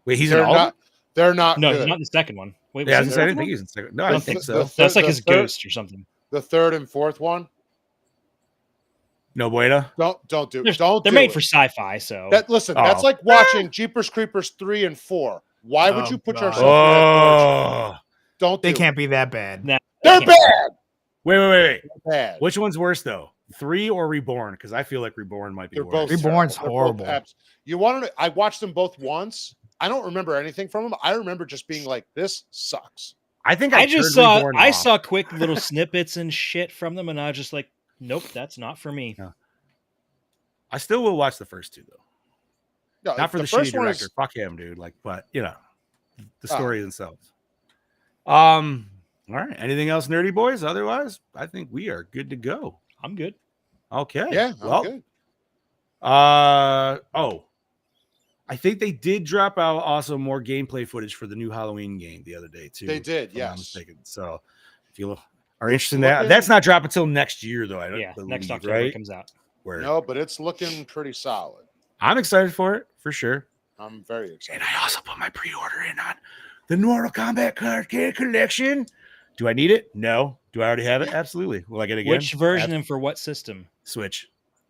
wait, he's in all? They're not. No, good. he's not in the second one. Wait, I didn't think he's in the second. No, I don't think so. That's like his ghost or something. The third and fourth one. No bueno. Don't do. They're made for sci-fi. So that's like watching Jeepers Creepers 3 and 4. Why would you put yourself? Don't. They can't be that bad. No, they're bad. Wait. Bad. Which one's worse though? 3 or Reborn? Because I feel like Reborn might be worse. Reborn's horrible. You want to? I watched them both once. I don't remember anything from them. I remember just being like, "This sucks." I think I just saw quick little snippets and shit from them, and I was just like, "Nope, that's not for me." No. I still will watch the first 2 though. Not for the shitty director. Fuck him, dude. But the story themselves. All right. Anything else, nerdy boys? Otherwise, I think we are good to go. I'm good. Okay. Yeah. Well, good. I think they did drop out also more gameplay footage for the new Halloween game the other day too. They did, if I'm not yes. mistaken. So if you are interested in that, that's not dropping until next year though. I don't believe, next October right? it comes out. No, but it's looking pretty solid. I'm excited for it for sure. I'm very excited. And I also put my pre-order in on the Mortal Kombat card collection. Do I need it? No. Do I already have it? Absolutely. Will I get it again? Which version and for what system? Switch.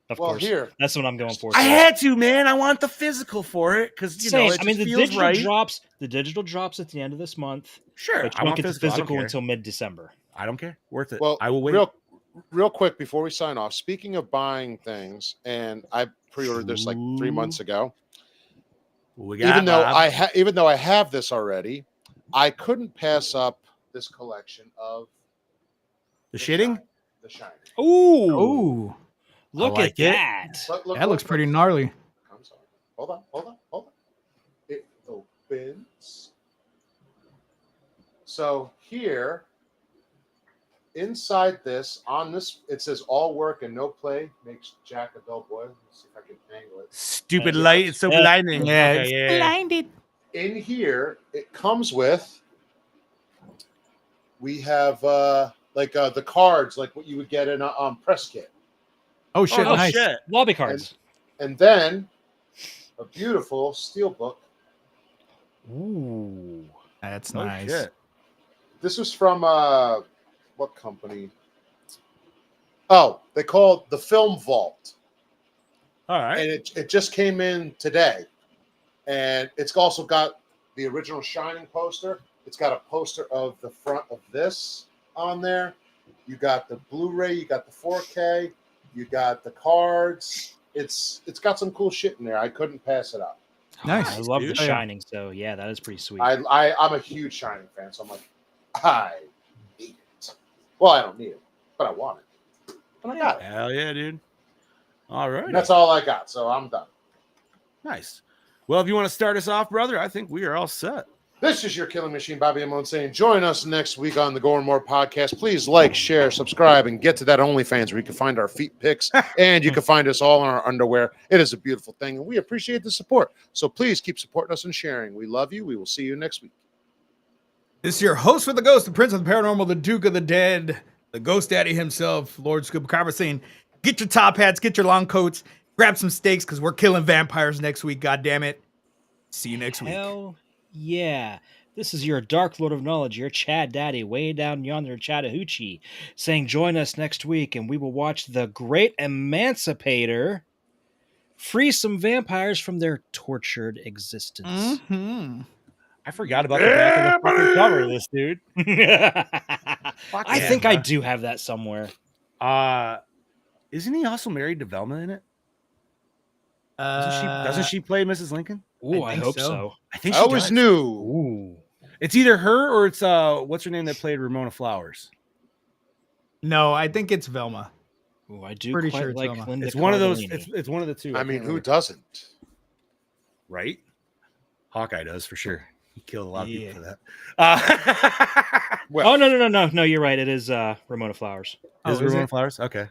Of course. Here. That's what I'm going for. I had to, man. I want the physical for it because it the feels digital drops. The digital drops at the end of this month. Sure. But you won't get the physical until mid-December. I don't care. Worth it. Well, I will wait. Real quick before we sign off. Speaking of buying things, and I pre-ordered this like 3 months ago. Even though I have this already, I couldn't pass up this collection of the shitting. The Shining. Ooh. Look at that. That looks pretty gnarly. I'm sorry. Hold on. It opens. So here, inside this, on this, it says all work and no play makes Jack a dull boy. Let's see if I can angle it. Stupid light. It's so blinding. Yeah, it's blinded. In here, it comes with, we have the cards, like what you would get in a press kit. Oh shit! Nice. Shit. Lobby cards. And then a beautiful steel book. Ooh, that's nice. Shit. This was from what company? Oh, they call it the Film Vault. All right. And it just came in today. And it's also got the original Shining poster. It's got a poster of the front of this on there. You got the Blu-ray, you got the 4K, you got the cards. It's got some cool shit in there. I couldn't pass it up. Nice. I love The Shining, so yeah, that is pretty sweet. I'm a huge Shining fan, so I'm like, I need it. Well, I don't need it, but I want it. And I got it. Hell yeah, dude. All right. And that's all I got. So I'm done. Nice. Well, if you want to start us off, brother, I think we are all set. This is your killing machine, Bobby Amon, saying join us next week on the Gore and More podcast. Please like, share, subscribe, and get to that OnlyFans where you can find our feet pics and you can find us all in our underwear. It is a beautiful thing, and we appreciate the support. So please keep supporting us and sharing. We love you. We will see you next week. This is your host for the Ghost, the Prince of the Paranormal, the Duke of the Dead, the Ghost Daddy himself, Lord Scuba Carver, saying get your top hats, get your long coats, grab some steaks because we're killing vampires next week. God damn it. See you next week. Hell yeah. This is your Dark Lord of Knowledge, your Chad Daddy, way down yonder in Chattahoochee, saying join us next week and we will watch The Great Emancipator free some vampires from their tortured existence. Mm-hmm. I forgot about the back of the fucking cover of this, dude. I think I do have that somewhere. Isn't he also married to Velma in it? Doesn't she play Mrs. Lincoln? Ooh, I hope so. I think I she always does. knew. Ooh. It's either her or it's what's her name that played Ramona Flowers? No, I think it's Velma. Ooh, I do Pretty quite sure it's like Velma. Linda It's one of those. Cardellini. It's one of the two. I mean, can't who remember. doesn't? Right? Hawkeye does for sure. He killed a lot of people for that. Oh no! You're right. It is Ramona Flowers. Is Ramona Flowers? Okay.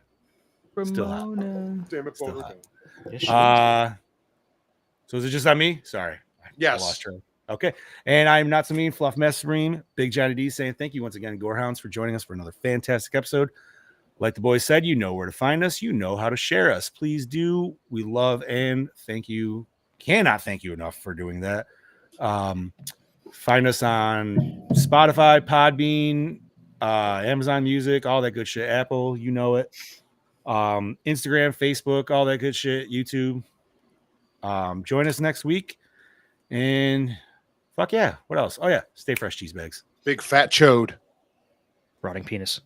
Ramona. Damn it, Still hot. Yes, she is. So is it just on me? Sorry. Yes. I lost track. Okay. And I'm Not So Mean, Fluff Messerine, Big Johnny D saying thank you once again, Gorehounds, for joining us for another fantastic episode. Like the boys said, you know where to find us. You know how to share us. Please do. We love and thank you. Cannot thank you enough for doing that. Find us on Spotify, Podbean, Amazon Music, all that good shit. Apple, you know it. Instagram, Facebook, all that good shit. YouTube. Join us next week. And fuck yeah. What else? Oh yeah. Stay fresh, cheese bags. Big fat chode. Rotting penis.